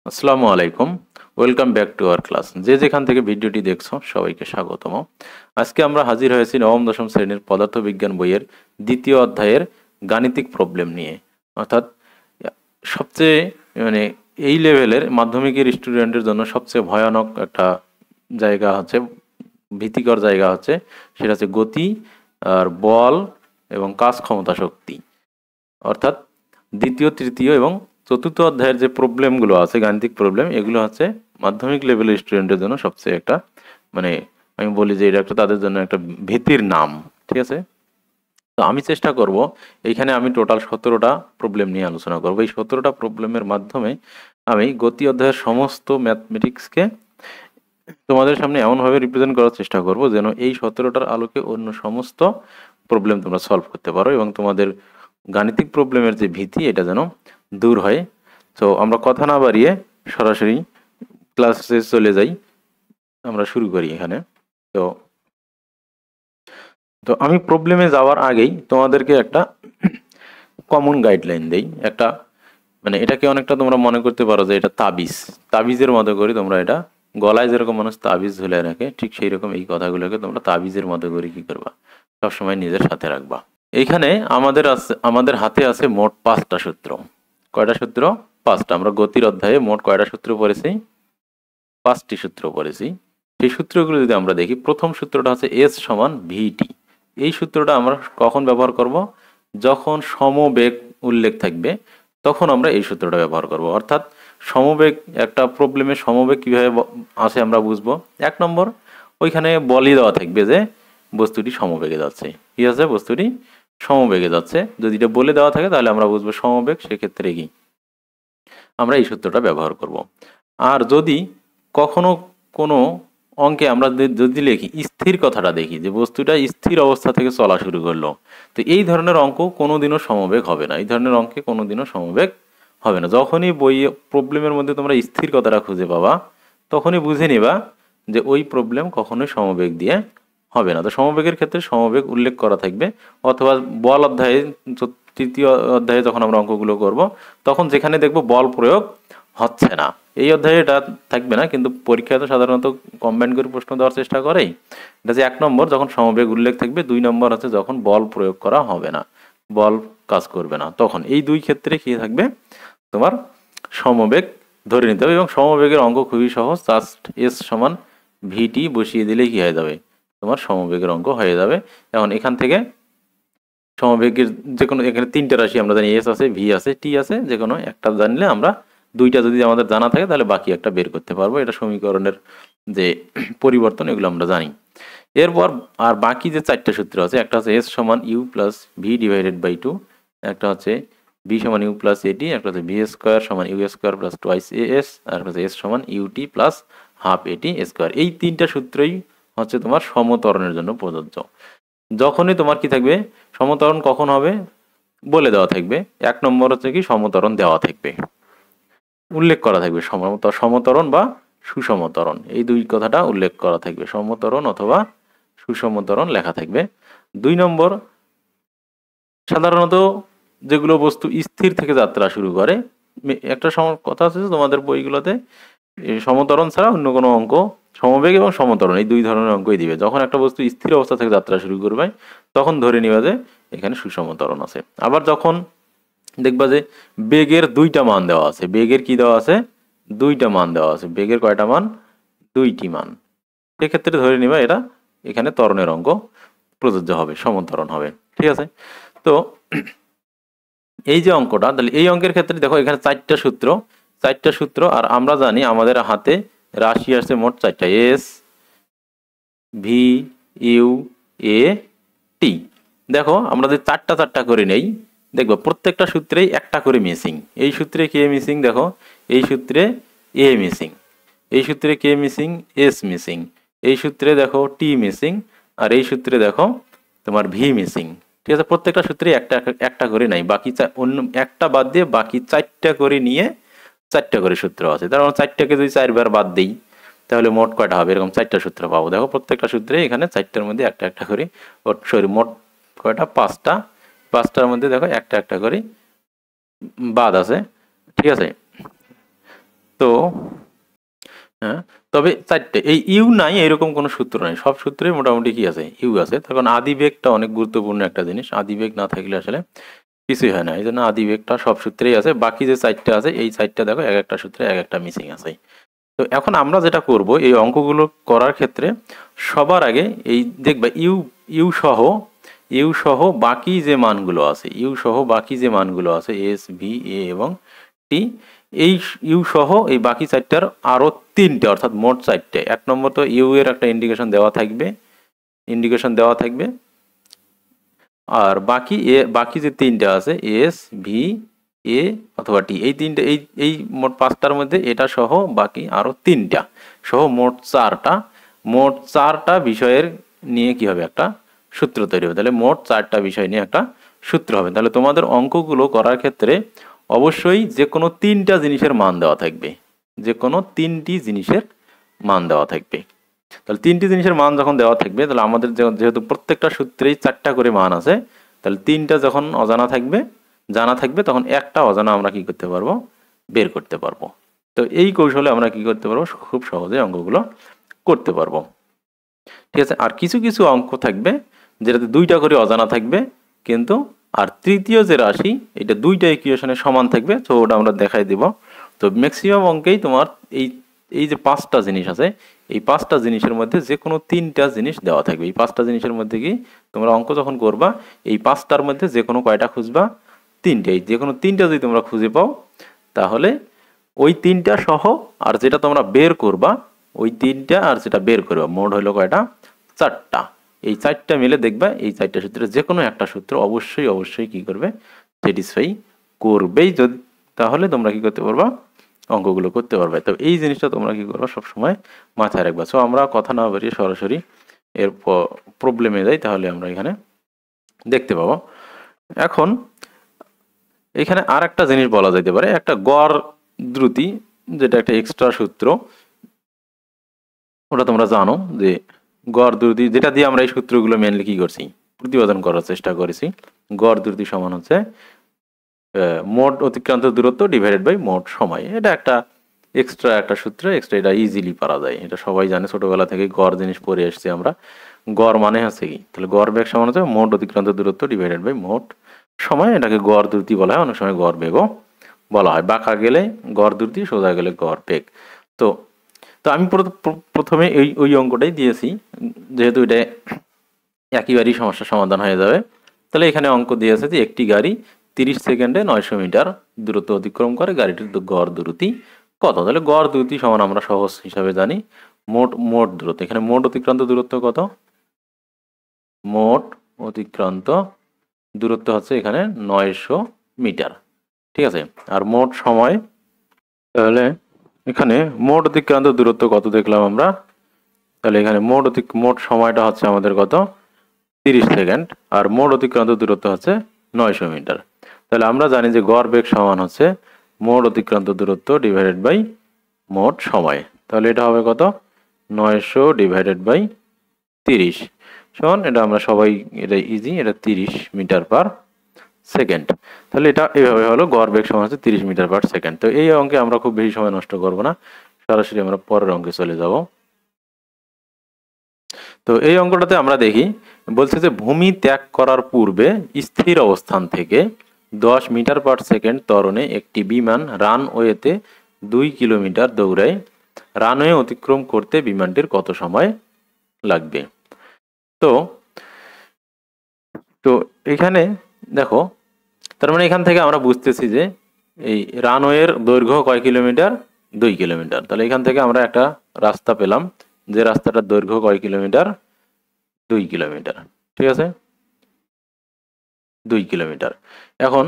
আসসালামু আলাইকুম। Welcome back to our class. যে যেখান থেকে ভিডিওটি দেখছো সবাইকে স্বাগতম। আজকে আমরা হাজির হয়েছি নবম দশম শ্রেণীর পদার্থবিজ্ঞান বইয়ের দ্বিতীয় অধ্যায়ের গাণিতিক প্রবলেম নিয়ে। অর্থাৎ সবচেয়ে মানে এই লেভেলের মাধ্যমিকের স্টুডেন্টের জন্য সবচেয়ে ভয়ানক একটা জায়গা হচ্ছে, ভীতিকর জায়গা হচ্ছে, সেটা হচ্ছে গতি আর বল এবং কাজ ক্ষমতা শক্তি। অর্থাৎ দ্বিতীয়, তৃতীয় এবং চতুর্থ অধ্যায়ের যে প্রবলেমগুলো আছে, গাণিতিক প্রবলেম, এগুলো হচ্ছে মাধ্যমিক লেভেলের স্টুডেন্টের জন্য সবচেয়ে একটা মানে আমি বলি যে এটা একটা তাদের জন্য একটা ভীতির নাম। ঠিক আছে? তো আমি চেষ্টা করব, এইখানে আমি টোটাল 17টা প্রবলেম নিয়ে আলোচনা করব। এই 17টা প্রবলেমের মাধ্যমে আমি গতি অধ্যায়ের সমস্ত ম্যাথমেটিক্সকে তোমাদের সামনে এমনভাবে রিপ্রেজেন্ট করার চেষ্টা করব যেন এই 17টার আলোকে অন্য সমস্ত প্রবলেম তোমরা সলভ করতে পারো এবং তোমাদের গাণিতিক প্রবলেমের যে ভীতি এটা যেন দূর হয়। তো আমরা কথা না বাড়িয়ে সরাসরি ক্লাসে চলে যাই, আমরা শুরু করি এখানে। তো তো আমি প্রবলেমে যাওয়ার আগেই তোমাদেরকে একটা কমন গাইডলাইন দেই। একটা এটাকে অনেকটা তোমরা মনে করতে পারো যে এটা তাবিজ, তাবিজের মতো করে তোমরা এটা গলায় যেরকম মানুষ তাবিজ ঝুলে রাখে, ঠিক সেই রকম এই কথাগুলোকে তোমরা তাবিজের মতো করে কি করবা, সবসময় নিজের সাথে রাখবা। এইখানে আমাদের হাতে আছে মোট 5টা সূত্র। কয়টা সূত্র? 5টা। আমরা গতির অধ্যায়ে মোট কয়টা সূত্র পড়েছি? 5টি সূত্র পড়েছি। সেই সূত্রগুলো যদি আমরা দেখি, প্রথম সূত্রটা হচ্ছে এস সমান ভিটি। এই সূত্রটা আমরা কখন ব্যবহার করব? যখন সমবেগ উল্লেখ থাকবে তখন আমরা এই সূত্রটা ব্যবহার করব। অর্থাৎ সমবেগ, একটা প্রবলেমে সমবেগ কিভাবে আসে আমরা বুঝবো। 1 নম্বর, ওইখানে বলই দেওয়া থাকবে যে বস্তুটি সমবেগে যাচ্ছে। কি আছে? বস্তুটি সমবেগে যাচ্ছে। যদি এটা বলে দেওয়া থাকে তাহলে আমরা বুঝবো সমবেগ, সেক্ষেত্রে কি আমরা এই সূত্রটা ব্যবহার করব। আর যদি কখনো কোনো অঙ্কে আমরা যদি লিখি স্থির কথাটা, দেখি যে বস্তুটা স্থির অবস্থা থেকে চলা শুরু করলো, তো এই ধরনের অঙ্ক কোনোদিনও সমবেগ হবে না। এই ধরনের অঙ্কে কোনোদিনও সমবেগ হবে না। যখনই বই প্রবলেমের মধ্যে তোমরা স্থির কথাটা খুঁজে পাবা, তখনই বুঝে নিবা যে ওই প্রবলেম কখনোই সমবেগ দিয়ে হবে না। তো সমবেগের ক্ষেত্রে সমবেগ উল্লেখ করা থাকবে, অথবা বল অধ্যায়ে, তৃতীয় অধ্যায়ে যখন আমরা অঙ্কগুলো করব তখন যেখানে দেখব বল প্রয়োগ হচ্ছে না, এই অধ্যায়ে এটা থাকবে না, কিন্তু পরীক্ষায় তো সাধারণত কম্বাইন করে প্রশ্ন দেওয়ার চেষ্টা করেই। এটা যে 1 নম্বর, যখন সমবেগ উল্লেখ থাকবে। 2 নম্বর হচ্ছে যখন বল প্রয়োগ করা হবে না, বল কাজ করবে না, তখন এই দুই ক্ষেত্রে কি থাকবে, তোমার সমবেগ ধরে নিতে হবে। এবং সমবেগের অঙ্ক খুবই সহজ, জাস্ট এস সমান ভিটি বসিয়ে দিলে কি হয়ে যাবে, তোমার সমবেগের অঙ্ক হয়ে যাবে। এখন এখান থেকে সমবেগের যে কোনো, এখানে 3টে রাশি আমরা জানি, এস আছে, ভি আছে, টি আছে, যে কোনো একটা জানলে আমরা, 2টা যদি আমাদের জানা থাকে তাহলে বাকি একটা বের করতে পারবো। এটা সমীকরণের যে পরিবর্তন, এগুলো আমরা জানি। এরপর আর বাকি যে 4টে সূত্র আছে, একটা হচ্ছে এস সমান you plus V divided by 2, একটা হচ্ছে বি সমান ইউ প্লাস এটি, একটা হচ্ছে ভি স্কোয়ার সমান U square plus twice A S, আর একটা হচ্ছে এস সমান UT plus half at square. এই 3টা সূত্রই হচ্ছে তোমার সমত্বরণের জন্য প্রযোজ্য। যখনই তোমার কি থাকবে, সমত্বরণ কখন হবে বলে দেওয়া থাকবে। 1 নম্বর হচ্ছে কি, সমত্বরণ দেওয়া থাকবে, উল্লেখ করা থাকবে, সমত্বরণ বা সুসমত্বরণ, এই দুই কথাটা উল্লেখ করা থাকবে, সমত্বরণ অথবা সুসমত্বরণ লেখা থাকবে। 2 নম্বর, সাধারণত যেগুলো বস্তু স্থির থেকে যাত্রা শুরু করে, একটা কথা আছে যে তোমাদের বইগুলোতে সমত্বরণ ছাড়া অন্য কোনো অঙ্ক, সমবেগ এবং সমত্বরণ এই 2 ধরনের অঙ্কই দিবে। যখন একটা বস্তু স্থির অবস্থা থেকে যাত্রা শুরু করবে তখন ধরে নিবা যে এখানে সুসমত্বরণ আছে। আবার যখন দেখবা যে বেগের 2টা মান দেওয়া আছে, বেগের কি দেওয়া আছে, 2টা মান দেওয়া আছে, বেগের কয়টা মান, 2টি মান, সেক্ষেত্রে ধরে নিবা এটা এখানে ত্বরণের অঙ্ক প্রযোজ্য হবে, সমত্বরণ হবে। ঠিক আছে? তো এই যে অঙ্কটা, তাহলে এই অঙ্কের ক্ষেত্রে দেখো এখানে 4টা সূত্র, 4টা সূত্র, আর আমরা জানি আমাদের হাতে রাশি আছে মোট 4টা, এস ভি ইউ এ টি। দেখো আমরা যদি 4টা করে নেই, দেখবো প্রত্যেকটা সূত্রেই একটা করে মিসিং। এই সূত্রে কে মিসিং, দেখো এই সূত্রে এ মিসিং, এই সূত্রে কে মিসিং, এস মিসিং, এই সূত্রে দেখো টি মিসিং, আর এই সূত্রে দেখো তোমার ভি মিসিং। ঠিক আছে? প্রত্যেকটা সূত্রে একটা একটা করে নাই, বাকি অন্য একটা বাদ দিয়ে বাকি 4টা করে নিয়ে 4টা করে সূত্র আছে। তার মানে 4টাকে যদি 4বার বাদ দিই তাহলে মোট কয়টা হবে, এরকম 4টা সূত্র পাবো। দেখো প্রত্যেকটা সূত্রে এখানে 4টার মধ্যে একটা একটা করে, সরি মোট কয়টা, 5টা, 5টার মধ্যে দেখো একটা একটা করে বাদ আছে। ঠিক আছে? তো হ্যাঁ, তবে চারটে এই ইউ নাই এরকম কোনো সূত্র নাই, সব সূত্রে মোটামুটি কি আছে, ইউ আছে। তখন আদি বেগটা অনেক গুরুত্বপূর্ণ একটা জিনিস, আদি বেগ না থাকলে আসলে কিছুই হয় না। এই জন্য আদি বেগটা সব সূত্রেই আছে। বাকি যে চারটা আছে এই চারটা দেখো এক একটা সূত্রে এক একটা মিসিং আছে। তো এখন আমরা যেটা করব এই অঙ্কগুলো করার ক্ষেত্রে সবার আগে এই দেখবে ইউ ইউ সহ ইউ সহ বাকি যে মানগুলো আছে, ইউ সহ বাকি যে মানগুলো আছে এস ভি এ এবং টি, এই ইউ সহ এই বাকি চারটার আরো তিনটে অর্থাৎ মোট চারটে। এক নম্বর তো ইউ এর একটা ইন্ডিকেশন দেওয়া থাকবে, আর বাকি যে তিনটে আছে এস ভি এ অথবা টি, এই তিনটে এই মোট পাঁচটার মধ্যে এটা সহ বাকি আরো তিনটা সহ মোট চারটা বিষয়ের নিয়ে কি হবে, একটা সূত্র তৈরি হবে। তাহলে মোট চারটা বিষয় নিয়ে একটা সূত্র হবে। তাহলে তোমাদের অঙ্কগুলো করার ক্ষেত্রে অবশ্যই যে কোনো তিনটা জিনিসের মান দেওয়া থাকবে, যে কোনো তিনটি জিনিসের মান দেওয়া থাকবে। তাহলে তিনটি জিনিসের মান যখন দেওয়া থাকবে, তাহলে আমাদের যেহেতু প্রত্যেকটা সূত্রেই চারটা করে মান আছে, তাহলে তিনটা যখন অজানা থাকবে, জানা থাকবে, তখন একটা অজানা আমরা কি করতে পারবো, বের করতে পারবো। তো এই কৌশলে আমরা কি করতে পারবো, খুব সহজে অঙ্কগুলো করতে পারবো। ঠিক আছে। আর কিছু কিছু অঙ্ক থাকবে যেটাতে দুইটা করে অজানা থাকবে, কিন্তু আর তৃতীয় যে রাশি এটা দুইটা ইকুয়েশনের সমান থাকবে, তো ওটা আমরা দেখাই দিব। তো ম্যাক্সিমাম অঙ্কেই তোমার এই এই যে পাঁচটা জিনিস আছে, এই পাঁচটা জিনিসের মধ্যে যে কোনো তিনটা জিনিস দেওয়া থাকবে। এই পাঁচটা জিনিসের মধ্যে কি তোমরা অঙ্ক যখন করবা, এই পাঁচটার মধ্যে যে কোনো কয়টা খুঁজবা, তিনটে। যে কোনো তিনটা যদি তোমরা খুঁজে পাও, তাহলে ওই তিনটা সহ আর যেটা তোমরা বের করবা, ওই তিনটা আর যেটা বের করবা, মোট হলো কয়টা, চারটা। এই চারটা মিলে দেখবা এই চারটা সূত্রে যে কোনো একটা সূত্র অবশ্যই অবশ্যই কি করবে, স্যাটিসফাই করবেই। যদি তাহলে তোমরা কি করতে পারবা, অঙ্কগুলো করতে পারবে। তো এই জিনিসটা তোমরা কি করবা, সবসময় মাথায় রাখবা। সো আমরা কথা না বাড়িয়ে সরাসরি এর প্রবলেমে যাই, তাহলে আমরা এখানে দেখতে পাবো। এখন এখানে আর একটা জিনিস বলা যেতে পারে, একটা গড় দ্রুতি, যেটা একটা এক্সট্রা সূত্র, ওটা তোমরা জানো যে গড় দ্রুতি, যেটা দিয়ে আমরা এই সূত্রগুলো মেনলি কি করছি, প্রতিপাদন করার চেষ্টা করেছি। গড় দ্রুতি সমান হচ্ছে মোট অতিক্রান্ত দূরত্ব ডিভাইডেড বাই মোট সময়। এটা একটা এক্সট্রা একটা সূত্র, এটা ইজিলি পারা যায়, এটা সবাই জানে, ছোটবেলা থেকে গড় জিনিস পড়ে এসেছি আমরা। গড় মানে হচ্ছে কি, তাহলে গড় বেগ সমান হচ্ছে মোট অতিক্রান্ত দূরত্ব ডিভাইডেড বাই মোট সময়। এটাকে গড় দ্রুতি বলা হয়, অনেক সময় গড় বেগও বলা হয়। বাঁকা গেলে গড় দ্রুতি, সোজা গেলে গড় বেগ। তো তো আমি প্রথমে ওই অঙ্কটাই দিয়েছি, যেহেতু এটা একইবারই সমস্যার সমাধান হয়ে যাবে। তাহলে এখানে অঙ্ক দিয়েছে যে একটি গাড়ি 30 সেকেন্ডে 900 মিটার দূরত্ব অতিক্রম করে, গাড়িটির গড় দ্রুতি কত। তাহলে গড় দ্রুতি সমান আমরা সহজ হিসাবে জানি মোট দূরত্ব। এখানে মোট অতিক্রান্ত দূরত্ব কত, মোট অতিক্রান্ত দূরত্ব হচ্ছে এখানে 900 মিটার। ঠিক আছে। আর মোট সময়, তাহলে এখানে মোট অতিক্রান্ত দূরত্ব কত দেখলাম আমরা, তাহলে এখানে মোট সময়টা হচ্ছে আমাদের কত, 30 সেকেন্ড, আর মোট অতিক্রান্ত দূরত্ব হচ্ছে 900 মিটার। তাহলে আমরা জানি যে গড় বেগ সমান হচ্ছে মোট অতিক্রান্ত দূরত্ব ডিভাইডেড বাই মোট সময়। তাহলে এটা হবে কত, 900 ডিভাইডেড বাই 30 সমান, এটা আমরা সবাই, এটা ইজি, এটা 30 মিটার পার সেকেন্ড। তাহলে এটা এভাবে হলো, গড় বেগ সমান হচ্ছে 30 মিটার পার সেকেন্ড। তো এই অঙ্কে আমরা খুব বেশি সময় নষ্ট করব না, সরাসরি আমরা পরের অঙ্কে চলে যাব। তো এই অঙ্কটাতে আমরা দেখি, বলছে যে ভূমি ত্যাগ করার পূর্বে স্থির অবস্থান থেকে 10 মিটার পার সেকেন্ড ত্বরণে একটি বিমান রানওয়েতে 2 কিলোমিটার দৌড়ায়। রানওয়ে অতিক্রম করতে বিমানটির কত সময় লাগবে। তো তো এখানে দেখো, তার মানে এখান থেকে আমরা বুঝতেছি যে এই রানওয়ের দৈর্ঘ্য কয় কিলোমিটার, 2 কিলোমিটার। তাহলে এখান থেকে আমরা একটা রাস্তা পেলাম, যে রাস্তাটার দৈর্ঘ্য কয় কিলোমিটার, 2 কিলোমিটার। ঠিক আছে, 2 কিলোমিটার। এখন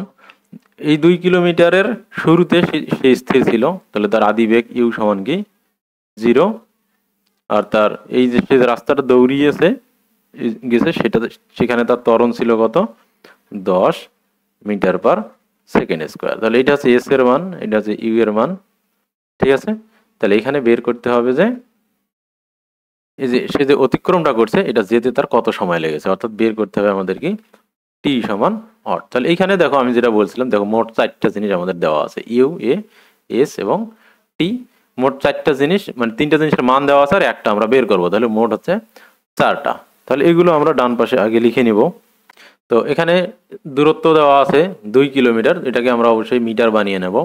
এই 2 কিলোমিটারের শুরুতে সে স্থির ছিল, তাহলে তার আদি বেগ ইউ সমান কি 0, আর তার এই যে সে রাস্তাটা দৌড়িয়েছে গেছে সেটা, সেখানে তার ত্বরণ ছিল কত, 10 মিটার পার সেকেন্ড স্কোয়ার। তাহলে এটা হচ্ছে এস এর মান, এটা হচ্ছে ইউ এর মান। ঠিক আছে। তাহলে এখানে বের করতে হবে যে এই যে সে যে অতিক্রমটা করছে এটা যেতে তার কত সময় লেগেছে, অর্থাৎ বের করতে হবে আমাদের কি টি সমান হট। তাহলে এইখানে দেখো আমি যেটা বলছিলাম, দেখো মোট 4টা জিনিস আমাদের দেওয়া আছে, ইউ, এ, এস এবং টি। একটি, মোট 4টা জিনিস, মানে 3টা জিনিসের মান দেওয়া আছে আর একটা আমরা বের করব, তাহলে মোট হচ্ছে 4টা। তাহলে এগুলো আমরা ডান পাশে আগে লিখে নিব। তো এখানে দূরত্ব দেওয়া আছে 2 কিলোমিটার, এটাকে আমরা অবশ্যই মিটার বানিয়ে নেব।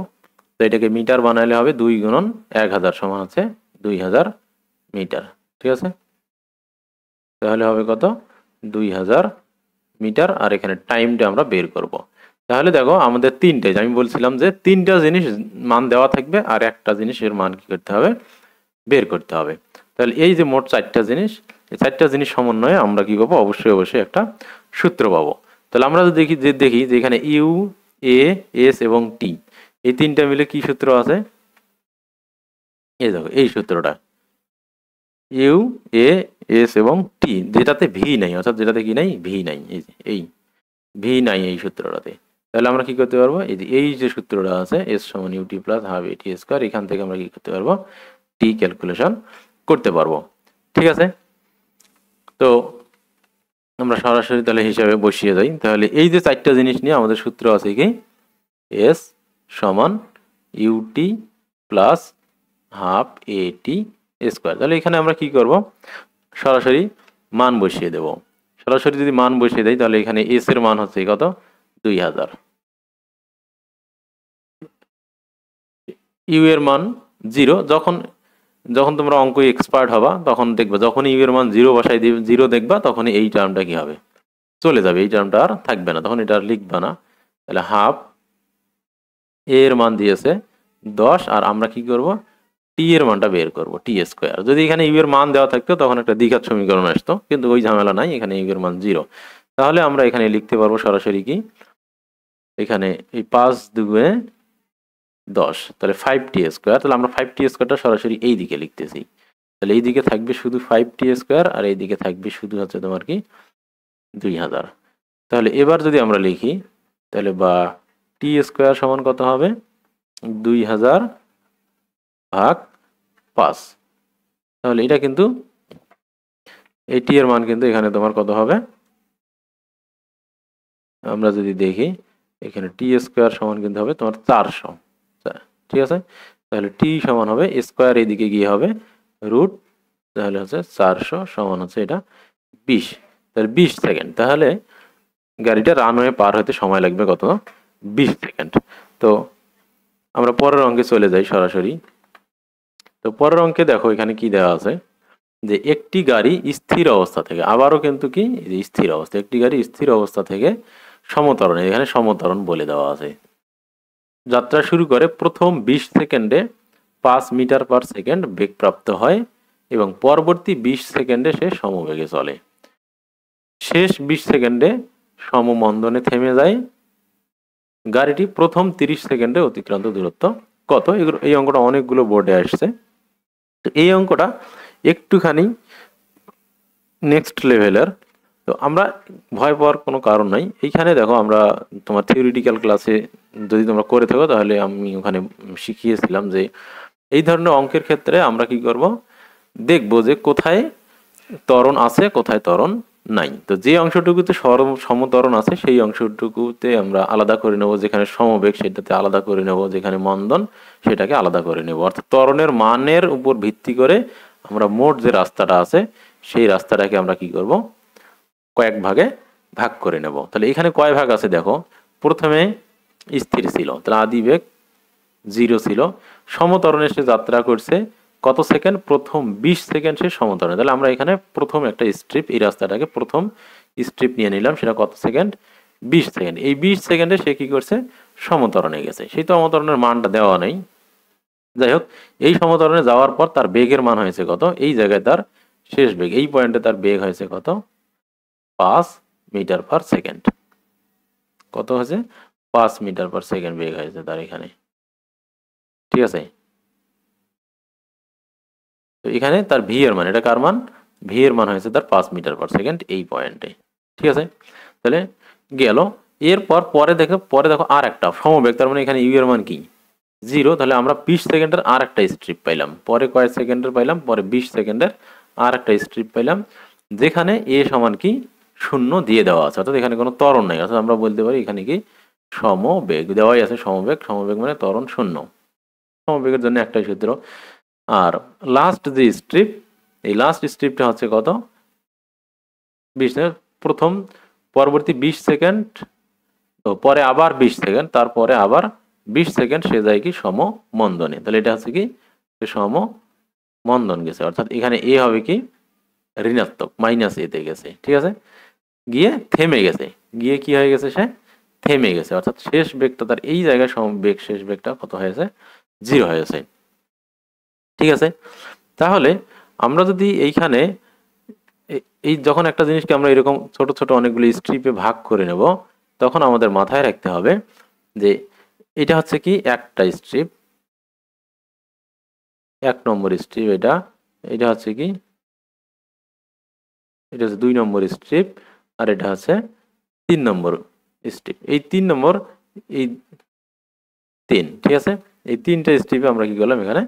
তো এটাকে মিটার বানাইলে হবে 2 গুণন 1000 সমান হচ্ছে 2000 মিটার। ঠিক আছে, তাহলে হবে কত, 2000 মিটার। আর এখানে টাইমটা আমরা বের করব। তাহলে দেখো আমাদের তিনটে, আমি বলছিলাম যে 3টা জিনিস মান দেওয়া থাকবে আর একটা জিনিসের মান কি করতে হবে, বের করতে হবে। তাহলে এই যে মোট 4টা জিনিস, এই 4টা জিনিস সমন্বয়ে আমরা কি করবো, অবশ্যই একটা সূত্র পাবো। তাহলে আমরা যদি দেখি যে এখানে ইউ, এ, এস এবং টি, এই 3টা মিলে কি সূত্র আছে, এই দেখো এই সূত্রটা, ইউ, এ, এস এবং টি, যেটাতে ভি নাই, অর্থাৎ যেটাতে কি নাই, ভি নাই, এই যে এই ভি নাই এই সূত্রটাতে। তাহলে আমরা কি করতে পারবো, এই যে সূত্রটা আছে এস সমান UT plus half at square, এখান থেকে আমরা কি করতে পারবো, টি ক্যালকুলেশন করতে পারবো। ঠিক আছে, তো আমরা সরাসরি তাহলে হিসাবে বসিয়ে যাই। তাহলে এই যে 4টা জিনিস নিয়ে আমাদের সূত্র আছে কি, এস সমান UT plus half at square. তাহলে এখানে আমরা কি করব, সরাসরি মান বসিয়ে দেব। সরাসরি যদি মান বসিয়ে দেয় তাহলে এখানে এস এর মান হচ্ছে কত, 2000, ইউ এর মান 0। যখন যখন তোমরা অঙ্ক এক্সপার্ট হবা তখন দেখবা, যখন ইউ এর মান 0 বসাই দিবে, 0 দেখবা, তখন এই টার্মটা কি হবে, চলে যাবে, এই টার্মটা আর থাকবে না, তখন এটা আর লিখবা না। তাহলে হাফ এর মান দিয়েছে 10, আর আমরা কি করব, টি এর মানটা বের করব, টি স্কোয়ার। যদি এখানে ইউ এর মান দেওয়া থাকতো তখন একটা দ্বিঘাত সমীকরণ আসতো, কিন্তু ওই ঝামেলা নাই, এখানে ইউ এর মান 0। তাহলে আমরা এখানে লিখতে পারবো সরাসরি কি, এখানে এই 5 দুগুণে 10, তাহলে 5টি স্কোয়ার। তাহলে আমরা 5টি স্কোয়ারটা সরাসরি এই দিকে লিখতেছি। তাহলে এই দিকে থাকবে শুধু 5টি স্কোয়ার, আর এই দিকে থাকবে শুধু হচ্ছে তোমার কি 2000। তাহলে এবার যদি আমরা লিখি, তাহলে বা টি স্কোয়ার সমান কত হবে, 2000 ভাগ 5। তাহলে এটা কিন্তু এই টি এর মান কিন্তু এখানে তোমার কত হবে, আমরা যদি দেখি এখানে টি স্কোয়ার সমান কিন্তু হবে তোমার 400। ঠিক আছে, তাহলে টি সমান হবে স্কোয়ার, এইদিকে গিয়ে হবে রুট, তাহলে হচ্ছে 400 সমান হচ্ছে এটা 20। তাহলে 20 সেকেন্ড। তাহলে গাড়িটা রানওয়ে পার হতে সময় লাগবে কত, 20 সেকেন্ড। তো আমরা পরের অঙ্কে চলে যাই সরাসরি। তো পরের অঙ্কে দেখো এখানে কি দেওয়া আছে, যে একটি গাড়ি স্থির অবস্থা থেকে, আবারও কিন্তু কি স্থির অবস্থা, একটি গাড়ি স্থির অবস্থা থেকে সমতরণে, এখানে সমতরণ বলে দেওয়া আছে, যাত্রা শুরু করে প্রথম 20 সেকেন্ডে 5 মিটার পার সেকেন্ড বেগ প্রাপ্ত হয় এবং পরবর্তী 20 সেকেন্ডে সে সমবেগে চলে। শেষ 20 সেকেন্ডে সমমন্দনে থেমে যায়। গাড়িটি প্রথম 30 সেকেন্ডে অতিক্রান্ত দূরত্ব কত। এই অঙ্কটা অনেকগুলো বোর্ডে আসছে। তো এই অঙ্কটা একটুখানি নেক্সট লেভেলের। তো আমরা ভয় পাওয়ার কোনো কারণ নাই। এইখানে দেখো আমরা তোমার থিওরিটিক্যাল ক্লাসে যদি তোমরা করে থাকো তাহলে আমি ওখানে শিখিয়েছিলাম যে এই ধরনের অঙ্কের ক্ষেত্রে আমরা কি করব, দেখব যে কোথায় ত্বরণ আছে কোথায় ত্বরণ নাই। তো যে অংশটুকুতে সমত্বরণ আছে সেই অংশটুকুতে আমরা আলাদা করে নেব, যেখানে সমবেগ সেটাতে আলাদা করে নেব, যেখানে মন্দন সেটাকে আলাদা করে নেব। অর্থাৎ ত্বরণের মানের উপর ভিত্তি করে আমরা মোট যে রাস্তাটা আছে সেই রাস্তাটাকে আমরা কি করব, কয়েক ভাগে ভাগ করে নেব। তাহলে এখানে কয় ভাগ আছে দেখো, প্রথমে স্থির ছিল, তাহলে আদি বেগ 0 ছিল, সমতরণে সে যাত্রা করছে কত সেকেন্ড, প্রথম 20 সেকেন্ড সে সমতরণে। তাহলে আমরা এখানে প্রথম একটা স্ট্রিপ, এই রাস্তাটাকে প্রথম স্ট্রিপ নিয়ে নিলাম, সেটা কত সেকেন্ড, 20 সেকেন্ড। এই 20 সেকেন্ডে সে কি করছে, সমতরণে গেছে। সেই তো সমতরণের মানটা দেওয়া নেই, যাই হোক এই সমতরণে যাওয়ার পর তার বেগের মান হয়েছে কত, এই জায়গায় তার শেষ বেগ, এই পয়েন্টে তার বেগ হয়েছে কত, 5 মিটার পার সেকেন্ড। কত হয়েছে, 5 মিটার পার সেকেন্ড বেগ হয়েছে তার এখানে। ঠিক আছে, তো এখানে তার ভি এর মান, এটা কার মান, ভি এর মান হয়েছে তার 5 মিটার পার সেকেন্ড এই পয়েন্টে। ঠিক আছে, তাহলে গেল। এরপর পরে দেখো আর একটা সমবেগ, তার মানে এখানে ইউ এর মান কি, 0। তাহলে আমরা 20 সেকেন্ডের আর একটা স্ট্রিপ পাইলাম, পরে কয়েক সেকেন্ডের পাইলাম, পরে 20 সেকেন্ডের আর একটা স্ট্রিপ পাইলাম, যেখানে এ সমান কি 0 দিয়ে দেওয়া আছে, অর্থাৎ এখানে কোনো ত্বরণ নাই। অর্থাৎ আমরা বলতে পারি এখানে কি সমবেগ দেওয়াই আছে, সমবেগ মানে ত্বরণ 0। সমবেগের জন্য একটাই সূত্র। আর লাস্ট যে স্ট্রিপ, এই লাস্ট স্ট্রিপটা হচ্ছে কত 20 সেকেন্ড, প্রথম পরবর্তী 20 সেকেন্ড, তো পরে আবার 20 সেকেন্ড, তারপরে আবার 20 সেকেন্ড সে যায় কি সমমন্দনে। তাহলে এটা হচ্ছে কি সমমন্দন গেছে, অর্থাৎ এখানে এ হবে কি ঋণাত্মক মাইনাস এতে গেছে, ঠিক আছে, গিয়ে থেমে গেছে, গিয়ে কি হয়ে গেছে সে থেমে গেছে, অর্থাৎ শেষ বেগটা তার এই জায়গায় সমবেগ শেষ বেগটা কত হয়েছে 0 হয়েছে, ঠিক আছে। তাহলে আমরা যদি এইখানে এই যখন একটা জিনিসকে আমরা এরকম ছোট ছোট অনেকগুলি স্ট্রিপে ভাগ করে নেব, তখন আমাদের মাথায় রাখতে হবে যে এটা হচ্ছে কি একটা স্ট্রিপ, 1 নম্বর স্ট্রিপ, এটা এটা হচ্ছে কি, এটা হচ্ছে 2 নম্বর স্ট্রিপ, আর এটা হচ্ছে 3 নম্বর স্ট্রিপ। এই 3 নম্বর, এই 3, ঠিক আছে, এই 3টা স্ট্রিপে আমরা কি করলাম এখানে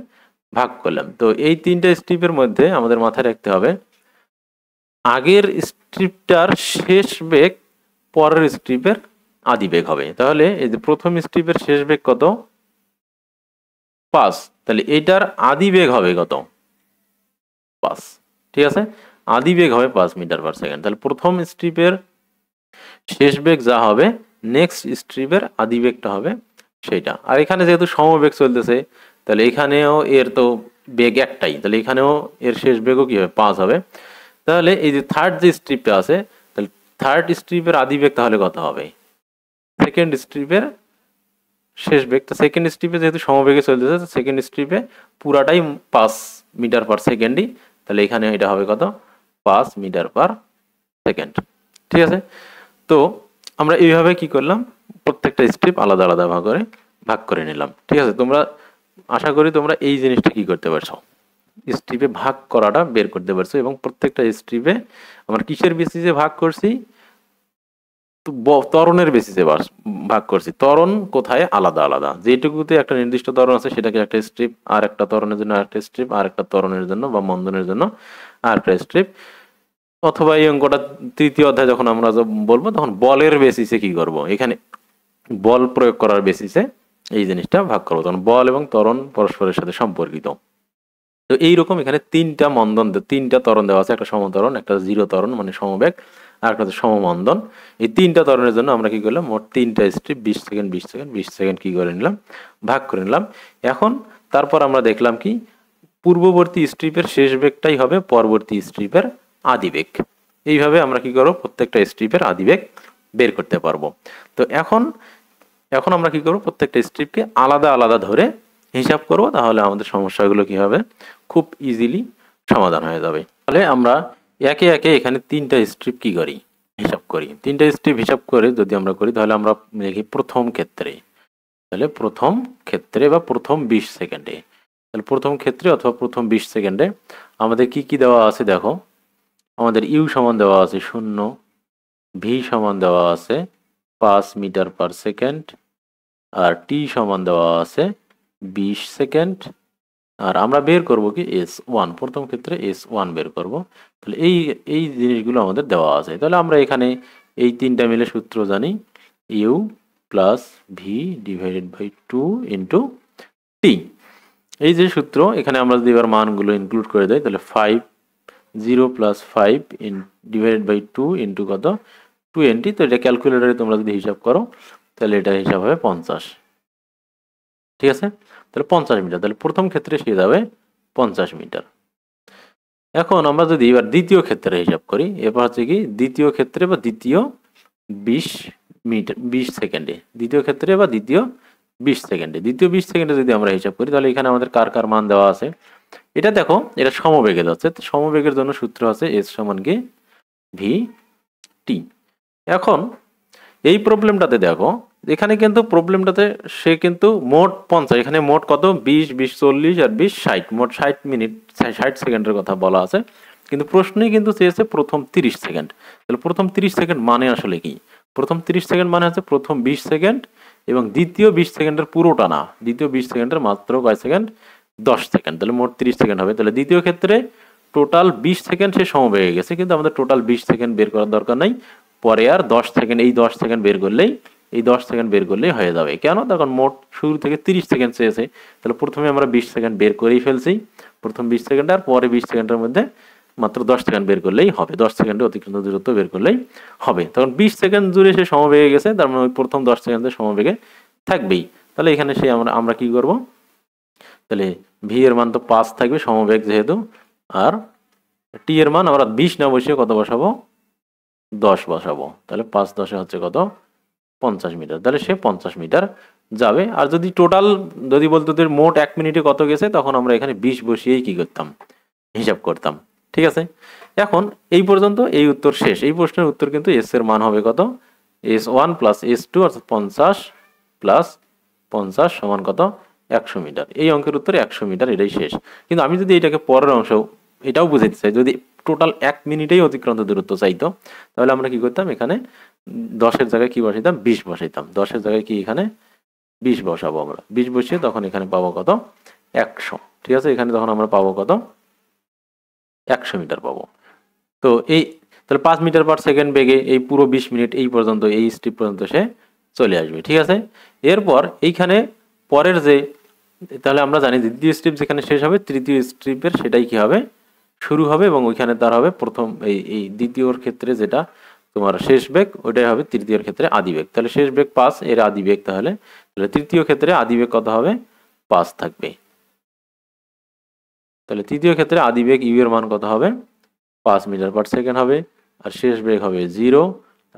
ভাগ করলাম। তো এই 3টা স্ট্রিপের মধ্যে আমাদের মাথায় রাখতে হবে আগের স্ট্রিপটার শেষ বেগ পরের স্ট্রিপের আদি বেগ হবে। তাহলে এই যে প্রথম স্ট্রিপের শেষ বেগ কত 5, তাহলে এটার আদি বেগ হবে কত 5, ঠিক আছে, আদি বেগ হবে 5 মিটার পার সেকেন্ড। তাহলে প্রথম স্ট্রিপের শেষ বেগ যা হবে নেক্সট স্ট্রিপের আদি বেগটা হবে সেইটা। আর এখানে যেহেতু সমবেগ চলতেছে, তাহলে এখানেও এর তো বেগ একটাই, তাহলে এখানেও এর শেষ বেগও কি হবে 5 হবে। তাহলে এই যে থার্ড যে স্ট্রিপটা আছে, তাহলে থার্ড স্ট্রিপের আদি বেগ তাহলে কত হবে সেকেন্ড স্ট্রিপের শেষ বেগ। তো সেকেন্ড স্ট্রিপে যেহেতু সমবেগে চলতেছে, সেকেন্ড স্ট্রিপে পুরাটাই 5 মিটার পার সেকেন্ডই, তাহলে এখানে এটা হবে কত 5 মিটার পার সেকেন্ড, ঠিক আছে। তো আমরা এইভাবে কি করলাম প্রত্যেকটা স্ট্রিপ আলাদা আলাদা ভাগ করে নিলাম, ঠিক আছে। তোমরা আশা করি তোমরা এই জিনিসটা কি করতে পারছো, স্ট্রিপে ভাগ করাটা বের করতে পারছো। এবং প্রত্যেকটা স্ট্রিপে আমরা কিসের বেসিসে ভাগ করছি, ত্বরণের বেসিসে ভাগ করছি। ত্বরণ কোথায় আলাদা আলাদা, যেটুকুতে একটা নির্দিষ্ট ত্বরণ আছে সেটাকে একটা স্ট্রিপ, আর একটা ত্বরণের জন্য আরেকটা স্ট্রিপ, আর একটা ত্বরণের জন্য বা মন্দনের জন্য আরেকটা স্ট্রিপ। অথবা এই অঙ্কটা তৃতীয় অধ্যায় যখন আমরা বলবো তখন বলের বেসিসে কি করব, এখানে বল প্রয়োগ করার বেসিসে এই জিনিসটা ভাগ করবো, তখন বল এবং ত্বরণ পরস্পরের সাথে সম্পর্কিত। তো এইরকম এখানে 3টা মন্দন, 3টা ত্বরণ দেওয়া আছে, একটা সমত্বরণ, একটা জিরো ত্বরণ মানে সমবেগ, আর একটা হচ্ছে সমমন্দন। এই 3টা ত্বরণের জন্য আমরা কি করলাম মোট 3টা স্ট্রিপ 20 সেকেন্ড 20 সেকেন্ড 20 সেকেন্ড কি করে নিলাম ভাগ করে নিলাম। এখন তারপর আমরা দেখলাম কি পূর্ববর্তী স্ট্রিপের শেষ বেগটাই হবে পরবর্তী স্ট্রিপের আদি বেগ। এইভাবে আমরা কি করব প্রত্যেকটা স্ট্রিপের আদি বেগ বের করতে পারবো। তো এখন আমরা কি করব প্রত্যেকটা স্ট্রিপকে আলাদা আলাদা ধরে হিসাব করব, তাহলে আমাদের সমস্যাগুলো কি হবে খুব ইজিলি সমাধান হয়ে যাবে। তাহলে আমরা একে একে এখানে 3টা স্ট্রিপ কি করি হিসাব করি। 3টা স্ট্রিপ হিসাব করে যদি আমরা করি তাহলে আমরা দেখি প্রথম ক্ষেত্রে, তাহলে প্রথম ক্ষেত্রে বা প্রথম 20 সেকেন্ডে, তাহলে প্রথম ক্ষেত্রে অথবা প্রথম 20 সেকেন্ডে আমাদের কি কি দেওয়া আছে দেখো। আমাদের ইউ সমান দেওয়া আছে 0, ভি সমান দেওয়া আছে 5 মিটার পার সেকেন্ড, আর টি সমান দেওয়া আছে 20 সেকেন্ড, আর আমরা বের করব কি S1, প্রথম ক্ষেত্রে S1 বের করব। তাহলে এই জিনিসগুলো আমাদের দেওয়া আছে। তাহলে আমরা এখানে এই 3টা মিলে সূত্র জানি, U plus V divided by 2 into T. এই যে সূত্র, এখানে আমরা যদি এবার মানগুলো ইনক্লুড করে দেই তাহলে 0 প্লাস 5 ডিভাইডেড বাই 2 ইন্টু কত 20। তো এটা ক্যালকুলেটারে তোমরা যদি হিসাব করো তাহলে এটা হিসাব হবে 50, ঠিক আছে। তাহলে 50 মিটার, তাহলে প্রথম ক্ষেত্রে সে যাবে 50 মিটার। এখন আমরা যদি এবার দ্বিতীয় ক্ষেত্রে হিসাব করি, এরপর হচ্ছে কি দ্বিতীয় ক্ষেত্রে বা দ্বিতীয় 20 মিটার 20 সেকেন্ডে, দ্বিতীয় ক্ষেত্রে বা দ্বিতীয় 20 সেকেন্ডে, দ্বিতীয় 20 সেকেন্ডে যদি আমরা হিসাব করি তাহলে এখানে আমাদের কার কার মান দেওয়া আছে। এটা দেখো এটা সমবেগে যাচ্ছে, সমবেগের জন্য সূত্র আছে এস সমান কি ভি টি। এখন এই প্রবলেমটাতে দেখো এখানে কিন্তু প্রবলেমটাতে সে কিন্তু মোট 50, এখানে মোট কত 20 20 40 আর 20 60, মোট 60 মিনিট 60 সেকেন্ডের কথা বলা আছে, কিন্তু প্রশ্নই কিন্তু চেয়েছে প্রথম 30 সেকেন্ড। তাহলে প্রথম 30 সেকেন্ড মানে আসলে কি, প্রথম 30 সেকেন্ড মানে হচ্ছে প্রথম 20 সেকেন্ড এবং দ্বিতীয় 20 সেকেন্ডের পুরোটা না, দ্বিতীয় 20 সেকেন্ডের মাত্র কয় সেকেন্ড 10 সেকেন্ড, তাহলে মোট 30 সেকেন্ড হবে। তাহলে দ্বিতীয় ক্ষেত্রে টোটাল 20 সেকেন্ড সে সমবেগে গেছে, কিন্তু আমাদের টোটাল 20 সেকেন্ড বের করার দরকার নাই, পরে আর 10 সেকেন্ড, এই 10 সেকেন্ড বের করলেই এই 10 সেকেন্ড বের করলেই হয়ে যাবে। কেন? তখন মোট শুরু থেকে 30 সেকেন্ড চেয়েছে, তাহলে প্রথমে আমরা 20 সেকেন্ড বের করেই ফেলছি, প্রথম 20 সেকেন্ড, আর পরে 20 সেকেন্ডের মধ্যে মাত্র 10 সেকেন্ড বের করলেই হবে, 10 সেকেন্ডে অতিক্রান্ত দূরত্ব বের করলেই হবে। তখন 20 সেকেন্ড জুড়ে সে সমবেগে গেছে, তার মানে ওই প্রথম 10 সেকেন্ডে সমবেগে থাকবেই। তাহলে এখানে সে আমরা কি করব, তাহলে ভি এর মান তো 5 থাকবে সমবেগ যেহেতু, আর টি এর মান আমরা 20 না বসিয়ে কত বসাবো, 10 বসাবো। তাহলে 5 10 হচ্ছে কত, 50 মিটার। তাহলে সে 50 মিটার যাবে। আর যদি টোটাল যদি বলতো যে মোট 1 মিনিটে কত গেছে, তখন আমরা এখানে 20 বসিয়েই কি করতাম, হিসাব করতাম। ঠিক আছে, এখন এই পর্যন্ত এই উত্তর শেষ। এই প্রশ্নের উত্তর কিন্তু এস এর মান হবে কত, S1 প্লাস S2 অর্থাৎ 50 প্লাস 50 সমান কত, 100 মিটার। এই অঙ্কের উত্তরে 100 মিটার, এটাই শেষ। কিন্তু আমি যদি এটাকে পরের অংশ এটাও বুঝাইতে চাই, যদি টোটাল 1 মিনিটেই অতিক্রান্ত দূরত্ব চাইতো, তাহলে আমরা কি করতাম, এখানে 10-এর জায়গায় কি বসাইতাম, 20 বসাইতাম। 10-এর জায়গায় কি এখানে 20 বসাবো আমরা, 20 বসিয়ে তখন এখানে পাবো কত, 100। ঠিক আছে, এখানে তখন আমরা পাবো কত, 100 মিটার পাবো। তো এই তাহলে 5 মিটার পার সেকেন্ড বেগে এই পুরো 20 মিনিট এই পর্যন্ত, এই স্ট্রিপ পর্যন্ত সে চলে আসবে। ঠিক আছে, এরপর এইখানে পরের যে, তাহলে আমরা জানি দ্বিতীয় স্ট্রিপ যেখানে শেষ হবে, তৃতীয় স্ট্রিপের সেটাই কি হবে, শুরু হবে, এবং ওইখানে তার হবে প্রথম এই দ্বিতীয়র ক্ষেত্রে যেটা তোমার শেষ বেগ, ওইটাই হবে তৃতীয়র ক্ষেত্রে আদি বেগ। তাহলে শেষ বেগ 5, এর আদি বেগ তাহলে তৃতীয় ক্ষেত্রে আদি বেগ কত হবে, 5 থাকবে। তাহলে তৃতীয় ক্ষেত্রে আদি বেগ ইউ এর মান কত হবে, 5 মিটার পার সেকেন্ড হবে, আর শেষ বেগ হবে 0,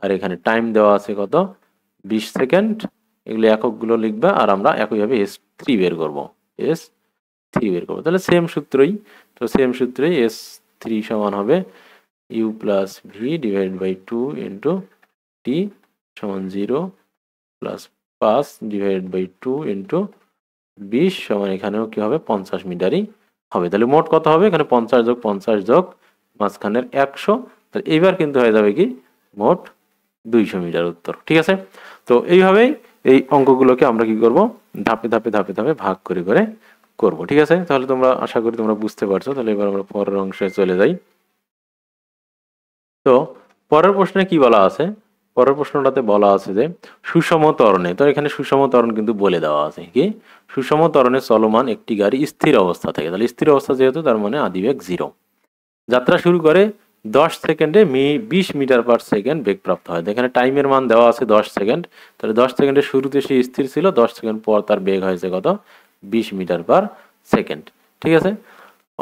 আর এখানে টাইম দেওয়া আছে কত, 20 সেকেন্ড। এগুলো এককগুলো লিখবা, আর আমরা একইভাবে S3 বের করব, S3 বের করবো। তাহলে সেম সূত্রই, তো সেম সূত্রই S3 সমান হবে U plus V divide by 2 into T সমান 0 প্লাস 5 ডিভাইড বাই 2 ইন্টু 20 সমান এখানেও কি হবে, 50 মিটারই হবে। তাহলে মোট কত হবে, এখানে 50 যোগ 50 যোগ মাঝখানের 100, তাহলে এইবার কিন্তু হয়ে যাবে কি মোট 200 মিটার উত্তর। ঠিক আছে, তো এইভাবেই এই অঙ্কগুলোকে আমরা কি করব, ধাপে ধাপে ধাপে ধাপে ভাগ করে করে করব। ঠিক আছে, তাহলে তোমরা আশা করি তোমরা বুঝতে পারছো। তাহলে এবার আমরা পরের অংশে চলে যাই। তো পরের প্রশ্নে কি বলা আছে, পরের প্রশ্নটাতে বলা আছে যে সুষম ত্বরণে, তো এখানে সুষম ত্বরণ কিন্তু বলে দেওয়া আছে কি, সুষম ত্বরণে চলমান একটি গাড়ি স্থির অবস্থা থাকে, তাহলে স্থির অবস্থা যেহেতু তার মানে আদিবেগ 0, যাত্রা শুরু করে 10 সেকেন্ডে 20 মিটার পার সেকেন্ড বেগ প্রাপ্ত হয়। এখানে টাইমের মান দেওয়া আছে 10 সেকেন্ড, তাহলে 10 সেকেন্ডের শুরুতে সে স্থির ছিল, 10 সেকেন্ড পর তার বেগ হয়েছে কত, 20 মিটার পার সেকেন্ড। ঠিক আছে,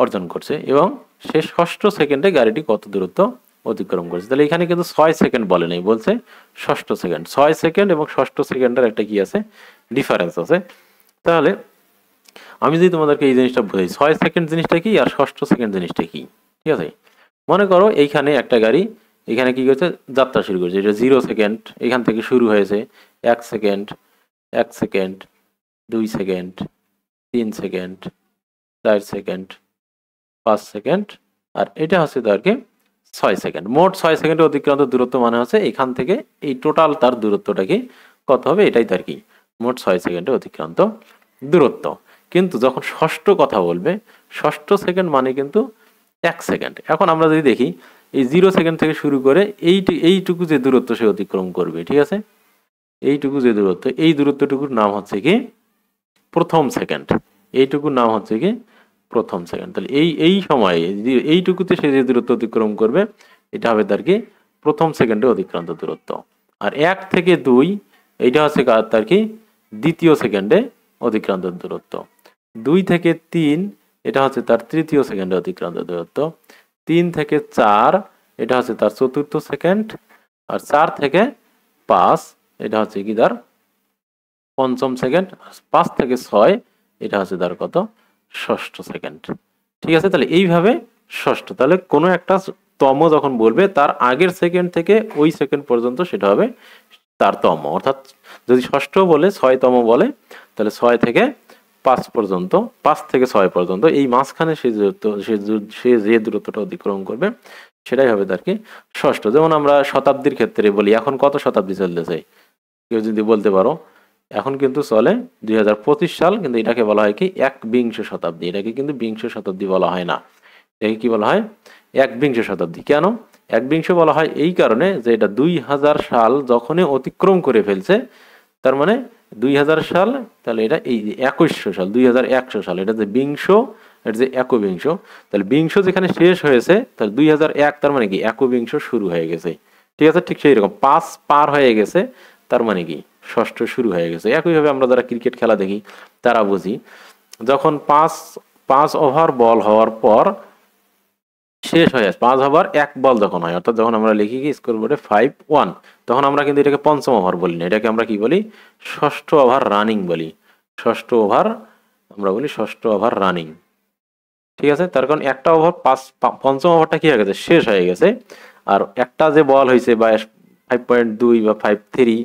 অর্জন করছে, এবং সে 6ষ্ঠ সেকেন্ডে গাড়িটি কত দূরত্ব অতিক্রম করছে। তাহলে এখানে কিন্তু 6 সেকেন্ড বলে নেই, বলছে 6ষ্ঠ সেকেন্ড। 6 সেকেন্ড এবং 6ষ্ঠ সেকেন্ডের একটা কি আছে, ডিফারেন্স আছে। তাহলে আমি যদি তোমাদেরকে এই জিনিসটা বোঝাই, 6 সেকেন্ড জিনিসটা কি আর 6ষ্ঠ সেকেন্ড জিনিসটা কি। ঠিক আছে, মনে করো এইখানে একটা গাড়ি এখানে কি করছে, যাত্রা শুরু করছে, এটা 0 সেকেন্ড, এখান থেকে শুরু হয়েছে 1 second, 1 second, 2 second, 3 second, 4 second, 5 second, আর এটা হচ্ছে তার কি 6 সেকেন্ড। মোট 6 সেকেন্ডে অতিক্রান্ত দূরত্ব মানে হচ্ছে এখান থেকে এই টোটাল তার দূরত্বটা কি কত হবে, এটাই তার কি মোট 6 সেকেন্ডে অতিক্রান্ত দূরত্ব। কিন্তু যখন 6ষ্ঠ কথা বলবে, 6ষ্ঠ সেকেন্ড মানে কিন্তু 1 সেকেন্ড। এখন আমরা যদি দেখি এই 0 সেকেন্ড থেকে শুরু করে এইটুকু যে দূরত্ব সে অতিক্রম করবে, ঠিক আছে, এইটুকু যে দূরত্ব, এই দূরত্বটুকুর নাম হচ্ছে কি প্রথম সেকেন্ড, এইটুকুর নাম হচ্ছে কি প্রথম সেকেন্ড। তাহলে এই সময়ে এইটুকুতে সে যে দূরত্ব অতিক্রম করবে, এটা হবে তার কি প্রথম সেকেন্ডে অতিক্রান্ত দূরত্ব। আর 1 থেকে 2 এইটা হচ্ছে তার কি দ্বিতীয় সেকেন্ডে অতিক্রান্ত দূরত্ব। 2 থেকে 3 এটা হচ্ছে তার তৃতীয় সেকেন্ডে অতিক্রান্ত দূরত্ব। 3 থেকে 4 এটা হচ্ছে তার চতুর্থ সেকেন্ড। আর 4 থেকে 5 এটা হচ্ছে কি তার পঞ্চম সেকেন্ড। 5 থেকে 6 এটা হচ্ছে তার কত, ষষ্ঠ সেকেন্ড। ঠিক আছে, তাহলে এইভাবে ষষ্ঠ, তাহলে কোনো একটা তম যখন বলবে তার আগের সেকেন্ড থেকে ওই সেকেন্ড পর্যন্ত সেটা হবে তার তম। অর্থাৎ যদি ষষ্ঠ বলে 6তম বলে, তাহলে 6 থেকে 5 পর্যন্ত, 5 থেকে 6 পর্যন্ত এই মাঝখানে সে যে দূরত্বটা অতিক্রম করবে সেটাই হবে তার কি ষষ্ঠ। যেমন আমরা শতাব্দীর ক্ষেত্রে বলি, এখন কত শতাব্দী চলতেছে কেউ যদি বলতে পারো, এখন কিন্তু চলে 2025 সাল, কিন্তু এটাকে বলা হয় কি একবিংশ শতাব্দী। এটাকে কিন্তু বিংশ শতাব্দী বলা হয় না, এটাকে কি বলা হয় একবিংশ শতাব্দী। কেন? একবিংশ বলা হয় এই কারণে যে এটা 2000 সাল যখনই অতিক্রম করে ফেলছে, তার মানে 2000 সাল, তাহলে এটা এই 2100 সাল, 2100 সাল, এটা যে বিংশ, এটা যে একবিংশ, তাহলে বিংশ যেখানে শেষ হয়েছে, তাহলে 2001, তার মানে কি একবিংশ শুরু হয়ে গেছে। ঠিক আছে, ঠিক সেই রকম 5 পার হয়ে গেছে, তার মানে কি ষষ্ঠ শুরু হয়ে গেছে। একইভাবে আমরা যারা ক্রিকেট খেলা দেখি তারা বুঝি, যখন 5 ওভার বল হওয়ার পর শেষ হয়ে আসে, 5 ওভার 1 বল যখন হয়, অর্থাৎ যখন আমরা লিখি কি স্কোর বোর্ডে 5-1, তখন আমরা কিন্তু এটাকে পঞ্চম ওভার বলি না, এটাকে আমরা কি বলি, ষষ্ঠ ওভার রানিং বলি। ষষ্ঠ ওভার আমরা বলি ষষ্ঠ ওভার রানিং। ঠিক আছে, তার কারণ একটা ওভার পঞ্চম ওভারটা কি হয়ে গেছে, শেষ হয়ে গেছে। আর একটা যে বল হয়েছে বা 5.2 বা 5.3,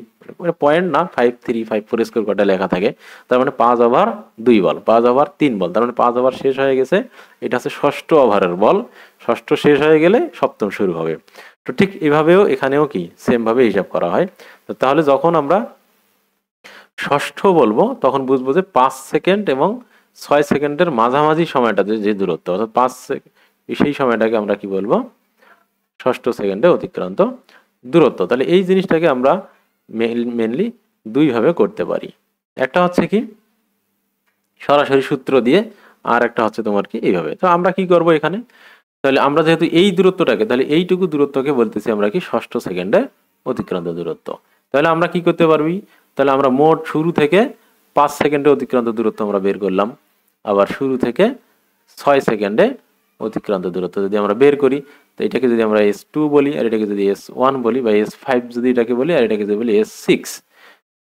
পয়েন্ট না, 5.3 5.4 স্কোর কার্ডে লেখা থাকে, তার মানে 5 ওভার 2 বল, 5 ওভার 3 বল, তার মানে 5 ওভার শেষ হয়ে গেছে। এটা হচ্ছে ষষ্ঠ ওভারের বল, ষষ্ঠ শেষ হয়ে গেলে সপ্তম শুরু হবে। তো ঠিক এভাবেও এখানেও কি সেম ভাবে হিসাব করা হয়। তো তাহলে যখন আমরা ষষ্ঠ বলবো তখন বুঝবো যে 5 সেকেন্ড এবং 6 সেকেন্ডের মাঝামাঝি সময়টাতে যে দূরত্ব, অর্থাৎ 5 সেকেন্ড, সেই সময়টাকে আমরা কি বলবো, ষষ্ঠ সেকেন্ডে অতিক্রান্ত দূরত্ব। তাহলে এই জিনিসটাকে আমরা মেনলি দুই ভাবে করতে পারি। একটা হচ্ছে কি সরাসরি সূত্র দিয়ে, আর একটা হচ্ছে তোমার কি এইভাবে। তো আমরা কি করব এখানে, তাহলে আমরা যেহেতু এই দূরত্বটাকে, তাহলে এইটুকু দূরত্বকে বলতেছি আমরা কি ষষ্ঠ সেকেন্ডে অতিক্রান্ত দূরত্ব। তাহলে আমরা কি করতে পারবি, তাহলে আমরা মোট শুরু থেকে 5 সেকেন্ডে অতিক্রান্ত দূরত্ব আমরা বের করলাম, আবার শুরু থেকে 6 সেকেন্ডে অতিক্রান্ত দূরত্ব যদি আমরা বের করি, তো এটাকে যদি আমরা S2 বলি, আর এটাকে যদি S1 বলি, বা S5 যদি এটাকে বলি, আর এটাকে যদি বলি S6,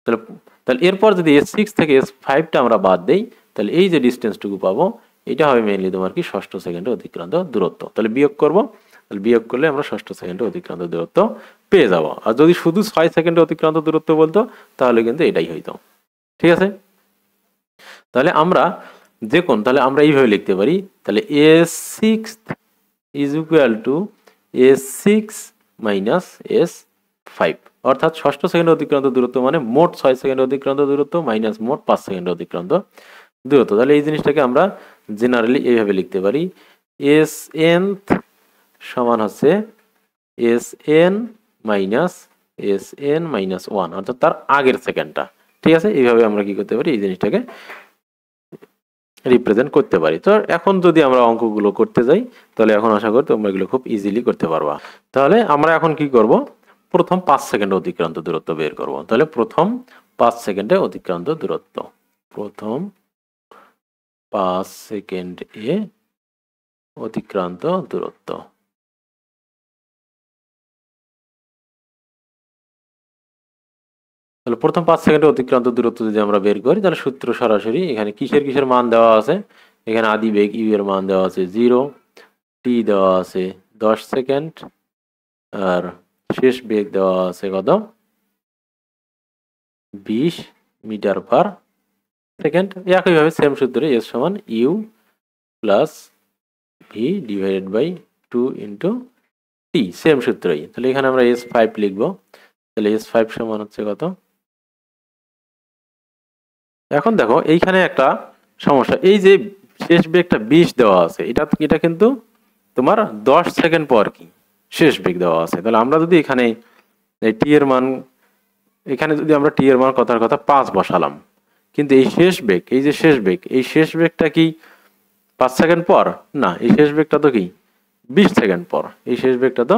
তাহলে তাহলে এরপর যদি S6 থেকে S5টা আমরা বাদ দেই, তাহলে এই যে ডিস্টেন্সটুকু পাবো, এটা হবে মেইনলি তোমার কি ষষ্ঠ সেকেন্ডে অতিক্রান্ত দূরত্ব। তাহলে বিয়োগ করব, তাহলে বিয়োগ করলে আমরা ষষ্ঠ সেকেন্ডে অতিক্রান্ত দূরত্ব পেয়ে যাব। আর যদি শুধু 6 সেকেন্ডে অতিক্রান্ত দূরত্ব বলতো, তাহলে কিন্তু এটাই হইতো। ঠিক আছে, তাহলে আমরা তাহলে আমরা এইভাবে লিখতে পারি, তাহলে S6 is equal two S6 minus S5, অর্থাৎ ষষ্ঠ সেকেন্ড অতিক্রান্ত দূরত্ব মানে মোট 6 সেকেন্ড অতিক্রান্ত দূরত্ব মাইনাস মোট 5 সেকেন্ড অতিক্রান্ত দূরত্ব। তাহলে এই জিনিসটাকে আমরা জেনারেলি এইভাবে লিখতে পারি, Sn সমান হচ্ছে Sn মাইনাস Sn মাইনাস 1, অর্থাৎ তার আগের সেকেন্ডটা। ঠিক আছে, এইভাবে আমরা কি করতে পারি, এই জিনিসটাকে রিপ্রেজেন্ট করতে পারি। তো এখন যদি আমরা অঙ্কগুলো করতে যাই, তাহলে এখন আশা করি তোমরা এগুলো খুব ইজিলি করতে পারবা। তাহলে আমরা এখন কি করব, প্রথম 5 সেকেন্ডে অতিক্রান্ত দূরত্ব বের করব। তাহলে প্রথম 5 সেকেন্ডে অতিক্রান্ত দূরত্ব, প্রথম 5 সেকেন্ডে অতিক্রান্ত দূরত্ব। তাহলে প্রথম 5 সেকেন্ডে অতিক্রান্ত দূরত্ব যদি আমরা বের করি, তাহলে সূত্র সরাসরি এখানে কিসের মান দেওয়া আছে, এখানে আদি বেগ ইউ এর মান দেওয়া আছে 0, টি দেওয়া আছে 10 সেকেন্ড, আর শেষ বেগ দেওয়া আছে কত, 20 মিটার পার সেকেন্ড। একইভাবে সেম সূত্রে এস সমান you plus V divided by 2 into T, same সূত্রই। তাহলে এখানে আমরা S5 লিখবো, তাহলে S5 সমান হচ্ছে কত। এখন দেখো এইখানে একটা সমস্যা, এই যে শেষ বেগটা 20 দেওয়া আছে, এটা কিন্তু তোমার 10 সেকেন্ড পর কি শেষ বেগ দেওয়া আছে। তাহলে আমরা যদি এখানে টি এর মান, এখানে যদি আমরা টি এর মান কথার কথা 5 বসালাম, কিন্তু এই শেষ বেগ, এই যে শেষ বেগ, এই শেষ বেগটা কি 5 সেকেন্ড পর না, এই শেষ বেগটা তো কি 20 সেকেন্ড পর, এই শেষ বেগটা তো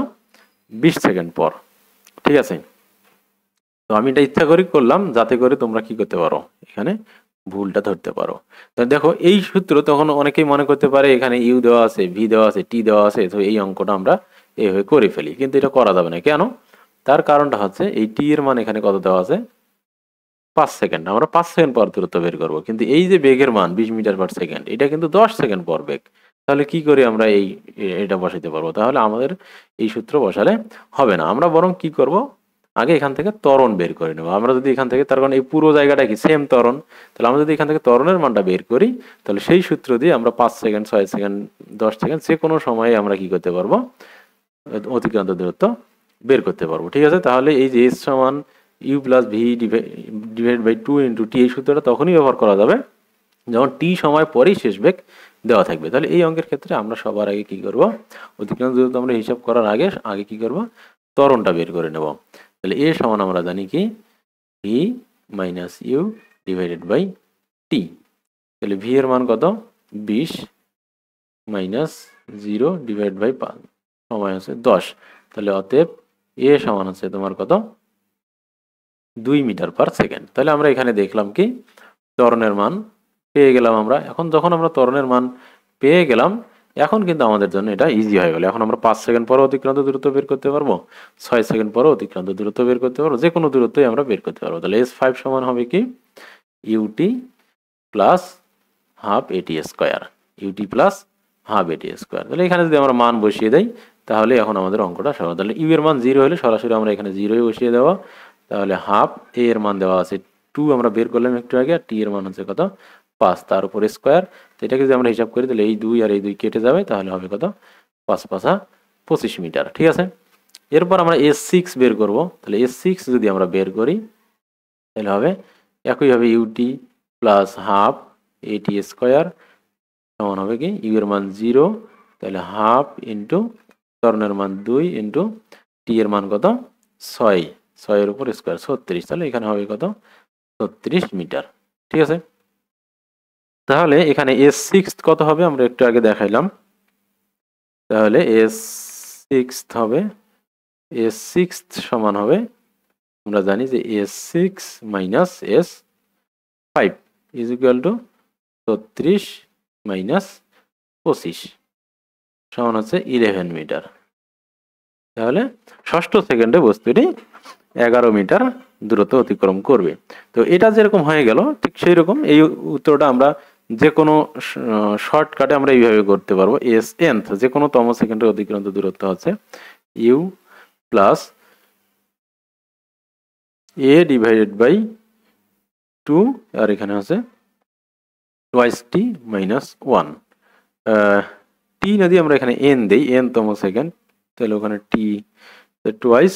20 সেকেন্ড পর। ঠিক আছে, তো আমি এটা ইচ্ছা করে করলাম যাতে করে তোমরা কি করতে পারো, এখানে ভুলটা ধরতে পারো। তো দেখো এই সূত্র, তখন অনেকেই মনে করতে পারে এখানে ইউ দেওয়া আছে, ভি দেওয়া আছে, টি দেওয়া আছে, তো এই অঙ্কটা আমরা এইভাবে করে ফেলি, কিন্তু এটা করা যাবে না। কেন, তার কারণটা হচ্ছে এই টি এর মান এখানে কত দেওয়া আছে 5 সেকেন্ড, আমরা 5 সেকেন্ড পর দূরত্ব বের করবো, কিন্তু এই যে বেগের মান 20 মিটার পার সেকেন্ড, এটা কিন্তু 10 সেকেন্ড পর বেগ। তাহলে কি করে আমরা এটা বসাইতে পারবো, তাহলে আমাদের এই সূত্র বসালে হবে না। আমরা বরং কি করব, আগে এখান থেকে ত্বরণ বের করে নেবো। আমরা যদি এখান থেকে, তার কারণ এই পুরো জায়গাটা কি সেম ত্বরণ, তাহলে আমরা যদি এখান থেকে ত্বরণের মানটা বের করি, তাহলে সেই সূত্র দিয়ে আমরা 5 সেকেন্ড 6 সেকেন্ড 10 সেকেন্ড যে কোনো সময়ে আমরা কি করতে পারবো, অতিক্রান্ত দূরত্ব বের করতে পারবো। ঠিক আছে, তাহলে এই যে এস সমান you plus V divide by 2 into T, এই সূত্রটা তখনই ব্যবহার করা যাবে যখন টি সময় পরেই শেষ বেগ দেওয়া থাকবে। তাহলে এই অঙ্কের ক্ষেত্রে আমরা সবার আগে কি করব, অতিক্রান্ত দূরত্ব আমরা হিসাব করার আগে কি করব, ত্বরণটা বের করে নেব। তাহলে এ সমান আমরা জানি কি V minus U divided by T. তাহলে ভি এর মান কত 20 মাইনাস 0 ডিভাইড বাই 5, সময় হচ্ছে 10। তাহলে অতএব এ সমান হচ্ছে তোমার কত 2 মিটার পার সেকেন্ড। তাহলে আমরা এখানে দেখলাম কি ত্বরণের মান পেয়ে গেলাম আমরা। এখন যখন আমরা ত্বরণের মান পেয়ে গেলাম, এখন কিন্তু আমাদের জন্য এটা ইজি হয়ে গেল। এখন আমরা 5 সেকেন্ড পরে অতিক্রান্ত দূরত্ব বের করতে পারবো, 6 সেকেন্ড পরে অতিক্রান্ত দূরত্ব বের করতে পারবো, যে কোনো দূরত্বই আমরা বের করতে পারবো। তাহলে S5 সমান হবে কি UT plus half at square, UT plus half at square. তাহলে এখানে যদি আমরা মান বসিয়ে দেই তাহলে এখন আমাদের অঙ্কটা সহজ। তাহলে ইউ এর মান 0 হলে সরাসরি আমরা এখানে 0ই বসিয়ে দেওয়া। তাহলে হাফ এ এর মান দেওয়া আছে 2 আমরা বের করলাম একটু আগে, আর টি এর মান হচ্ছে কত 5, তার উপরে স্কোয়ার। তো এটাকে যদি আমরা হিসাব করি তাহলে এই 2 আর এই 2 কেটে যাবে, তাহলে হবে কত 5 5 25 মিটার। ঠিক আছে, এরপর আমরা S6 বের করব। তাহলে S6 যদি আমরা বের করি তাহলে হবে একইভাবে UT plus half at square সমান হবে কি ইউ এর মান 0, তাহলে হাফ ইন্টু ত্বরণের মান 2 ইন্টু টি এর মান কত 6, 6 এর উপর স্কোয়ার 36। তাহলে এখানে হবে কত 36 মিটার। ঠিক আছে, তাহলে এখানে S6 কত হবে আমরা একটু আগে দেখাইলাম। তাহলে S6 হবে, S6 সমান হবে আমরা জানি যে S6 minus S5 is equal two 36 minus 25 সমান হচ্ছে 11 মিটার। তাহলে ষষ্ঠ সেকেন্ডে বস্তুটি 11 মিটার দূরত্ব অতিক্রম করবে। তো এটা যেরকম হয়ে গেল ঠিক সেই রকম এই উত্তরটা আমরা যে কোনো শর্টকাটে আমরা এইভাবে করতে পারবো। nth যে কোনো তম সেকেন্ডের অতিক্রান্ত দূরত্ব হচ্ছে u plus a divided by 2, আর এখানে হচ্ছে টোয়াইস টি মাইনাস 1। টি যদি আমরা এখানে এন দেই এন তম সেকেন্ড, তাহলে ওখানে টি টোয়াইস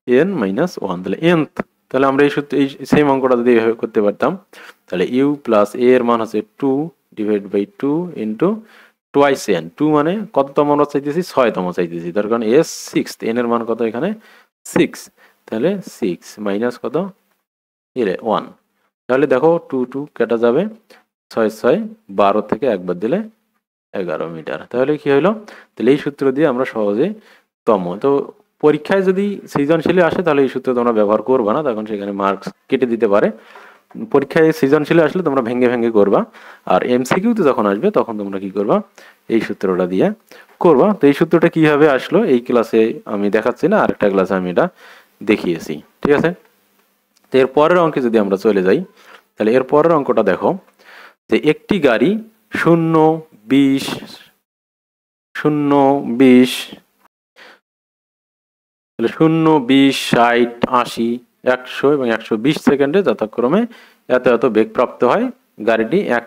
এন মাইনাস 1, তাহলে nth। তাহলে আমরা এই সূত্রে এই সেম অঙ্কটা যদি এইভাবে করতে পারতাম, তাহলে ইউ প্লাস এ এর মান হচ্ছে 2 divide by 2 into twice n. 2 মানে কততম আমরা চাইতেছি 6তম চাইতেছি, তার কারণ S6 এন এর মান কত এখানে 6, তাহলে 6 মাইনাস কত 1। তাহলে দেখো 2 2 কেটে যাবে, 6 6 12 থেকে একবার দিলে 11 মিটার। তাহলে কি হলো, তাহলে এই সূত্র দিয়ে আমরা সহজে তম, তো পরীক্ষায় যদি সৃজনশীলে আসে তাহলে এই সূত্র তোমরা ব্যবহার করবে না, তখন সেখানে মার্কস কেটে দিতে পারে। পরীক্ষায় সৃজনশীলে আসলে তোমরা ভেঙে ভেঙে করবা, আর এমসিকিউতে যখন আসবে তখন তোমরা কি করবা এই সূত্রটা দিয়ে করবা। তো এই সূত্রটা কিভাবে আসলো এই ক্লাসে আমি দেখাচ্ছি না, আরেকটা ক্লাসে আমি এটা দেখিয়েছি। ঠিক আছে, তো এর পরের অঙ্কে যদি আমরা চলে যাই, তাহলে এর পরের অঙ্কটা দেখো যে একটি গাড়ি 0 20 0 20 তাহলে 0 20 60 80 100 এবং 120 সেকেন্ডে যথাক্রমে এত এত বেগ প্রাপ্ত হয়। গাড়িটি 1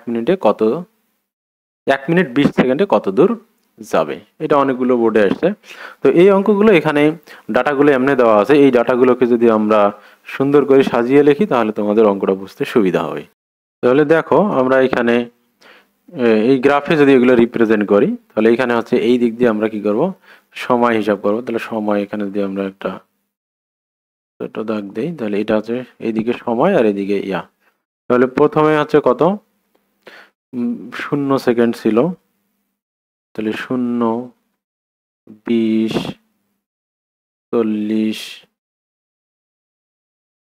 মিনিট 20 সেকেন্ডে কত দূর যাবে। এটা অনেকগুলো বোর্ডে আসছে। তো এই অঙ্কগুলো এখানে ডাটাগুলো এমনি দেওয়া আছে, এই ডাটাগুলোকে যদি আমরা সুন্দর করে সাজিয়ে লিখি তাহলে তোমাদের অঙ্কটা বুঝতে সুবিধা হবে। তাহলে দেখো আমরা এখানে এই গ্রাফে যদি এগুলো রিপ্রেজেন্ট করি তাহলে এখানে হচ্ছে এই দিক দিয়ে আমরা কি করব সময় হিসাব করব। তাহলে সময় এখানে যদি আমরা একটা ছোট দাগ দেই তাহলে এটা হচ্ছে এইদিকে সময় আর এদিকে ইয়া। তাহলে প্রথমে হচ্ছে কত 0 সেকেন্ড ছিল, তাহলে 0 20 40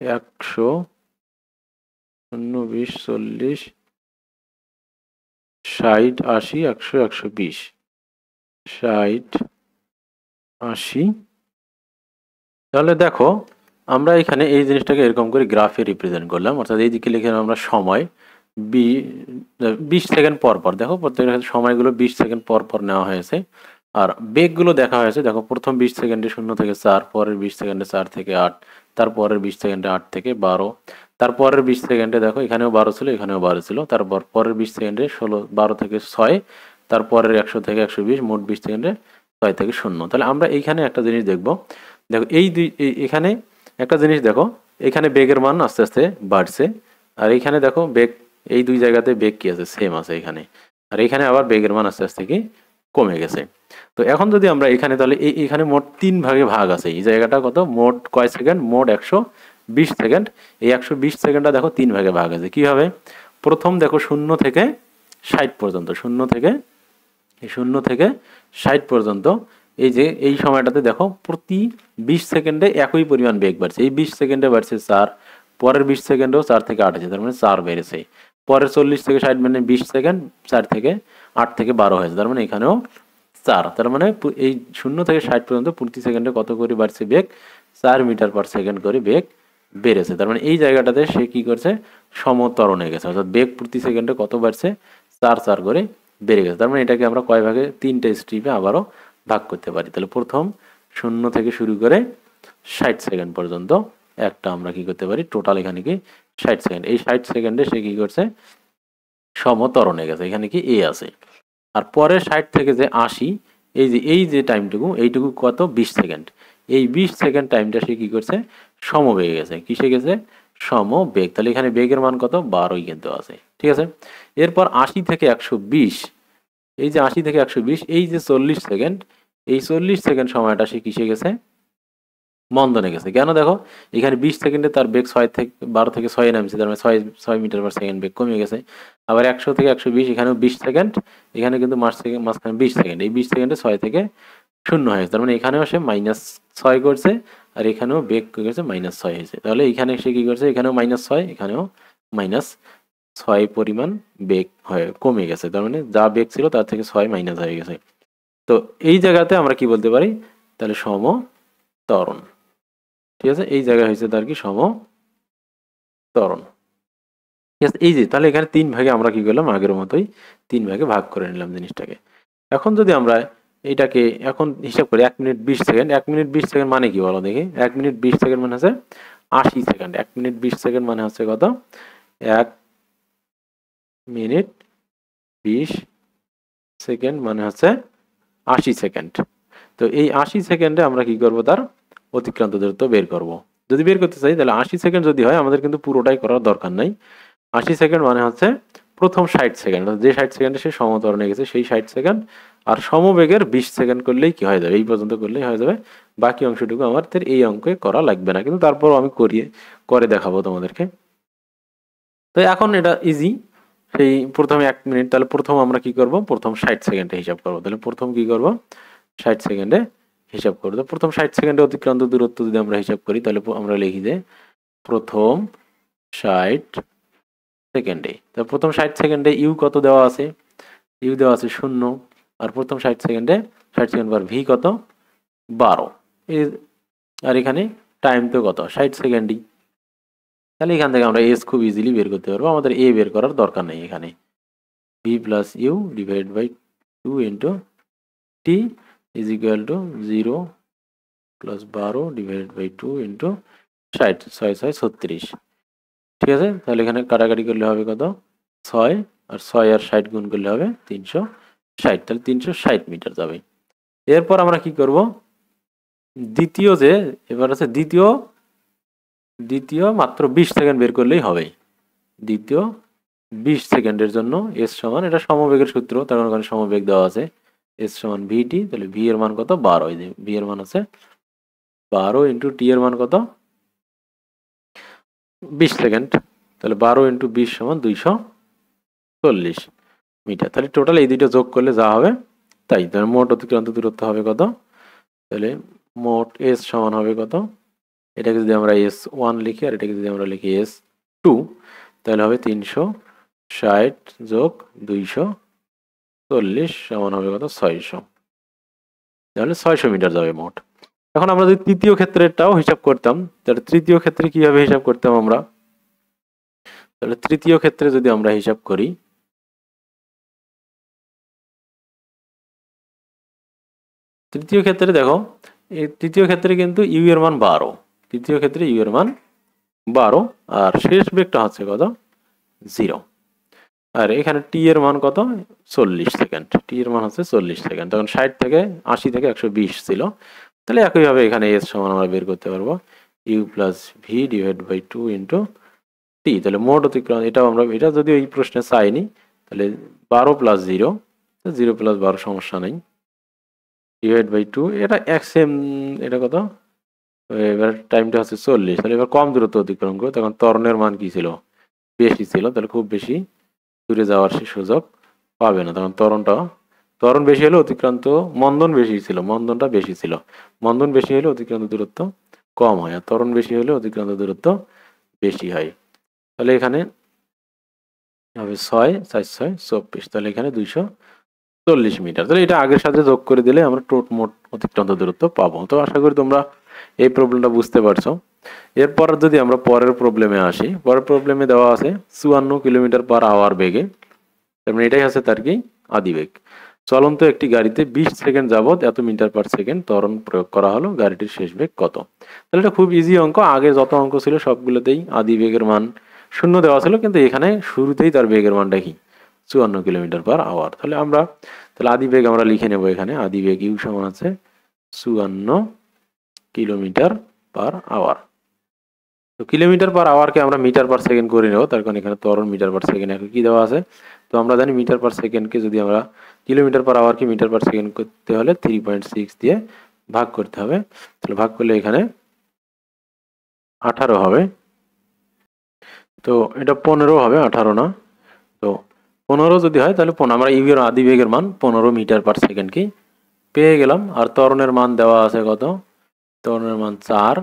100 0 20 40 60 80 100 120 60 80। তাহলে দেখো আমরা এখানে এই জিনিসটাকে এরকম করে গ্রাফে রিপ্রেজেন্ট করলাম, অর্থাৎ এইদিকে লিখে আমরা সময় 20 সেকেন্ড পর পর, দেখো প্রত্যেকটা সময়গুলো 20 সেকেন্ড পর পর নেওয়া হয়েছে। আর বেগগুলো দেখা হয়েছে, দেখো প্রথম 20 সেকেন্ডে 0 থেকে 4, পরের 20 সেকেন্ডে 4 থেকে 8, তারপরের 20 সেকেন্ডে 8 থেকে 12, তারপরের 20 সেকেন্ডে দেখো এখানেও 12 ছিল এখানেও 12 ছিল, তারপর পরের 20 সেকেন্ডে 12 থেকে 6, তারপরের 100 থেকে 120, মোট 20 সেকেন্ডে 6 থেকে 0। তাহলে আমরা এইখানে একটা জিনিস দেখবো, দেখো এই দুই এখানে একটা জিনিস দেখো, এখানে বেগের মান আস্তে আস্তে বাড়ছে, আর এইখানে দেখো বেগ এই দুই জায়গাতে বেগ কি আছে সেম আছে এখানে। আর এখানে আবার বেগের মান আস্তে আস্তে কি কমে গেছে। তো এখন যদি আমরা এখানে তাহলে এখানে মোট 3 ভাগে ভাগ আছে, এই জায়গাটা কত মোট কয় সেকেন্ড, মোট 120 সেকেন্ড। এই 120 সেকেন্ডটা দেখো 3 ভাগে ভাগ আছে। কি হবে, প্রথম দেখো 0 থেকে 60 পর্যন্ত, 0 থেকে 60 পর্যন্ত এই যে এই সময়টাতে দেখো প্রতি 20 সেকেন্ডে একই পরিমাণ বেগ বাড়ছে। এই 20 সেকেন্ডে বাড়ছে 4, পরের 20 সেকেন্ডেও 4 থেকে 8 হয়েছে, তার মানে 4 বেড়েছে। পরের 40 থেকে 60 মানে 20 সেকেন্ড, 4 থেকে 8 থেকে 12 হয়েছে, তার মানে এখানেও 4। তার মানে এই 0 থেকে 60 পর্যন্ত প্রতি সেকেন্ডে কত করে বাড়ছে বেগ, 4 মিটার পার সেকেন্ড করে বেগ বেড়েছে। তার মানে এই জায়গাটাতে সে কি করছে, সমত্বরণে গেছে, অর্থাৎ বেগ প্রতি সেকেন্ডে কত বাড়ছে, 4 করে বেড়ে গেছে। তার মানে এটাকে আমরা কয় ভাগে, 3টে স্ট্রিপে আবারও ভাগ করতে পারি। তাহলে প্রথম 0 থেকে শুরু করে 60 সেকেন্ড পর্যন্ত একটা আমরা কি করতে পারি, টোটাল এখানে কি 60 সেকেন্ড। এই 60 সেকেন্ডে সে কি করছে, সমত্বরণে গেছে, এখানে কি এ আছে। আর পরে 60 থেকে যে 80, এই যে টাইমটুকু, এইটুকু কত 20 সেকেন্ড। এই 20 সেকেন্ড টাইমটা সে কি করছে, সমবেগে গেছে। কিসে গেছে, সমবেগ। তাহলে এখানে বেগের মান কত, 12ই কিন্তু আছে, ঠিক আছে। এরপর 80 থেকে 120, এই যে 80 থেকে 120, এই যে 40 সেকেন্ড, এই 40 সেকেন্ড সময়টা সে কিসে গেছে, মন্দনে গেছে। কেন দেখো, এখানে 20 সেকেন্ডে তার বেগ 12 থেকে 6 নামছে, তার মানে 6 মিটার পার সেকেন্ড বেগ কমে গেছে। আবার 100 থেকে 120, এখানেও 20 সেকেন্ড, এখানে কিন্তু মাঝখানে 20 সেকেন্ড, এই 20 সেকেন্ডে 6 থেকে 0 হয়েছে, তার মানে এখানেও সে -6 করছে, আর এখানেও বেগ করেছে -6 হয়েছে। তাহলে এখানে সে কি করছে, এখানেও -6, এখানেও -6 পরিমাণ বেগ হয়ে কমে গেছে, তার মানে যা বেগ ছিল তার থেকে 6 মাইনাস হয়ে গেছে। তো এই জায়গাতে আমরা কি বলতে পারি, তাহলে সমত্বরণ, ঠিক আছে। এই জায়গায় হয়েছে তার কি, সমত্বরণ, ঠিক আছে। এই যে তাহলে এখানে 3 ভাগে আমরা কি করলাম, আগের মতোই 3 ভাগে ভাগ করে নিলাম জিনিসটাকে। এখন যদি আমরা এইটাকে এখন হিসাব করি 1 মিনিট 20 সেকেন্ড, 1 মিনিট 20 সেকেন্ড মানে কি বলো দেখি, 1 মিনিট 20 সেকেন্ড মানে হচ্ছে 80 সেকেন্ড। 1 মিনিট 20 সেকেন্ড মানে হচ্ছে কত, 1 মিনিট 20 সেকেন্ড মানে হচ্ছে 80 সেকেন্ড। তো এই 80 সেকেন্ডে আমরা কি করব, তার অতিক্রান্ত দূরত্ব বের করব। যদি বের করতে চাই তাহলে 80 সেকেন্ড যদি হয়, আমাদের কিন্তু পুরোটাই করার দরকার নাই। 80 সেকেন্ড মানে হচ্ছে প্রথম 60 সেকেন্ড, যে 60 সেকেন্ডে সে সমত্বরণে গেছে সেই 60 সেকেন্ড, আর সমবেগের 20 সেকেন্ড করলেই কি হয়ে যাবে, এই পর্যন্ত করলেই হয়ে যাবে। বাকি অংশটুকু আমাদের এই অঙ্কে করা লাগবে না, কিন্তু তারপরও আমি করে দেখাবো তোমাদেরকে। তো এখন এটা ইজি, সেই প্রথমে 1 মিনিট, তাহলে প্রথম আমরা কি করব, প্রথম 60 সেকেন্ডে হিসাব করব। তাহলে প্রথম কি করব, 60 সেকেন্ডে হিসাব করব। তো প্রথম 60 সেকেন্ডে অতিক্রান্ত দূরত্ব যদি আমরা হিসাব করি, তাহলে আমরা লিখি যে প্রথম 60 সেকেন্ডে, তো প্রথম 60 সেকেন্ডে ইউ কত দেওয়া আছে, ইউ দেওয়া আছে 0, আর প্রথম 60 সেকেন্ডে 60 সেকেন্ড পর ভি কত, 12, আর এখানে টাইম তো কত 60 সেকেন্ডই। তাহলে এখান থেকে আমরা এস খুব ইজিলি বের করতে পারবো, আমাদের এ বের করার দরকার নেই। এখানে v plus u divide by 2 into t is equal to 0 plus 12 divide by 2 into 60, 6 6 36, ঠিক আছে। তাহলে এখানে কাটাকাটি করলে হবে কত, 6, আর 6 আর 60 গুণ করলে হবে 360, তাহলে 360 মিটার যাবে। এরপর আমরা কি করব, দ্বিতীয় যে এবার আছে দ্বিতীয় মাত্র 20 সেকেন্ড বের করলেই হবে। দ্বিতীয় 20 সেকেন্ডের জন্য এস সমান, এটা সমবেগের সূত্র, তার কারণে সমবেগ দেওয়া আছে, এস সমান ভিটি, তাহলে ভি এর মান কত, 12, এই যে ভি এর মান আছে 12 ইন্টু টি এর মান কত, 20 সেকেন্ড, তাহলে 12 ইন্টু 20 সমান 240 মিটার। তাহলে টোটাল এই দুইটা যোগ করলে যা হবে তাই, তাহলে মোট অতিক্রান্ত দূরত্ব হবে কত, তাহলে মোট এস সমান হবে কত, এটাকে যদি আমরা S1 লিখি আর এটাকে যদি আমরা লিখি S2, তাহলে হবে 360 যোগ 240 সমান হবে কত, 600, তাহলে 600 মিটার যাবে মোট। এখন আমরা যদি তৃতীয় ক্ষেত্রেরটাও হিসাব করতাম, তাহলে তৃতীয় ক্ষেত্রে কিভাবে হিসাব করতাম আমরা, তাহলে তৃতীয় ক্ষেত্রে যদি আমরা হিসাব করি, তৃতীয় ক্ষেত্রে দেখো, এই তৃতীয় ক্ষেত্রে কিন্তু ইউ এর মান 12, তৃতীয় ক্ষেত্রে ইউ এর মান 12, আর শেষ বেগটা হচ্ছে কত, 0, আর এখানে টি এর মান কত, 40 সেকেন্ড, টি এর মান হচ্ছে 40 সেকেন্ড, তখন 60 থেকে 80 থেকে 120 ছিল। তাহলে একইভাবে এখানে এস সমান আমরা বের করতে পারবো U plus V divide by 2 into T, তাহলে মোট অতিক্রমণ, এটাও আমরা, এটা যদি এই প্রশ্নে চাইনি, তাহলে 12 প্লাস 0, 0 প্লাস 12 সমস্যা নেই, ডিভাইড বাই 2, এটা এক্সএম, এটা কত, এবার টাইমটা হচ্ছে 40। তাহলে এবার কম দূরত্ব অতিক্রম করো, তখন ত্বরণের মান কি ছিল, বেশি ছিল, তাহলে খুব বেশি দূরে যাওয়ার সে সুযোগ পাবে না। তখন ত্বরণ বেশি হলে অতিক্রান্ত মন্দন বেশি ছিল, মন্দনটা বেশি ছিল, মন্দন বেশি হলে অতিক্রান্ত দূরত্ব কম হয়, আর ত্বরণ বেশি হলে অতিক্রান্ত দূরত্ব বেশি হয়। তাহলে এখানে হবে 6 4 6 24, তাহলে এখানে 240 মিটার। তাহলে এটা আগের সাথে যোগ করে দিলে আমরা মোট অতিক্রান্ত দূরত্ব পাবো। তো আশা করি তোমরা এই প্রবলেমটা বুঝতে পারছো। এরপর যদি আমরা পরের প্রবলেমে আসি, পরের প্রবলেমে দেওয়া আছে 54 কিলোমিটার পার আওয়ার বেগে, তার মানে এটাই আছে তার কি আদিবেগ। চলন্ত একটি গাড়িতে 20 সেকেন্ড যাবত এত মিটার পার সেকেন্ড ত্বরণ প্রয়োগ করা হলো, গাড়িটির শেষ বেগ কত? তাহলে এটা খুব ইজি অঙ্ক, আগে যত অঙ্ক ছিল সবগুলোতেই আদিবেগের মান শূন্য দেওয়া ছিল, কিন্তু এখানে শুরুতেই তার বেগের মানটা কি 54 কিলোমিটার পার আওয়ার। তাহলে আদিবেগ আমরা লিখে নেব, এখানে আদিবেগ ইউ সমান আছে 54 কিলোমিটার পার আওয়ার। তো কিলোমিটার পার আওয়ারকে আমরা মিটার পার সেকেন্ড করে নেব, তার কারণ এখানে ত্বরণ মিটার পার সেকেন্ড এখন কি দেওয়া আছে। তো আমরা জানি মিটার পার সেকেন্ডকে যদি আমরা কিলোমিটার পার আওয়ারকে মিটার পার সেকেন্ড করতে হলে 3.6 দিয়ে ভাগ করতে হবে। তাহলে ভাগ করলে এখানে 18 হবে, তো এটা 15 হবে, 18 না। তো 15 যদি হয় তাহলে আমরা ইউ এর আদিবেগের মান 15 মিটার পার সেকেন্ড কি পেয়ে গেলাম। আর ত্বরণের মান দেওয়া আছে কত, ত্বরণের মান 4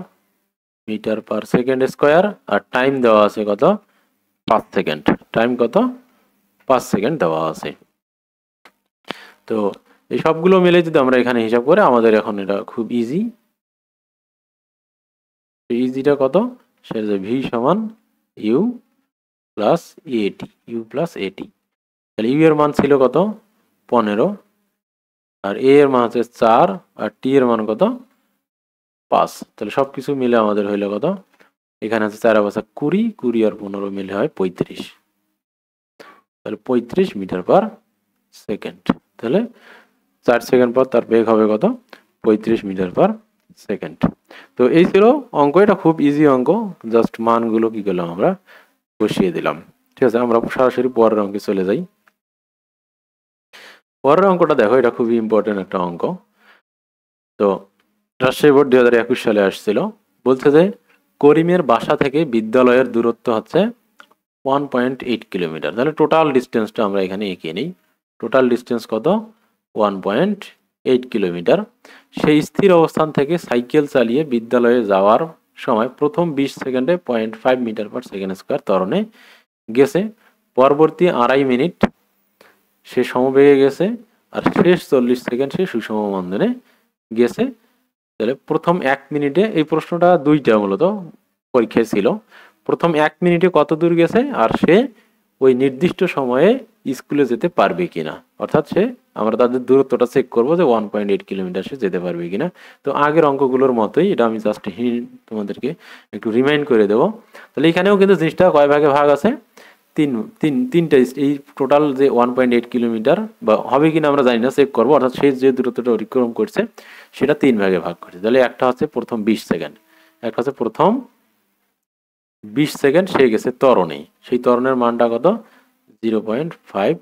মিটার পার সেকেন্ড স্কোয়ার, আর টাইম দেওয়া আছে কত 5 সেকেন্ড, টাইম কত 5 সেকেন্ড দেওয়া আছে। তো এই সবগুলো মিলে যদি আমরা এখানে হিসাব করে আমাদের এখন এটা খুব ইজি, ইজিটা কত, সেটা ভি সমান ইউ প্লাস এটি, ইউ প্লাস এটি। তাহলে ইউ এর মান ছিল কত 15, আর এ এর মান হচ্ছে 4, আর টি এর মান কত 5। তাহলে সবকিছু মিলে আমাদের হইলো কত, এখানে আছে 4 বছর 20, 20 আর 15 মিলে হয় 35। তাহলে 35 মিটার পার সেকেন্ড। তাহলে 4 সেকেন্ড পর তার বেগ হবে কত 35 মিটার পার সেকেন্ড। তো এই ছিল অঙ্ক, এটা খুব ইজি অঙ্ক, জাস্ট মানগুলো কি করলাম আমরা বসিয়ে দিলাম। ঠিক আছে, আমরা সরাসরি পরের অঙ্কে চলে যাই। পরের অঙ্কটা দেখো, এটা খুবই ইম্পর্টেন্ট একটা অঙ্ক। তো রাজশাহী বোর্ড 2021 সালে আসছিল, বলছে যে করিমের বাসা থেকে বিদ্যালয়ের দূরত্ব হচ্ছে 1.8 কিলোমিটার। তাহলে টোটাল ডিস্টেন্সটা আমরা এখানে এঁকে নিই। টোটাল ডিস্টেন্স কত 1.8 কিলোমিটার। সেই স্থির অবস্থান থেকে সাইকেল চালিয়ে বিদ্যালয়ে যাওয়ার সময় প্রথম 20 সেকেন্ডে 0.5 মিটার পার সেকেন্ড স্কোয়ার ত্বরণে গেছে, পরবর্তী 2.5 মিনিট সে সমবেগে গেছে, আর শেষ 40 সেকেন্ড সে সুষম মন্দনে গেছে। তাহলে প্রথম 1 মিনিটে, এই প্রশ্নটা দুইটা মূলত পরীক্ষায় ছিল, প্রথম 1 মিনিটে কত দূর গেছে, আর সে ওই নির্দিষ্ট সময়ে স্কুলে যেতে পারবে কিনা, অর্থাৎ আমরা তাদের দূরত্বটা চেক করবো যে 1.8 কিলোমিটার সে যেতে পারবে কিনা। তো আগের অঙ্কগুলোর মতোই এটা আমি জাস্ট তোমাদেরকে একটু রিমাইন্ড করে দেবো। তাহলে এখানেও কিন্তু জিনিসটা কয় ভাগে ভাগ আছে, তিনটা। এই টোটাল যে 1.8 কিলোমিটার বা হবে কিনা আমরা জানি না, চেক করবো, অর্থাৎ সে যে দূরত্বটা অতিক্রম করছে সেটা 3 ভাগে ভাগ করছে। তাহলে একটা হচ্ছে প্রথম 20 সেকেন্ড, একটা হচ্ছে প্রথম 20 সেকেন্ড সে গেছে ত্বরণে, সেই ত্বরণের মানটা কত 0.5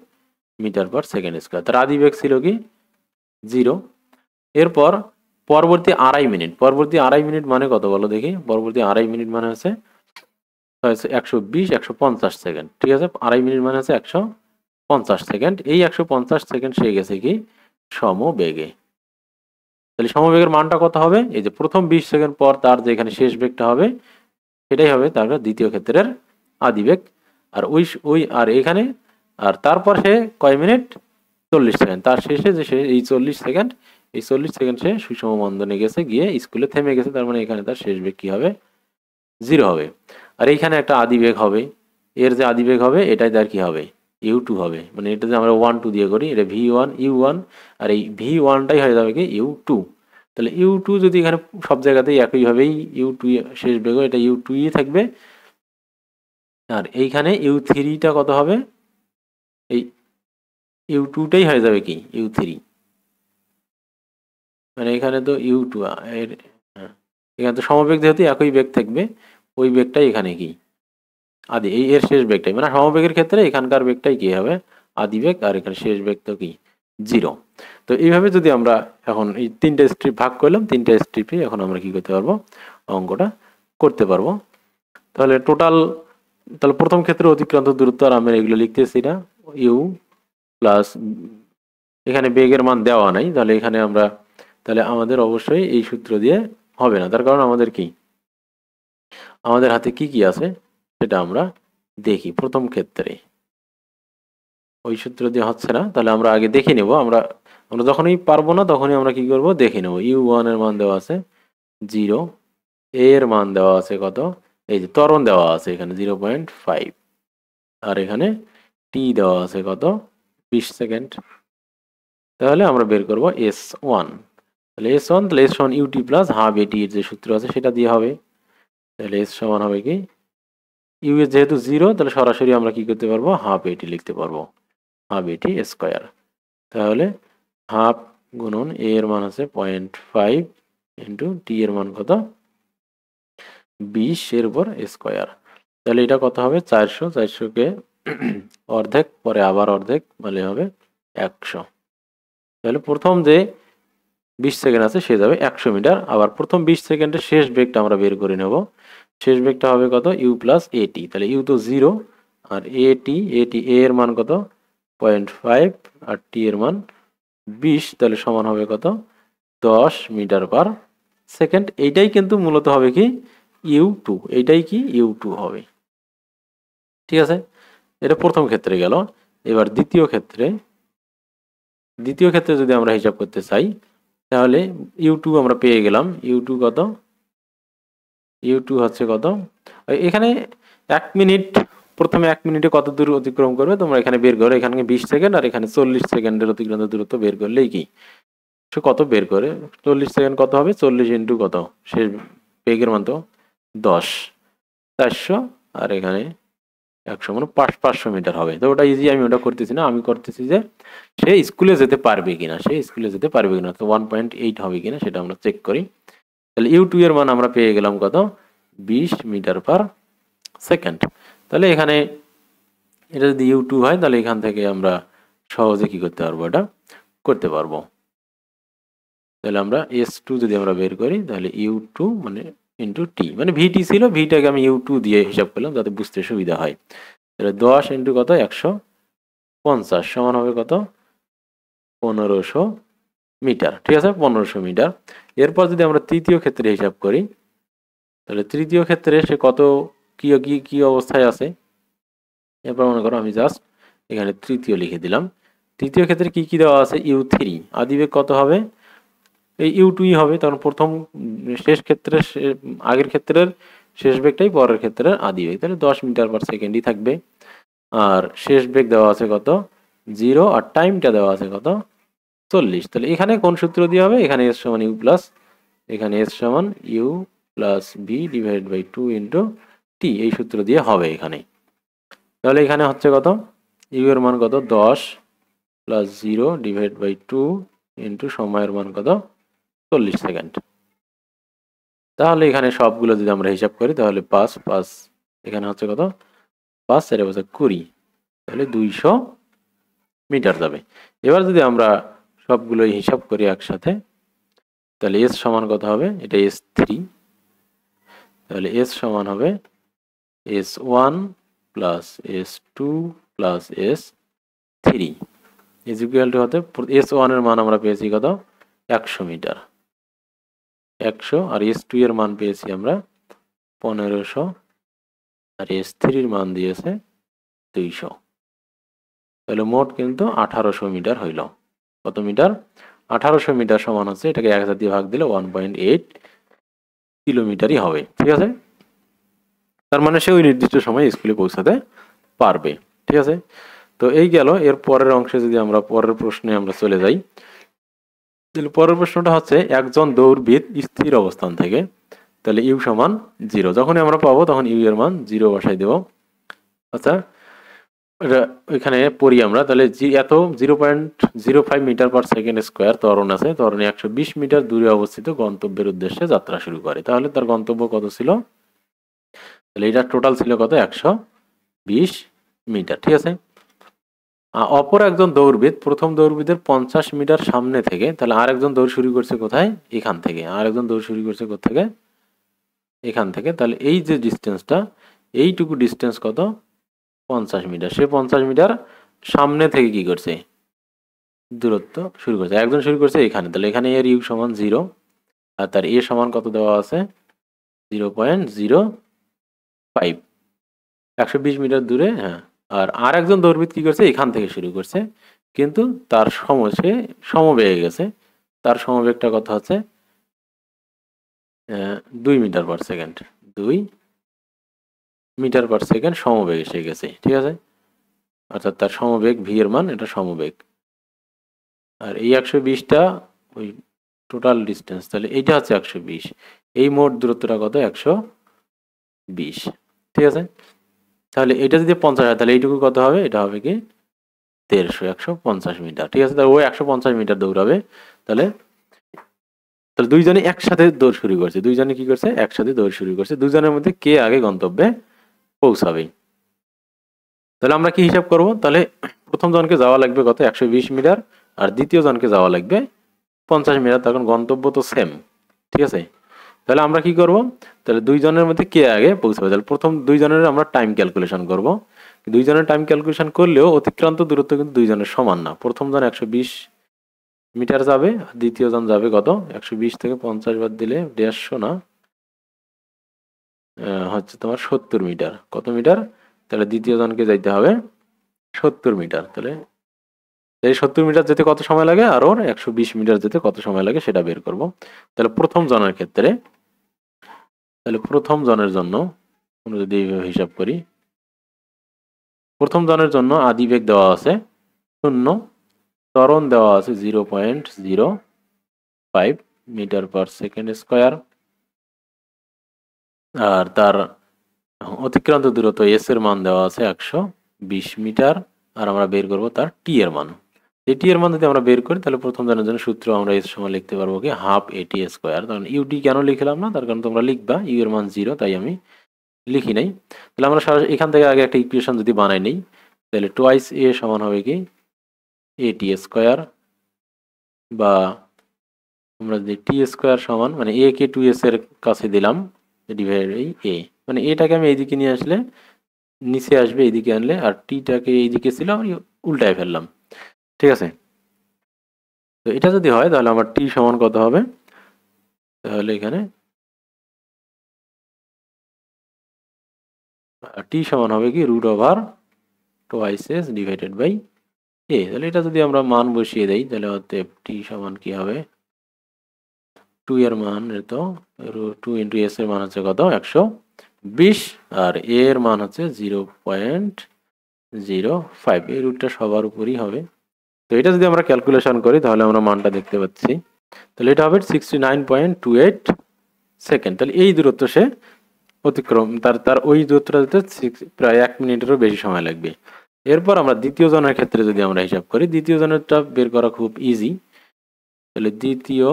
মিটার পার সেকেন্ড স্কোয়ার। তার আদিবেগ ছিল কি 0। এরপর পরবর্তী 2.5 মিনিট মানে কত বলো দেখি, পরবর্তী 2.5 মিনিট মানে হচ্ছে 150 সেকেন্ড। ঠিক আছে, 2.5 মিনিট মানে হচ্ছে 150 সেকেন্ড। এই 150 সেকেন্ড সে গেছে কি সমবেগে। তাহলে সমবেগের মানটা কত হবে, এই যে প্রথম 20 সেকেন্ড পর তার যে এখানে শেষ বেগটা হবে সেটাই হবে তার দ্বিতীয় ক্ষেত্রের আদিবেগ। আর আর এখানে, আর তারপর সে কয় মিনিট 40 সেকেন্ড, তার শেষে যে সে এই 40 সেকেন্ড, এই 40 সেকেন্ড সে সুষম মন্দনে গেছে, গিয়ে স্কুলে থেমে গেছে, তার মানে এখানে তার শেষ বেগ কি হবে 0 হবে। আর এইখানে একটা আদিবেগ হবে, এর যে আদিবেগ হবে এটাই তার কি হবে u2 হবে, মানে এটা যে আমরা 1-2 দিয়ে করি, এটা v1 u1, আর এই v1টাই হয়ে যাবে কি u2। তাহলে u2 যদি এখানে সব জায়গাতেই একইভাবেই u2 শেষ বেগ, এটা u2ই থাকবে। আর এইখানে u3টা কত হবে, এই u2টাই হয়ে যাবে কি u3, মানে এখানে তো u2 এর, এখানে তো সমবেগ যেহেতু একই বেগ থাকবে, ওই বেগটাই এখানে কি এর শেষ বেগটাই, মানে সমবেগের ক্ষেত্রে এখানকার বেগটাই কি হবে আদি বেগ, আর এখানে শেষ বেগ তো কি 0। তো এইভাবে যদি আমরা এখন এই 3টা স্ট্রিপ ভাগ করলাম, 3টা স্ট্রিপে এখন আমরা কি করতে পারবো, অঙ্কটা করতে পারবো। তাহলে প্রথম ক্ষেত্রে অতিক্রান্ত দূরত্ব, আর আমরা এগুলো লিখতেছি না, ইউ প্লাস, এখানে বেগের মান দেওয়া নাই, তাহলে আমাদের অবশ্যই এই সূত্র দিয়ে হবে না। তার কারণ আমাদের হাতে কি কি আছে সেটা আমরা দেখি। প্রথম ক্ষেত্রে ওই সূত্র দিয়ে হচ্ছে না, তাহলে আমরা আগে দেখে নেব। আমরা যখনই পারবো না তখনই আমরা কি করব, দেখে নেব। u1 এর মান দেওয়া আছে 0, a এর মান দেওয়া আছে কত, এই যে ত্বরণ দেওয়া আছে এখানে 0.5, আর এখানে t দেওয়া আছে কত 20 সেকেন্ড। তাহলে আমরা বের করব s1। তাহলে s1, তাহলে s সমান ut প্লাস হাফ at এর যে সূত্র আছে সেটা দিয়ে হবে। তাহলে s সমান হবে কি, u এর যেহেতু 0, তাহলে সরাসরি আমরা কি করতে পারবো, হাফ at লিখতে পারবো, হাফ at স্কয়ার। তাহলে হাফ গুণন a এর মান আছে 0.5 ইন্টু t এর মান কত 20 এর উপর স্কয়ার। তাহলে এটা কত হবে, 400 কে অর্ধেক, পরে আবার অর্ধেক, মানে হবে 100। তাহলে প্রথম যে 20 সেকেন্ড আছে সে যাবে 100 মিটার। আবার প্রথম 20 সেকেন্ডের শেষ বেগটা আমরা বের করে নেব। শেষ বেগটা হবে কত, ইউ প্লাস এটি। তাহলে ইউ তো 0, আর এটি এ এর মান কত 0.5, আর টি এর মান 20, তাহলে সমান হবে কত 10 মিটার পার সেকেন্ড। এইটাই কিন্তু মূলত হবে কি u2, এইটাই কি u2 হবে। ঠিক আছে, এটা প্রথম ক্ষেত্রে গেল। এবার দ্বিতীয় ক্ষেত্রে যদি আমরা হিসাব করতে চাই, তাহলে u2 আমরা পেয়ে গেলাম। u2 কত, u2 হচ্ছে কত, এখানে 1 মিনিট, প্রথমে 1 মিনিটে কত দূর অতিক্রম করবে তোমরা এখানে বের করো। এখানে 20 সেকেন্ড, আর এখানে 40 সেকেন্ডের অতিক্রান্ত দূরত্ব বের করলেই কি সে কত বের করে, 40 সেকেন্ড কত হবে, 40 ইন্টু কত, সে বেগের মান তো 10, 400, আর এখানে 100, মানে 500 মিটার হবে। তো ওটা ইজি, আমি ওটা করতেছি না, আমি করতেছি যে সে স্কুলে যেতে পারবে কিনা, তো 1.8 হবে কিনা সেটা আমরা চেক করি। তাহলে u2 এর মান আমরা পেয়ে গেলাম কত 20 মিটার পার সেকেন্ড। তাহলে এখানে এটা যদি u2 হয়, তাহলে এখান থেকে আমরা সহজে কি করতে পারবো, এটা করতে পারবো। তাহলে আমরা s2 যদি আমরা বের করি, তাহলে u2 মানে ইন্টু টি, মানে vt ছিল, ভিটাকে আমি u2 দিয়ে হিসাব করলাম যাতে বুঝতে সুবিধা হয়। তাহলে 10 ইন্টু কত 150 সমান হবে কত 1500 মিটার। ঠিক আছে, 1500 মিটার। এরপর যদি আমরা তৃতীয় ক্ষেত্রে হিসাব করি, তাহলে তৃতীয় ক্ষেত্রে সে কত কি অবস্থায় আছে। এরপর মনে করো আমি জাস্ট এখানে তৃতীয় লিখে দিলাম। তৃতীয় ক্ষেত্রে কি দেওয়া আছে, u3, আদিবেগ কত হবে, এই u2ই হবে। তখন প্রথম আগের ক্ষেত্রের শেষ বেগটাই পরের ক্ষেত্রের আদিবেগ, তাহলে 10 মিটার পার সেকেন্ডই থাকবে। আর শেষ বেগ দেওয়া আছে কত 0, আর টাইমটা দেওয়া আছে কত 40। তাহলে এখানে কোন সূত্র দিয়ে হবে, এখানে s সমান u প্লাস, এখানে s সমান u plus v divide by 2 into T, এই সূত্র দিয়ে হবে এখানে। তাহলে এখানে হচ্ছে কত, u এর মান কত 10 প্লাস 0 ডিভাইড বাই 2 ইন্টু সময়ের মান কত 40 সেকেন্ড। তাহলে এখানে সবগুলো যদি আমরা হিসাব করি, তাহলে 5 এখানে হচ্ছে কত 5 4 20, তাহলে 200 মিটার যাবে। এবার যদি আমরা সবগুলোই হিসাব করি একসাথে, তাহলে s সমান কত হবে, এটা s3, তাহলে s সমান হবে s1 plus s2 plus s3 is equal two হতে, s1 এর মান আমরা পেয়েছি কত 100 মিটার, 100, আর s2 এর মান পেয়েছি আমরা 1500, আর s3 এর মান দিয়েছে 200। তাহলে মোট কিন্তু 1800 মিটার হইল। কত মিটার, 1800 মিটার সমান হচ্ছে, এটাকে 1000 দিয়ে ভাগ দিলে 1.8 কিলোমিটারই হবে। ঠিক আছে, তার মানে সে ওই নির্দিষ্ট সময় স্কুলে পৌঁছাতে পারবে। ঠিক আছে, তো এই গেল। এর পরের অংশে যদি আমরা পরের প্রশ্নে আমরা চলে যাই, তাহলে পরের প্রশ্নটা হচ্ছে একজন দৌড়বিদ স্থির অবস্থান থেকে, তাহলে ইউ সমান 0, যখনই আমরা পাবো তখন ইউ এর মান 0 বসাই দেব। আচ্ছা, এখানে পড়ি আমরা, তাহলে এত 0.05 মিটার পার সেকেন্ড স্কোয়ার ত্বরণ আছে, ত্বরণে 120 মিটার দূরে অবস্থিত গন্তব্যের উদ্দেশ্যে যাত্রা শুরু করে। তাহলে তার গন্তব্য কত ছিল, তাহলে এটা টোটাল ছিল কত 120 মিটার। ঠিক আছে, অপর একজন দৌড়বিদ প্রথম দৌড়বিদের 50 মিটার সামনে থেকে, তাহলে আরেকজন দৌড় শুরু করছে কোথায়? এখান থেকে। আরেকজন দৌড় শুরু করছে কোথেকে? এখান থেকে। তাহলে এই যে ডিস্টেন্সটা, এইটুকু ডিস্টেন্স কত? 50 মিটার। সে 50 মিটার সামনে থেকে কি করছে? দূরত্ব শুরু করছে। একজন শুরু করছে এখানে, তাহলে এখানে এর ইউ সমান 0, আর তার এ সমান কত দেওয়া আছে? 0.05, 120 মিটার দূরে। হ্যাঁ, আর একজন দৌড়বিদ কি করছে? এখান থেকে শুরু করছে, কিন্তু তার সে সমবেগে গেছে। তার সমবেগটা কত হচ্ছে? 2 metre per second. 2 metre per second সমবেগে সে গেছে, ঠিক আছে? অর্থাৎ তার সমবেগ ভি এর মান, এটা সমবেগ। আর এই 120টা ওই টোটাল ডিস্টেন্স, তাহলে এইটা হচ্ছে 120। এই মোট দূরত্বটা কত? 120, ঠিক আছে? তাহলে এটা যদি 50 হয়, তাহলে এইটুকু কত হবে? এটা হবে কি 150 মিটার, ঠিক আছে? তাহলে ও 150 মিটার দৌড়াবে। তাহলে তাহলে দুইজনে একসাথে দৌড় শুরু করছে। দুইজনে কি করছে? একসাথে দৌড় শুরু করছে। দুজনের মধ্যে কে আগে গন্তব্যে পৌঁছাবে? তাহলে আমরা কি হিসাব করব? তাহলে প্রথম জনকে যাওয়া লাগবে কত? 120 মিটার, আর দ্বিতীয় জনকে যাওয়া লাগবে 50 মিটার। তখন গন্তব্য তো সেম, ঠিক আছে? তাহলে আমরা কি করব? তাহলে দুইজনের মধ্যে কে আগে পৌঁছাবে? তাহলে প্রথম দুইজনের আমরা টাইম ক্যালকুলেশন করব। দুইজনের টাইম ক্যালকুলেশন করলেও অতিক্রান্ত দূরত্ব কিন্তু দুইজনের সমান না। প্রথম জন 120 মিটার যাবে, দ্বিতীয় জন যাবে কত? 120 থেকে 50 বাদ দিলে 150 না, হচ্ছে তোমার 70 মিটার। কত মিটার? তাহলে দ্বিতীয় জনকে যাইতে হবে 70 মিটার। তাহলে এই 70 মিটার যেতে কত সময় লাগে, আর ওর 120 মিটার যেতে কত সময় লাগে সেটা বের করব। তাহলে প্রথম জনের ক্ষেত্রে, তাহলে প্রথম জনের জন্য আমরা যদি এইভাবে হিসাব করি, প্রথম জনের জন্য আদিবেগ দেওয়া আছে 0, ত্বরণ দেওয়া আছে 0.05 মিটার পার সেকেন্ড স্কয়ার, আর তার অতিক্রান্ত দূরত্ব এস এর মান দেওয়া আছে 120 মিটার, আর আমরা বের করব তার টি এর মান। এই টি এর মান যদি আমরা বের করি, তাহলে প্রথম জনের জন্য সূত্র আমরা এস সময় লিখতে পারবো কি হাফ এটি স্কয়ার। তখন ইউটি কেন লিখলাম না, তার কারণ তোমরা লিখবা ইউ এর মান 0, তাই আমি লিখি নাই। তাহলে আমরা সরাসরি এখান থেকে আগে একটা ইকুয়েশন যদি বানাই নেই, তাহলে টোয়াইস এ সমান হবে কি এটি স্কয়ার, বা আমরা যদি টি স্কয়ার সমান, মানে এ কে 2s এর কাছে দিলাম ডিভাইডেড এই এ, মানে এটাকে আমি এইদিকে নিয়ে আসলে নিচে আসবে, এইদিকে আনলে, আর টিটাকে এইদিকে ছিল আমি উল্টায় ফেললাম, ঠিক আছে? তো এটা যদি হয়, তাহলে আমার টি সমান কত হবে? তাহলে এখানে টি সমান হবে কি √/2s ডিভাইডেড বাই এ। তাহলে এটা যদি আমরা মান বসিয়ে দেই, তাহলে অতএব টি সমান কি হবে? 2 এর মান তো 2 ইন্টু এস এর মান হচ্ছে কত? 120, আর এ এর মান হচ্ছে 0.05। এই রুটটা সবার উপরই হবে। তো এটা যদি আমরা ক্যালকুলেশন করি, তাহলে আমরা মানটা দেখতে পাচ্ছি। তাহলে এটা হবে 69.28 সেকেন্ড। তাহলে এই দূরত্ব সে অতিক্রম, তার ওই দূরত্বটা যেতে প্রায় 1 মিনিটেরও বেশি সময় লাগবে। এরপর আমরা দ্বিতীয় জনের ক্ষেত্রে যদি আমরা হিসাব করি, দ্বিতীয় জনেরটা বের করা খুব ইজি। তাহলে দ্বিতীয়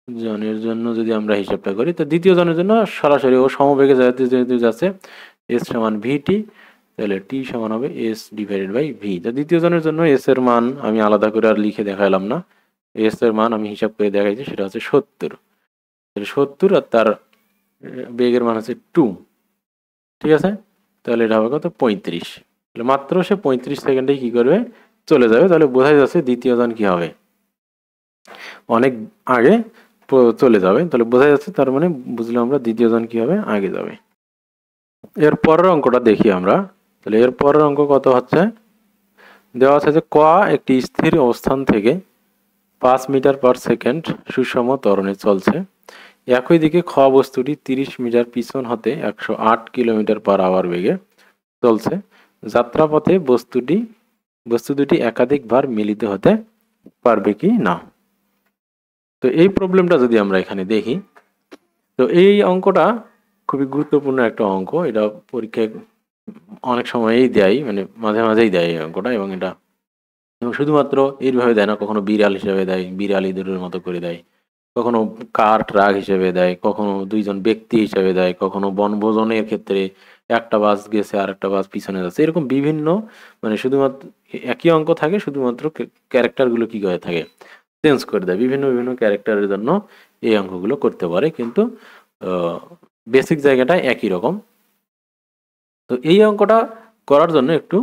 জনের জন্য যদি আমরা হিসাবটা করি, তো দ্বিতীয় জনের জন্য সরাসরি ও সমবেগে যেহেতু যাচ্ছে, এস সমান ভিটি, তাহলে টি সমান হবে এস ডিভাইডেড বাই ভি। তো দ্বিতীয় জনের জন্য এস এর মান আমি আলাদা করে আর লিখে দেখালাম না, এস এর মান আমি হিসাব করে দেখাইছি, সেটা হচ্ছে 70। তাহলে 70 আর তার বেগের মান হচ্ছে 2, ঠিক আছে? তাহলে এটা হবে কত? 35। তাহলে মাত্র সে 35 সেকেন্ডেই কি করবে? চলে যাবে। তাহলে বোঝা যাচ্ছে দ্বিতীয় জন কি হবে? অনেক আগে চলে যাবে। তাহলে বোঝা যাচ্ছে, তার মানে বুঝলাম আমরা দ্বিতীয় জন কি হবে? আগে যাবে। এর পরের অঙ্কটা দেখি আমরা। তাহলে এর পরের অঙ্ক কত হচ্ছে? দেওয়া আছে যে ক একটি স্থির অবস্থান থেকে 5 মিটার পার সেকেন্ড সুষম ত্বরণে চলছে। একই দিকে খ বস্তুটি 30 মিটার পিছন হতে 108 কিলোমিটার পার আওয়ার বেগে চলছে। যাত্রাপথে বস্তু দুটি একাধিকবার মিলিত হতে পারবে কি না। তো এই প্রবলেমটা যদি আমরা এখানে দেখি, তো এই অঙ্কটা খুবই গুরুত্বপূর্ণ একটা অঙ্ক। এটা পরীক্ষায় অনেক সময়ই দেয়, মানে মাঝে মাঝেই দেয় এই অঙ্কটা, এবং এটা শুধুমাত্র এইভাবে দেয় না, কখনো বিড়াল হিসেবে দেয়, বিড়াল ইঁদুরের মতো করে দেয়, কখনো কার ট্রাক হিসেবে দেয়, কখনো দুইজন ব্যক্তি হিসেবে দেয়, কখনো বনভোজনের ক্ষেত্রে একটা বাস গেছে আর একটা বাস পিছনে যাচ্ছে, এরকম বিভিন্ন মানে শুধুমাত্র একই অঙ্ক থাকে, শুধুমাত্র ক্যারেক্টারগুলো কি করে থাকে, চেঞ্জ করে দেয়। বিভিন্ন বিভিন্ন ক্যারেক্টারের জন্য এই অঙ্কগুলো করতে পারে, কিন্তু বেসিক জায়গাটা একই রকম। তো এই অঙ্কটা করার জন্য একটু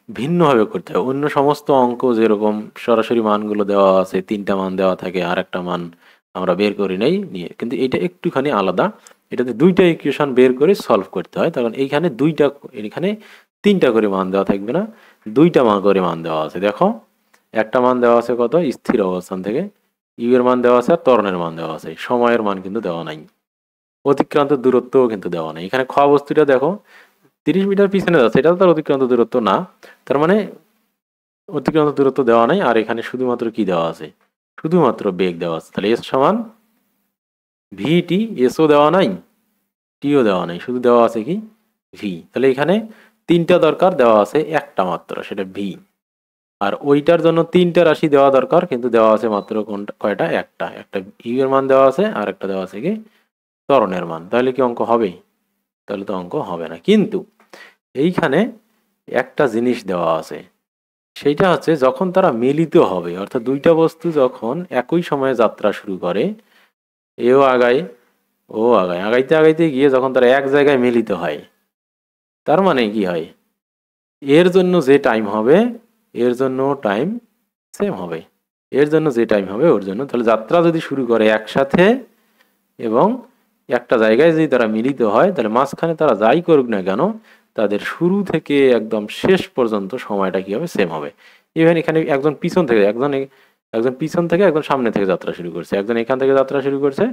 ভিন্নভাবে করতে হবে। অন্য সমস্ত অঙ্ক যেরকম সরাসরি মানগুলো দেওয়া আছে, 3টা মান দেওয়া থাকে আর একটা মান আমরা বের করি নাই নিয়ে, কিন্তু এটা একটুখানি আলাদা। এটাতে 2টা ইকুয়েশন বের করে সলভ করতে হয়। তখন এইখানে 3টা করে মান দেওয়া থাকবে না, 2টা মান করে মান দেওয়া আছে। দেখো একটা মান দেওয়া আছে কত, স্থির অবস্থান থেকে, ইউ এর মান দেওয়া আছে আর ত্বরণের মান দেওয়া আছে, সময়ের মান কিন্তু দেওয়া নাই, অতিক্রান্ত দূরত্বও কিন্তু দেওয়া নাই। এখানে খ বস্তুটা দেখো 30 মিটার পিছনে যাচ্ছে, এটা তো তার অতিক্রান্ত দূরত্ব না, তার মানে অতিক্রান্ত দূরত্ব দেওয়া নাই। আর এখানে শুধুমাত্র কি দেওয়া আছে, শুধুমাত্র বেগ দেওয়া আছে। তাহলে এস সমান ভিটি, এসও দেওয়া নাই, টিও দেওয়া নাই, শুধু দেওয়া আছে কি ভি। তাহলে এখানে 3টা দরকার, দেওয়া আছে একটা মাত্র, সেটা ভি। আর ওইটার জন্য 3টা রাশি দেওয়া দরকার, কিন্তু দেওয়া আছে মাত্র কয়টা, একটা। একটা ইউ এর মান দেওয়া আছে আর একটা দেওয়া আছে কি ত্বরণের মান। তাহলে কি অঙ্ক হবে? তাহলে তো অঙ্ক হবে না। কিন্তু এইখানে একটা জিনিস দেওয়া আছে, সেইটা হচ্ছে যখন তারা মিলিত হবে, অর্থাৎ 2টা বস্তু যখন একই সময়ে যাত্রা শুরু করে, এও আগায় ও আগায়, আগাইতে আগাইতে গিয়ে যখন তারা এক জায়গায় মিলিত হয়, তার মানে কি হয়, এর জন্য যে টাইম হবে এর জন্য টাইম সেম হবে, এর জন্য যে টাইম হবে ওর জন্য। তাহলে যাত্রা যদি শুরু করে একসাথে এবং একটা জায়গায় যদি তারা মিলিত হয়, তাহলে মাঝখানে তারা যাই করুক না কেন, তাদের শুরু থেকে একদম শেষ পর্যন্ত সময়টা কি হবে, সেম হবে। ইভেন এখানে একজন পিছন থেকে একজন সামনে থেকে যাত্রা শুরু করছে, একজন এখান থেকে যাত্রা শুরু করছে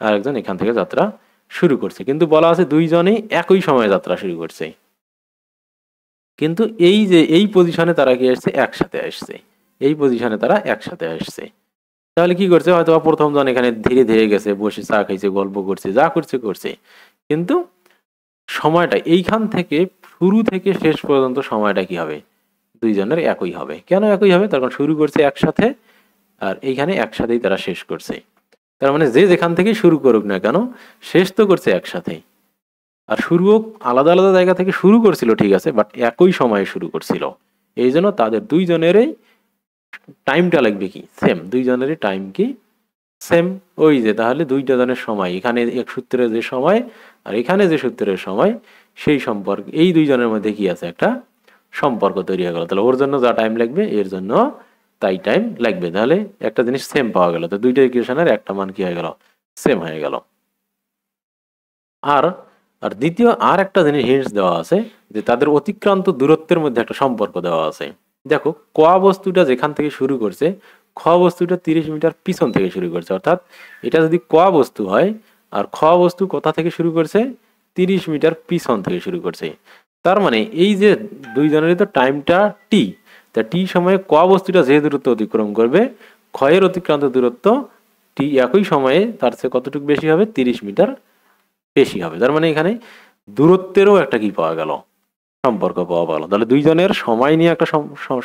আর একজন এখান থেকে যাত্রা শুরু করছে, কিন্তু বলা আছে দুইজনেই একই সময়ে যাত্রা শুরু করছে। কিন্তু এই যে এই পজিশনে তারা কি আসছে, একসাথে আসছে, এই পজিশনে তারা একসাথে আসছে। তাহলে কি করছে, হয়তো প্রথম জন এখানে ধীরে ধীরে গেছে, বসে চা খাইছে, গল্প করছে, যা করছে করছে, কিন্তু সময়টা এইখান থেকে শুরু থেকে শেষ পর্যন্ত সময়টা কি হবে, দুইজনের একই হবে। কেন একই হবে, তার কারণ শুরু করছে একসাথে আর এইখানে একসাথেই তারা শেষ করছে। তার মানে যে যেখান থেকে শুরু করুক না কেন, শেষ তো করছে একসাথে। আর শুরুও আলাদা আলাদা জায়গা থেকে শুরু করছিল ঠিক আছে, বাট একই সময়ে শুরু করছিল। এই জন্য তাদের দুইজনেরই টাইমটা লাগবে কি সেম, দুইজনেরই টাইম কি সেম। ওই যে তাহলে 2টা জনের সময়, এখানে এক সূত্রের যে সময় আর এখানে যে সূত্রের সময়, সেই সম্পর্ক এই দুইজনের মধ্যে কি আছে, একটা সম্পর্ক তৈরি হয়ে গেল। তাহলে ওর জন্য যা টাইম লাগবে এর জন্য তাই টাইম লাগবে, তাহলে একটা জিনিস সেম পাওয়া গেল। তো 2টা ইকুয়েশনের একটা মান কি হয়ে গেল, সেম হয়ে গেল। আর আর দ্বিতীয় আর একটা জিনিস হিন্টস দেওয়া আছে, যে তাদের অতিক্রান্ত দূরত্বের মধ্যে একটা সম্পর্ক দেওয়া আছে। দেখো ক বস্তুটা যেখান থেকে শুরু করছে, খ বস্তুটা 30 মিটার পিছন থেকে শুরু করছে। অর্থাৎ এটা যদি ক বস্তু হয় আর খ বস্তু কোথা থেকে শুরু করছে, 30 মিটার পিছন থেকে শুরু করছে। তার মানে এই যে দুইজনেরই তো টাইমটা টি, তা টি সময়ে ক বস্তুটা যে দূরত্ব অতিক্রম করবে, ক্ষয়ের অতিক্রান্ত দূরত্ব টি একই সময়ে তার চেয়ে কতটুকু বেশি হবে, 30 মিটার বেশি হবে। তার মানে এখানে দূরত্বেরও একটা কি পাওয়া গেল, সম্পর্ক পাওয়া গেল। তাহলে দুইজনের সময় নিয়ে একটা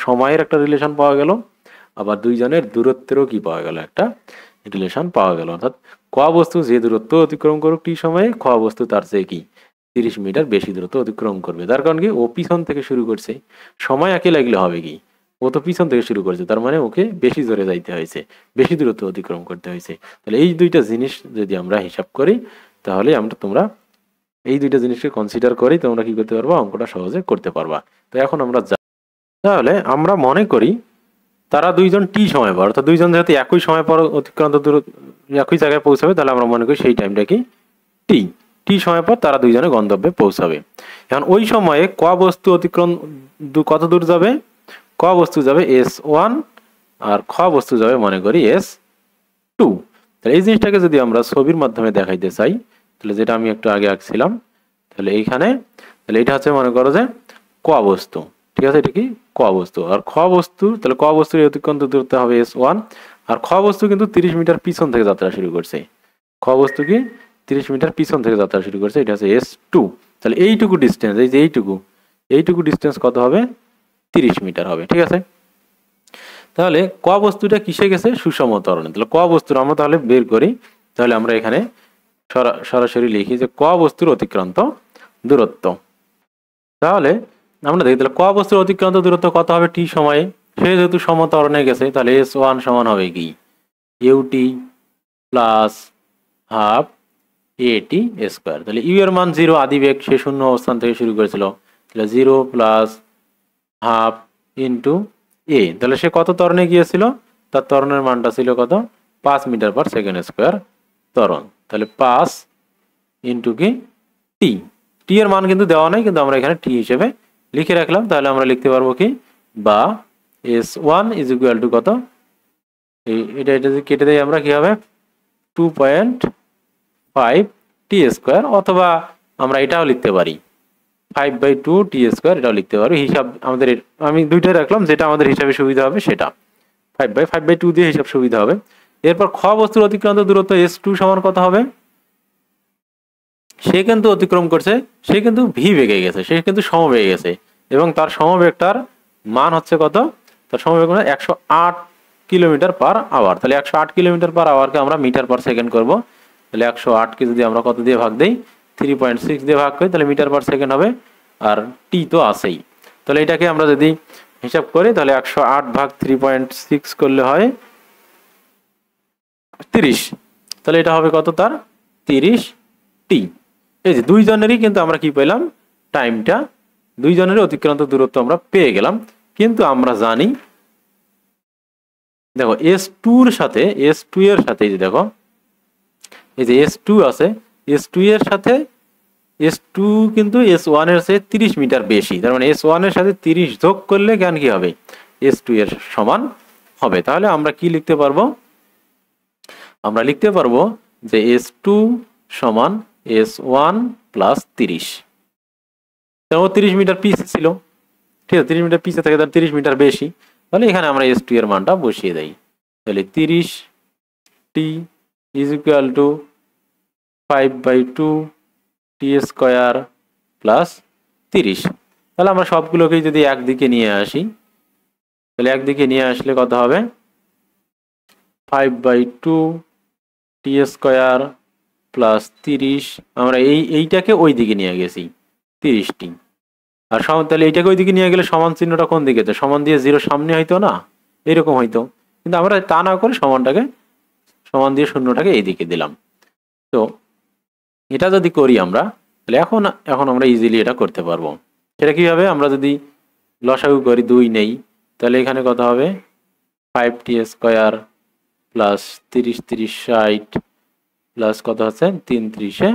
সময়ের একটা রিলেশন পাওয়া গেল, আবার দুইজনের দূরত্বেরও কি পাওয়া গেল, একটা রিলেশন পাওয়া গেল। অর্থাৎ ক বস্তু যে দূরত্ব অতিক্রম করুক টি সময়ে, খ বস্তু তার চেয়ে কি 30 মিটার বেশি দূরত্ব অতিক্রম করবে। তার কারণ কি, ও পিছন থেকে শুরু করছে, সময় একই লাগলে হবে কি, ও তো পিছন থেকে শুরু করছে, তার মানে ওকে বেশি জোরে যাইতে হয়েছে, বেশি দূরত্ব অতিক্রম করতে হয়েছে। তাহলে এই দুইটা জিনিস যদি আমরা হিসাব করি, তাহলে তোমরা এই দুইটা জিনিসকে কনসিডার করেই তোমরা কি করতে পারবা, অঙ্কটা সহজে করতে পারবা। তো এখন আমরা তাহলে আমরা মনে করি তারা দুইজন টি সময় পর, অর্থাৎ দুইজন যেহেতু একই সময় পর অতিক্রান্ত দূরত্ব একই জায়গায় পৌঁছাবে, তাহলে আমরা মনে করি সেই টাইমটা কি টি, টি সময় পর তারা দুইজনে গন্তব্যে পৌঁছাবে। এখন ওই সময়ে ক বস্তু অতিক্রম কত দূর যাবে, ক বস্তু যাবে S1 আর খ বস্তু যাবে মনে করি S2। তাহলে এই জিনিসটাকে যদি আমরা ছবির মাধ্যমে দেখাইতে চাই, তাহলে যেটা আমি একটু আগে আঁকছিলাম, তাহলে এইখানে, তাহলে এটা হচ্ছে মনে করো যে ক বস্তু, ঠিক আছে, এটা কি ক বস্তু। আর খ বস্তু, তাহলে ক বস্তুর অতিক্রান্ত দূরত্ব হবে S1, আর খ বস্তু কিন্তু 30 মিটার পিছন থেকে যাত্রা শুরু করছে, খ বস্তু কি 30 মিটার পিছন থেকে যাত্রা শুরু করছে, এটা হচ্ছে S2। তাহলে এইটুকু ডিস্টেন্স, এই যে এইটুকু ডিস্টেন্স কত হবে, 30 মিটার হবে, ঠিক আছে। তাহলে ক বস্তুটা কিসে গেছে, সুষম ত্বরণে। তাহলে ক বস্তুর আমরা তাহলে বের করি, তাহলে আমরা এখানে সরাসরি লিখি যে ক বস্তুর অতিক্রান্ত দূরত্ব, তাহলে আমরা দেখি তাহলে ক বস্তুর অতিক্রান্ত দূরত্ব কত হবে টি সময়ে। সে যেহেতু সমত্বরণে গেছে তাহলে S1 সমান হবে কি UT plus half at square. তাহলে ইউ এর মান 0, আদি বেগ, সে শূন্য অবস্থান থেকে শুরু করেছিল, তাহলে 0 প্লাস হাফ ইন্টু এ। তাহলে সে কত ত্বরণে গিয়েছিল, তার ত্বরণের মানটা ছিল কত 5 মিটার পার সেকেন্ড স্কোয়ার ত্বরণ। তাহলে 5 ইন্টু কি টি, টি এর মান কিন্তু দেওয়া নাই, কিন্তু আমরা এখানে টি হিসেবে লিখে রাখলাম। তাহলে আমরা লিখতে পারবো কি বা S1 ইজ ইকুয়াল টু কত, এটা যদি কেটে দেয় আমরা কি হবে 2.5 টি স্কোয়ার, অথবা আমরা এটাও লিখতে পারি 5/2 টি স্কোয়ার, এটাও লিখতে পারি। হিসাব আমাদের আমি দুইটাই রাখলাম, যেটা আমাদের হিসাবে সুবিধা হবে সেটা 5/2 দিয়ে হিসাব সুবিধা হবে। এরপর খ বস্তুর অতিক্রান্ত দূরত্ব S2 সমান কত হবে, সে কিন্তু অতিক্রম করছে, সে কিন্তু ভি বেগে গেছে, সে কিন্তু সমবেগে গেছে, এবং তার সমবেগটার মান হচ্ছে কত, তার সমবেগ 108 কিলোমিটার পার আওয়ার। তাহলে 108 কিলোমিটার পার আওয়ারকে আমরা মিটার পার সেকেন্ড করব। তাহলে 108কে যদি আমরা কত দিয়ে ভাগ দেই 3.6 দিয়ে ভাগ করি, তাহলে মিটার পার সেকেন্ড হবে, আর টি তো আছেই। তাহলে এটাকে আমরা যদি হিসাব করি তাহলে 108 ভাগ 3.6 করলে হয় 30। তাহলে এটা হবে কত, তার 30 টি। এই যে দুইজনেরই কিন্তু আমরা কি পেলাম, টাইমটা, দুইজনেরই অতিক্রান্ত দূরত্ব আমরা পেয়ে গেলাম। কিন্তু আমরা জানি, দেখো S2 এর সাথে, S2 এর সাথে এই যে দেখো এই যে S2 আছে, S2 এর সাথে S2 কিন্তু S1 এর চেয়ে 30 মিটার বেশি। তার মানে S1 এর সাথে 30 যোগ করলে জ্ঞান কি হবে, S2 এর সমান হবে। তাহলে আমরা কি লিখতে পারবো, আমরা লিখতে পারবো যে S2 সমান S1 প্লাস 30। 30 মিটার পিছে ছিল, ঠিক আছে, 30 মিটার পিছে থাকে, তার 30 মিটার বেশি। তাহলে এখানে আমরা S2 এর মানটা বসিয়ে দেই। তাহলে 30 T is equal to 5/2 T square plus 30। তাহলে আমরা সবগুলোকেই যদি একদিকে নিয়ে আসি, তাহলে একদিকে নিয়ে আসলে কত হবে 5/2 টি স্কোয়ার প্লাস 30। আমরা এইটাকে ওই দিকে নিয়ে গেছি 30টি, আর সমান, তাহলে এইটাকে ওই দিকে নিয়ে গেলে সমান চিহ্নটা কোন দিকে, সমান দিয়ে 0 সামনে হইতো না, এরকম হইতো, কিন্তু আমরা তা না করে সমানটাকে, সমান দিয়ে শূন্যটাকে এইদিকে দিলাম। তো এটা যদি করি আমরা, তাহলে এখন এখন আমরা ইজিলি এটা করতে পারবো। সেটা কিভাবে, আমরা যদি লসাগু করি 2 নেই, তাহলে এখানে কত হবে 5টি স্কোয়ার প্লাস 30 30 60 প্লাস কত হচ্ছে 3 30,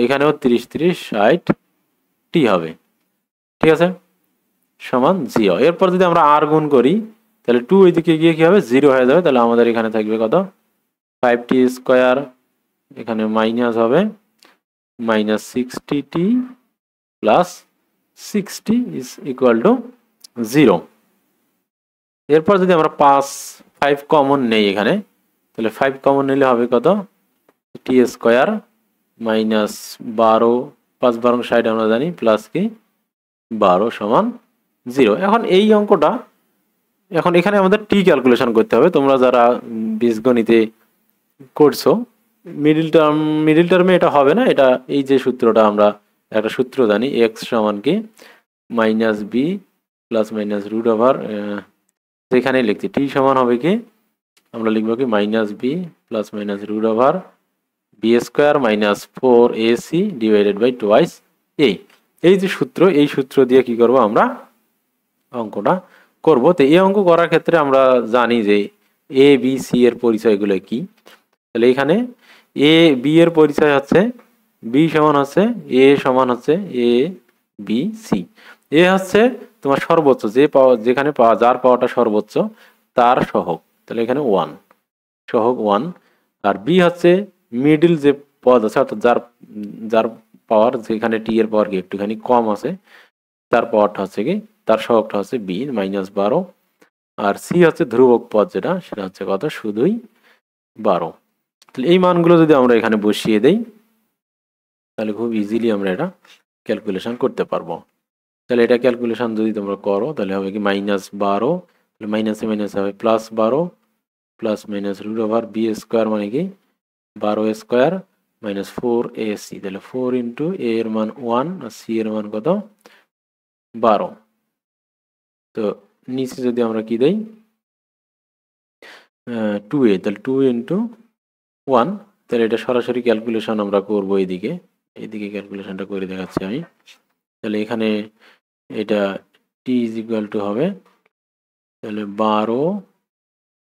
এখানেও 30 30 60 টি হবে, ঠিক আছে, সমান 0। এরপর যদি আমরা আর গুণ করি তাহলে 2 এদিকে গিয়ে কি হবে 0 হয়ে যাবে। তাহলে আমাদের এখানে থাকবে কত 5টি স্কোয়ার, এখানে মাইনাস হবে -60t plus 60 is equal to 0। এরপর যদি আমরা 5 কমন নেই এখানে, তাহলে 5 কমন নিলে হবে কত টি স্কোয়ার মাইনাস 12, 5 12 60 আমরা জানি, প্লাস কি 12 সমান 0। এখন এই অঙ্কটা, এখন এখানে আমাদের টি ক্যালকুলেশন করতে হবে। তোমরা যারা বীজগণিতে করছো মিডিল টার্মে এটা হবে না, এটা এই যে সূত্রটা, আমরা একটা সূত্র জানি এক্স সমান কি -b plus minus root over, সেখানে লিখছি টি সমান হবে কি, আমরা লিখবো কি -b plus minus root over b square minus 4ac divided by twice a। এই যে সূত্র, এই সূত্র দিয়ে কি করব আমরা অঙ্কটা করব। তো এই অঙ্ক করার ক্ষেত্রে আমরা জানি যে এ বি সি এর পরিচয়গুলো কি। তাহলে এখানে এ বি এর পরিচয় হচ্ছে বি সমান হচ্ছে এ সমান হচ্ছে এ বি সি। এ হচ্ছে তোমার সর্বোচ্চ, যে পাওয়া, যেখানে পাওয়া, যার পাওয়াটা সর্বোচ্চ তার সহগ, তাহলে এখানে 1 সহগ 1। আর বি হচ্ছে মিডিল যে পদ আছে, অর্থাৎ যার যার পাওয়ার, যেখানে টি এর পাওয়ার কি একটুখানি কম আছে, তার পাওয়ারটা হচ্ছে কি, তার সহগটা হচ্ছে বি -12। আর সি হচ্ছে ধ্রুবক পদ, যেটা সেটা হচ্ছে কত শুধুই 12। তাহলে এই মানগুলো যদি আমরা এখানে বসিয়ে দেই তাহলে খুব ইজিলি আমরা এটা ক্যালকুলেশন করতে পারবো। তাহলে এটা ক্যালকুলেশন যদি তোমরা করো তাহলে হবে কি -12, তাহলে মাইনাসে মাইনাসে হবে +12 plus minus root over b square মানে কি 12 স্কোয়ার মাইনাস 4ac, তাহলে 4 ইন্টু a এর মান 1 আর c এর মান কত 12। তো নিচে যদি আমরা কি দেই 2a, তাহলে 2 ইন্টু 1, তাহলে এটা সরাসরি ক্যালকুলেশন আমরা করবো এইদিকে ক্যালকুলেশনটা করে দেখাচ্ছি আমি। তাহলে এখানে এটা t ইজ ইকুয়াল টু হবে তাহলে 12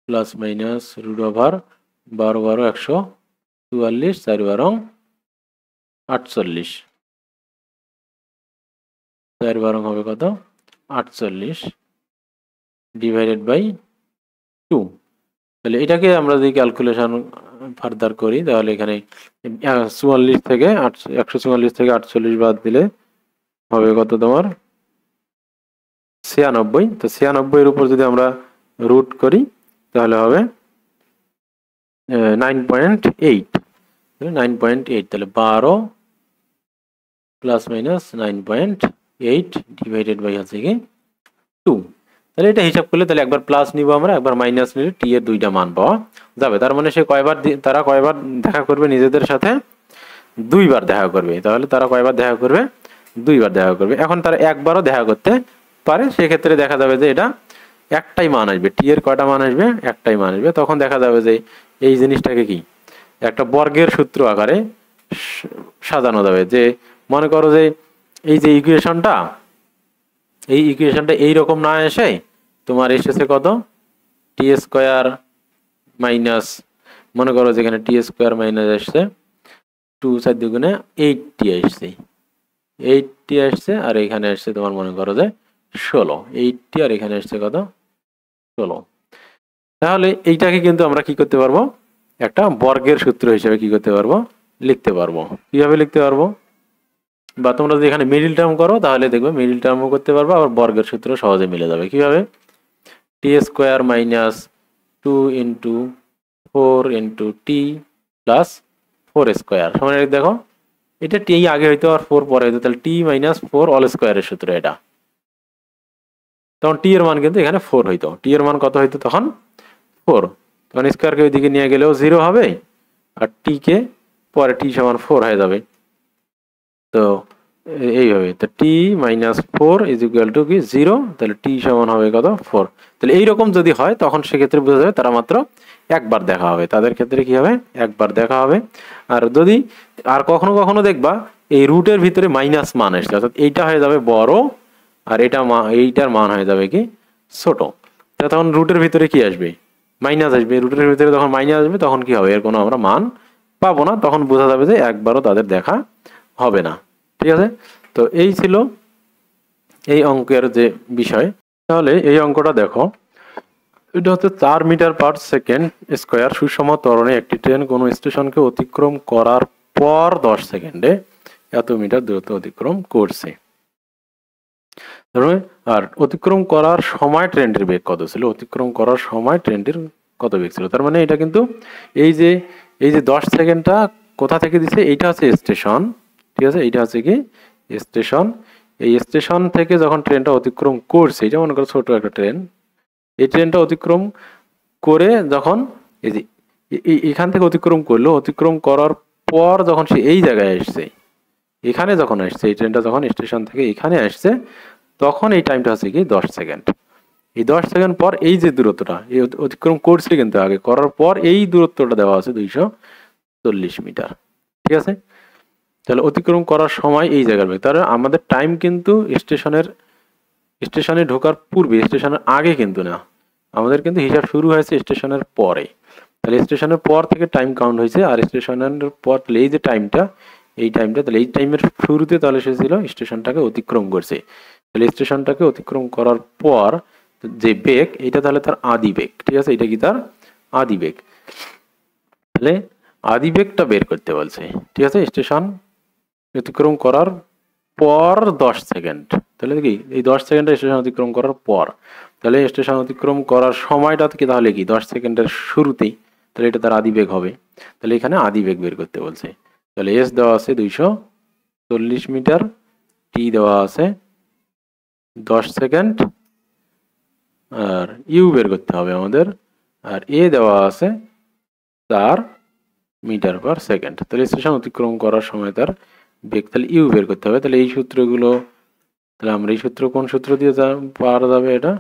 প্লাস মাইনাস রুট ওভার 12 12 144, 4 12 48, 4 12 হবে কত 48 ডিভাইডেড বাই 2। তাহলে এটাকে আমরা যদি ক্যালকুলেশন ফার্দার করি তাহলে এখানে 144 থেকে 144 বাদ দিলে হবে কত তোমার 96। তো 96 এর উপর যদি আমরা রুট করি তাহলে হবে 9.8, 9.8, তাহলে 12 প্লাস মাইনাস 9.8 ডিভাইডেড বাই আছে কি 2। তাহলে এটা হিসাব করলে তাহলে একবার প্লাস নিব আমরা, একবার মাইনাস নিলে টি এর দুইটা মান পাওয়া যাবে। তার মানে সে তারা কয়বার দেখা করবে নিজেদের সাথে 2বার দেখা করবে। তাহলে তারা কয়বার দেখা করবে 2বার দেখা করবে। এখন তারা একবারও দেখা করতে পারে, সেক্ষেত্রে দেখা যাবে যে এটা একটাই মান আসবে, টি এর কয়টা মান আসবে একটাই মান আসবে। তখন দেখা যাবে যে এই জিনিসটাকে কি একটা বর্গের সূত্র আকারে সাজানো যাবে। যে মনে করো যে এই যে ইকুয়েশনটা এইরকম না এসে তোমার এসেছে কত টি স্কোয়ার মাইনাস, মনে করো যেখানে টি স্কোয়ার মাইনাস আসছে 2 4 দুগুণে 8t আসছে, 8t আসছে, আর এখানে আসছে তোমার মনে করো যে 16, 8t আর এখানে আসছে কত 16। তাহলে এইটাকে কিন্তু আমরা কি করতে পারবো একটা বর্গের সূত্র হিসেবে কি করতে পারবো লিখতে পারবো। কিভাবে লিখতে পারবো, বা তোমরা যদি এখানে মিডিল টার্ম করো তাহলে দেখবে মিডিল টার্মও করতে পারবো, আবার বর্গের সূত্র সহজে মিলে যাবে। কিভাবে টি square minus 2 into 4 into T plus 4 square সমান দেখো এটা টি আগে হইতো আর 4 পরে হইতো, তাহলে টি মাইনাস 4 অল স্কোয়ারের সূত্র এটা। তখন টি এর মান কিন্তু এখানে 4 হইতো, টি এর মান কত হইতো তখন 4, তখন স্কোয়ারকে ওইদিকে নিয়ে গেলেও 0 হবে আর টি কে পরে টি সমান 4 হয়ে যাবে। তো এইভাবে তো টি মাইনাস 4 ইজ ইকুয়াল টু কি 0, তাহলে টি সমান হবে কত 4। তাহলে এইরকম যদি হয় তখন সেক্ষেত্রে বোঝা যাবে তারা মাত্র একবার দেখা হবে, তাদের ক্ষেত্রে কি হবে একবার দেখা হবে। আর যদি আর কখনো কখনো দেখবা এই রুটের ভিতরে মাইনাস মান আসছে, অর্থাৎ এইটা হয়ে যাবে বড় আর এইটার মান হয়ে যাবে কি ছোট, তখন রুটের ভিতরে কি আসবে মাইনাস আসবে, রুটের ভিতরে যখন মাইনাস আসবে তখন কি হবে এর কোনো আমরা মান পাবো না, তখন বোঝা যাবে যে একবারও তাদের দেখা হবে না। ঠিক আছে, তো এই ছিল এই অঙ্কের যে বিষয়। তাহলে এই অঙ্কটা দেখো, এটা হচ্ছে 4 মিটার পার সেকেন্ড স্কোয়ার সুষম ত্বরণে একটি ট্রেন কোনো স্টেশনকে অতিক্রম করার পর 10 সেকেন্ডে এত মিটার দূরত্ব অতিক্রম করছে। আর অতিক্রম করার সময় ট্রেনটির বেগ কত ছিল, অতিক্রম করার সময় ট্রেনটির কত বেগ ছিল। তার মানে এটা কিন্তু এই যে 10 সেকেন্ডটা কোথা থেকে দিচ্ছে, এইটা হচ্ছে স্টেশন। ঠিক আছে, এইটা হচ্ছে কি স্টেশন। এই স্টেশন থেকে যখন ট্রেনটা অতিক্রম করছে, এটা মনে করো ছোট একটা ট্রেন, এই ট্রেনটা অতিক্রম করে যখন এই যে এখান থেকে অতিক্রম করলো, অতিক্রম করার পর যখন সে এই জায়গায় আসছে, এখানে যখন আসছে এই ট্রেনটা যখন স্টেশন থেকে এখানে আসছে, তখন এই টাইমটা হচ্ছে কি 10 সেকেন্ড। এই 10 সেকেন্ড পর এই যে দূরত্বটা এই অতিক্রম করছে, কিন্তু আগে করার পর এই দূরত্বটা দেওয়া আছে 240 মিটার। ঠিক আছে, তাহলে অতিক্রম করার সময় এই জায়গার বেগ, তাহলে আমাদের টাইম কিন্তু স্টেশনে ঢোকার পূর্বে, স্টেশনের আগে কিন্তু না, আমাদের কিন্তু হিসাব শুরু হয়েছে স্টেশনের পরে। তাহলে স্টেশনের পর থেকে টাইম কাউন্ট হয়েছে, আর স্টেশনের পর এই যে টাইমটা তাহলে এই টাইমের শুরুতে তাহলে সে ছিল স্টেশনটাকে অতিক্রম করছে। তাহলে স্টেশনটাকে অতিক্রম করার পর যে বেগ, এটা তাহলে তার আদি বেগ। ঠিক আছে, এটা কি তার আদি বেগ। তাহলে আদি বেগটা বের করতে বলছে। ঠিক আছে, স্টেশন অতিক্রম করার পর 10 সেকেন্ড, তাহলে কি এই 10 সেকেন্ডে স্টেশন অতিক্রম করার পর, তাহলে স্টেশন অতিক্রম করার সময়টা কি তাহলে কি 10 সেকেন্ডের শুরুতেই, তাহলে এটা তার আদি বেগ হবে। তাহলে এখানে আদি বেগ বের করতে বলছে। তাহলে এস দেওয়া আছে 240 মিটার, টি দেওয়া আছে 10 সেকেন্ড, আর ইউ বের করতে হবে আমাদের, আর এ দেওয়া আছে তার মিটার পার সেকেন্ড। তাহলে স্টেশন অতিক্রম করার সময় তার বেগ তাহলে ইউ বের করতে হবে। তাহলে এই সূত্রগুলো, তাহলে আমরা এই সূত্র কোন সূত্র দিয়ে পাওয়া যাবে? এটা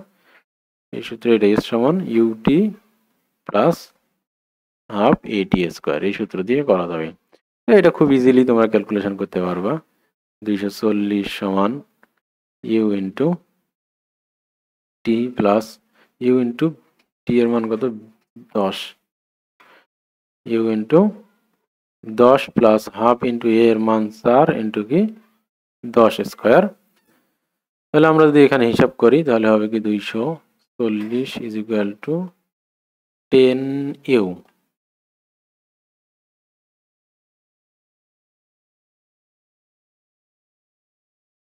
এই সূত্র, এটা এস সমান UT plus half at square, এই সূত্র দিয়ে করা যাবে। এটা খুব ইজিলি তোমরা ক্যালকুলেশন করতে পারবা। 240 সমান U into T plus U into T এর মান কত? 10, U into 10 plus half into A এর মান 4 ইন্টু কি 10 স্কোয়ার। তাহলে আমরা যদি এখানে হিসাব করি তাহলে হবে কি 240 is equal to 10 u.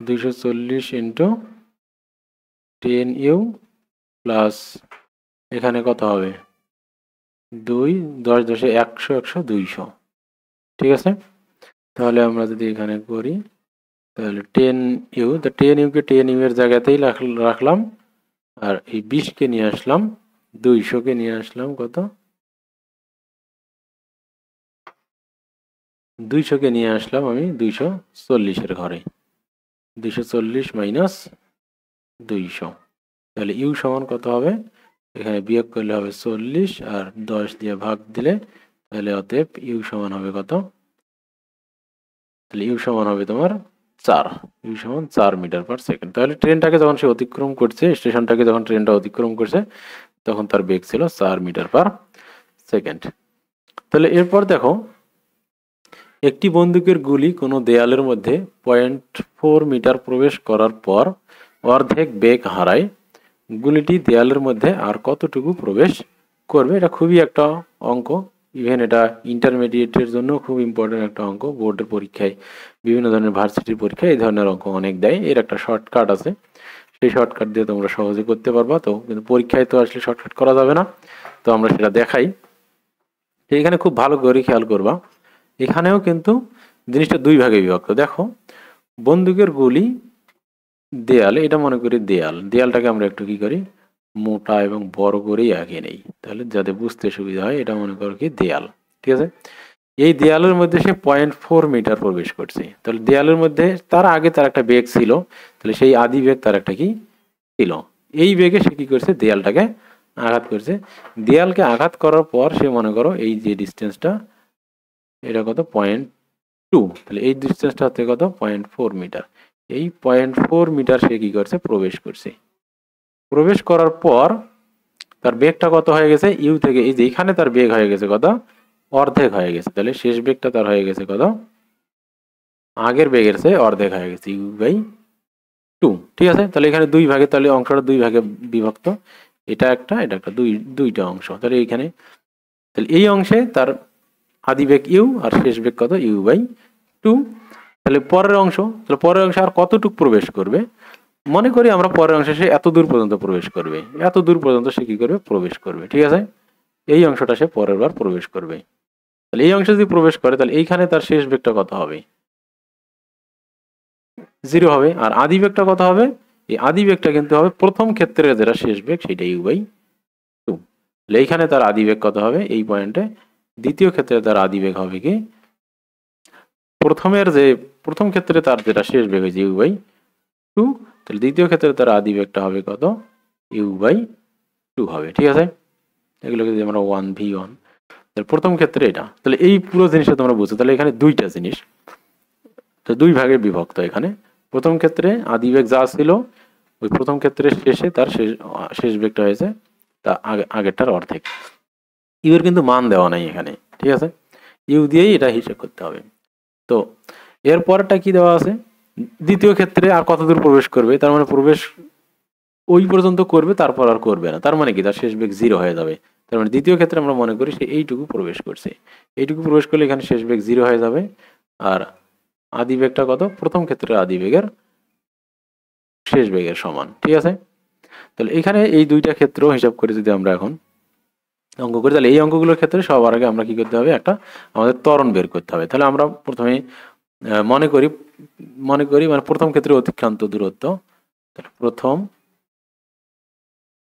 240 into 10 u plus এখানে কত হবে? 2, 10 10 100 100 200, ঠিক আছে। তাহলে আমরা যদি এখানে করি তাহলে 10 ইউ, তো 10 ইউকে 10 ইউ এর জায়গাতেই রাখলাম, আর এই 20 কে নিয়ে আসলাম, 200 কে নিয়ে আসলাম কত? 200 কে নিয়ে আসলাম আমি 240 এর ঘরে। 240 মাইনাস 200, তাহলে ইউ সমান কত হবে? এখানে বিয়োগ করলে হবে 40 আর 10 দিয়ে ভাগ দিলে, তাহলে অতএব ইউ সমান হবে কত? তাহলে ইউ সমান হবে তোমার 4, ইউ সমান 4 মিটার পার সেকেন্ড। তাহলে ট্রেনটাকে যখন সে অতিক্রম করছে, স্টেশনটাকে যখন ট্রেনটা অতিক্রম করছে, তখন তার বেগ ছিল 4 মিটার পার সেকেন্ড। তাহলে এরপর দেখো, একটি বন্দুকের গুলি কোনো দেয়ালের মধ্যে 0.4 মিটার প্রবেশ করার পর অর্ধেক বেগ হারায়, গুলিটি দেয়ালের মধ্যে আর কতটুকু প্রবেশ করবে? এটা খুবই একটা অঙ্ক, ইভেন এটা ইন্টারমিডিয়েটের জন্য খুব ইম্পর্টেন্ট একটা অঙ্ক। বোর্ডের পরীক্ষায়, বিভিন্ন ধরনের ভার্সিটির পরীক্ষায় এই ধরনের অঙ্ক অনেক দেয়। এর একটা শর্টকাট আছে, সেই শর্টকাট দিয়ে তোমরা সহজে করতে পারবা। তো কিন্তু পরীক্ষায় তো আসলে শর্টকাট করা যাবে না, তো আমরা সেটা দেখাই। এখানে খুব ভালো করে খেয়াল করবা, এখানেও কিন্তু জিনিসটা দুই ভাগে বিভক্ত। দেখো, বন্দুকের গুলি দেয়ালে, এটা মনে করি দেয়াল, দেয়ালটাকে আমরা একটু কি করি, মোটা এবং বড় করেই আঁকিয়ে নেই, তাহলে যাতে বুঝতে সুবিধা হয়। এটা মনে করো কি দেয়াল, ঠিক আছে। এই দেয়ালের মধ্যে সে 0.4 মিটার প্রবেশ করছে, তাহলে দেয়ালের মধ্যে তার আগে তার একটা বেগ ছিল, তাহলে সেই আদি বেগ তার একটা কি ছিল, এই বেগে সে কি করছে, দেয়ালটাকে আঘাত করছে। দেয়ালকে আঘাত করার পর সে মনে করো এই যে ডিস্টেন্সটা, এটা কত? 0.2, তাহলে এই ডিস্টেন্সটা হচ্ছে কত? 0.4 মিটার। এই 0.4 মিটার সে কি করছে, প্রবেশ করছে। প্রবেশ করার পর তার বেগটা কত হয়ে গেছে? ইউ থেকে এই যে এখানে তার বেগ হয়ে গেছে কত? অর্ধেক হয়ে গেছে। তাহলে শেষ বেগটা তার হয়ে গেছে কত? আগের বেগের চেয়ে অর্ধেক হয়ে গেছে, ইউ বাই 2, ঠিক আছে। তাহলে এখানে দুই ভাগে, তাহলে অংশটা দুই ভাগে বিভক্ত, এটা একটা এটা একটা, দুইটা অংশ। তাহলে এইখানে, তাহলে এই অংশে তার আদি বেগ ইউ আর শেষ বেগ কত? U by 2। তাহলে পরের অংশ, তাহলে পরের অংশে আর কতটুক প্রবেশ করবে? মনে করি আমরা পরের অংশে সে এত দূর পর্যন্ত প্রবেশ করবে, এত দূর পর্যন্ত সে কি করবে? প্রবেশ করবে, ঠিক আছে। এই অংশটা সে পরের বার প্রবেশ করবে। তাহলে এই অংশে যদি প্রবেশ করে, তাহলে এইখানে তার শেষ বেগটা কত হবে? 0 হবে। আর আদি বেগটা কত হবে? এই আদি বেগটা কিন্তু হবে প্রথম ক্ষেত্রে যেটা শেষ বেগ, সেটা ইউ বাই 2। তাহলে এইখানে তার আদি বেগ কত হবে এই পয়েন্টে? দ্বিতীয় ক্ষেত্রে তার আদি বেগ হবে কি, প্রথম ক্ষেত্রে তার যেটা শেষ বেগ হয়েছে ইউ বাই 2, তাহলে দ্বিতীয় ক্ষেত্রে তার আদি বেগটা হবে কত? ইউ বাই 2 হবে, ঠিক আছে। এগুলোকে যদি আমরা 1v1, তাহলে প্রথম ক্ষেত্রে এটা, তাহলে এই পুরো জিনিসটা তোমরা বুঝছো। তাহলে এখানে দুইটা জিনিস, তো দুই ভাগে বিভক্ত। এখানে প্রথম ক্ষেত্রে আদি বেগ যা ছিল, ওই প্রথম ক্ষেত্রের শেষে তার শেষ বেগটা হয়েছে তা আগেরটার অর্ধেক। ইউ এর কিন্তু মান দেওয়া নাই এখানে, ঠিক আছে, ইউ দিয়েই এটা হিসেব করতে হবে। তো এর পরেরটা কি দেওয়া আছে? দ্বিতীয় ক্ষেত্রে আর কত দূর প্রবেশ করবে, তার মানে প্রবেশ ওই পর্যন্ত করবে, তারপর আর করবে না। তার মানে কি, তার শেষ বেগ 0 হয়ে যাবে। তার মানে দ্বিতীয় ক্ষেত্রে আমরা মনে করি সে এইটুকু প্রবেশ করছে, এইটুকু প্রবেশ করলে এখানে শেষ বেগ 0 হয়ে যাবে। আর আদি বেগটা কত? প্রথম ক্ষেত্রে আদি বেগের শেষ বেগের সমান, ঠিক আছে। তাহলে এখানে এই দুইটা ক্ষেত্র হিসাব করে যদি আমরা এখন অঙ্ক করি, তাহলে এই অঙ্কগুলোর ক্ষেত্রে সবার আগে আমরা কি করতে হবে, একটা আমাদের ত্বরণ বের করতে হবে। তাহলে আমরা প্রথমে মনে করি মানে প্রথম ক্ষেত্রে অতিক্রান্ত দূরত্ব, তাহলে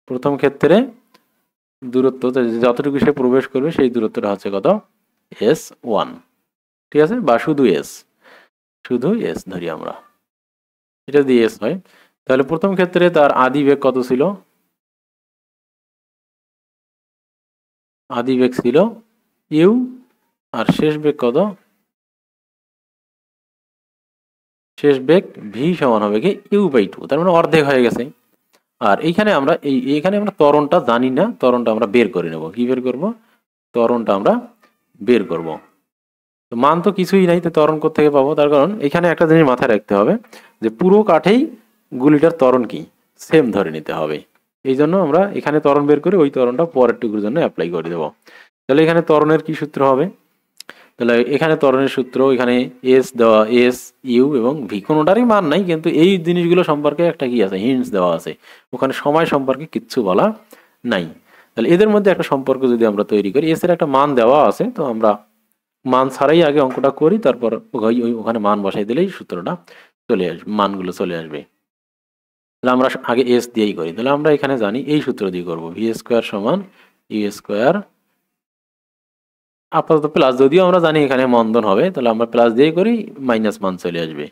প্রথম ক্ষেত্রে দূরত্ব যতটুকু সে প্রবেশ করবে সেই দূরত্বটা হচ্ছে কত? এস ওয়ান, ঠিক আছে, বা শুধু এস ধরি আমরা, এটা দিয়ে এস হয়। তাহলে প্রথম ক্ষেত্রে তার আদি বেগ কত ছিল? আদি বেগ ছিল ইউ, আর শেষ বেগ কত? শেষ বেগ ভি সমান হবে কি ইউ বাই টু, তার মানে অর্ধেক হয়ে গেছে। আর এইখানে আমরা এইখানে আমরা ত্বরণটা জানি না, ত্বরণটা আমরা বের করে নেব। কি বের করব? ত্বরণটা আমরা বের করব। তো মান তো কিছুই নাই, তো ত্বরণ কোত্থেকে পাবো? তার কারণ এখানে একটা জিনিস মাথায় রাখতে হবে যে পুরো কাঠেই গুলিটার ত্বরণ কি সেম ধরে নিতে হবে। এই জন্য আমরা এখানে ত্বরণ বের করে ওই ত্বরণটা পরের টুকুর জন্য অ্যাপ্লাই করে দেবো। তাহলে এখানে ত্বরণের কি সূত্র হবে? তাহলে এখানে ত্বরণের সূত্র, এখানে এস দেওয়া, এস ইউ এবং ভি, কোনোটারই মান নাই, কিন্তু এই জিনিসগুলো সম্পর্কে একটা কি আছে, হিন্টস দেওয়া আছে। ওখানে সময় সম্পর্কে কিচ্ছু বলা নাই। তাহলে এদের মধ্যে একটা সম্পর্ক যদি আমরা তৈরি করি, এস এর একটা মান দেওয়া আছে, তো আমরা মান ছাড়াই আগে অঙ্কটা করি, তারপর ওখানে মান বসাই দিলেই সূত্রটা চলে আসবে, মানগুলো চলে আসবে। তাহলে আমরা আগে এস দিয়েই করি। তাহলে আমরা এখানে জানি এই সূত্র দিয়ে করবো, ভি স্কোয়ার সমান ইউ স্কোয়ার, আপাতত প্লাস, যদিও আমরা জানি এখানে মন্দন হবে, তাহলে আমরা প্লাস দিয়ে করি, মাইনাস মান চলে আসবে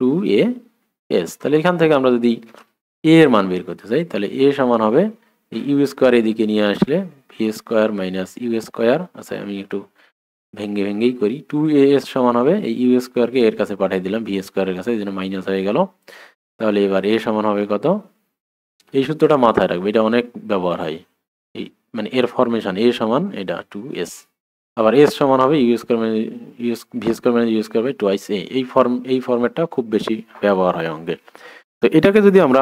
2a(s). তাহলে এখান থেকে আমরা যদি এ এর মান বের করতে চাই, তাহলে এ সমান হবে ইউ স্কোয়ার এদিকে নিয়ে আসলে v square minus u square. আচ্ছা, আমি একটু ভেঙ্গেই করি। 2a(s) সমান হবে এই ইউ স্কোয়ারকে এর কাছে পাঠিয়ে দিলাম ভি স্কোয়ারের কাছে, এই জন্য মাইনাস হয়ে গেল। তাহলে এবার এ সমান হবে কত? এই সূত্রটা মাথায় রাখবে, এটা অনেক ব্যবহার হয়। এই মানে এর ফরমেশন, এ সমান এটা 2s, আবার এস সমান হবে ইউ স্কোয়ার মানে ভি স্কোয়ার মানে ইউ স্কোয়ার বাই টোয়াইস এ। এই ফর্মেটটা খুব বেশি ব্যবহার হয় অঙ্কে। তো এটাকে যদি আমরা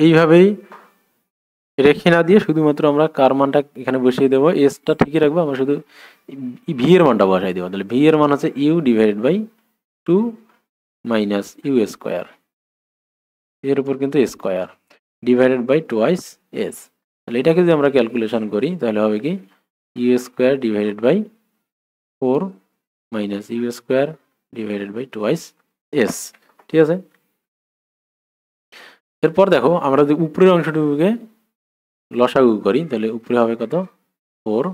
এইভাবেই রেখে না দিয়ে শুধুমাত্র আমরা কার মানটা এখানে বসিয়ে দেবো, এসটা ঠিকই রাখবো, আমরা শুধু ভি এর মানটা বসাই দেবো। তাহলে ভি এর মান হচ্ছে u divided by 2 minus u square, এর উপর কিন্তু square divided by twice s. তাহলে এটাকে যদি আমরা ক্যালকুলেশন করি, তাহলে হবে কি you square divided by 4 minus u square divided by twice s, ঠিক আছে। এরপর দেখো আমরা যদি উপরের অংশটুকুকে লসাগু করি, তাহলে উপরে হবে কত 4,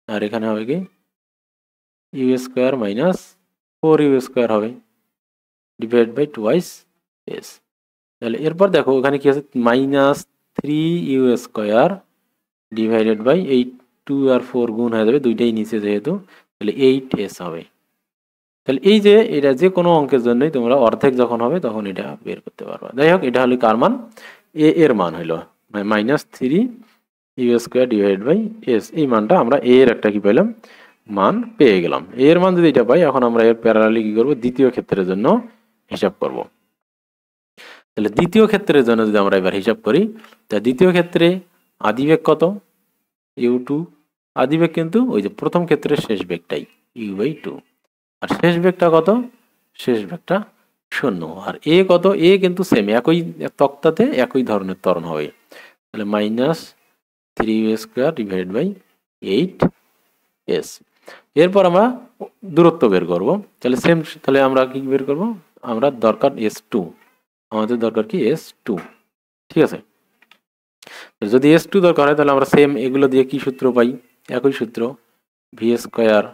আর এখানে হবে কি you square minus 4 u square হবে ডিভাইড বাই টোয়াইস এস। তাহলে এরপর দেখো ওখানে কি আছে, minus 3 u square divided by এই 2 আর 4 গুণ হয়ে যাবে, দুইটাই নিচে যেহেতু, তাহলে 8s হবে। তাহলে এই যে এটা যে কোনো অঙ্কের জন্যই তোমরা অর্ধেক যখন হবে তখন এটা বের করতে পারবা। যাই হোক, এটা হলো কার মান? এ এর মান হলো minus 3 u square divide by s. এই মানটা আমরা এ এর একটা কি পেলাম, মান পেয়ে গেলাম। এ এর মান যদি এটা পাই, এখন আমরা এর প্যারালালি কি করবো, দ্বিতীয় ক্ষেত্রের জন্য হিসাব করব। তাহলে দ্বিতীয় ক্ষেত্রের জন্য যদি আমরা এবার হিসাব করি, তাহলে দ্বিতীয় ক্ষেত্রে আদিবেগ কত? u2। আদিবেগ কিন্তু ওই যে প্রথম ক্ষেত্রের শেষ বেগটাই u/2, আর শেষ বেগটা কত? শেষ বেগটা 0। আর এ কত? এ কিন্তু সেম, একই তক্তাতে একই ধরনের ত্বরণ হবে। তাহলে minus 3u square divided by 8s। এরপর আমরা দূরত্ব বের করব। তাহলে সেম, তাহলে আমরা কি বের করব? আমরা দরকার s2, আমাদের দরকার কি s2, ঠিক আছে। যদি s2 দরকার হয়, তাহলে আমরা সেম এগুলো দিয়ে কি সূত্র পাই? একই সূত্র, ভি স্কোয়ার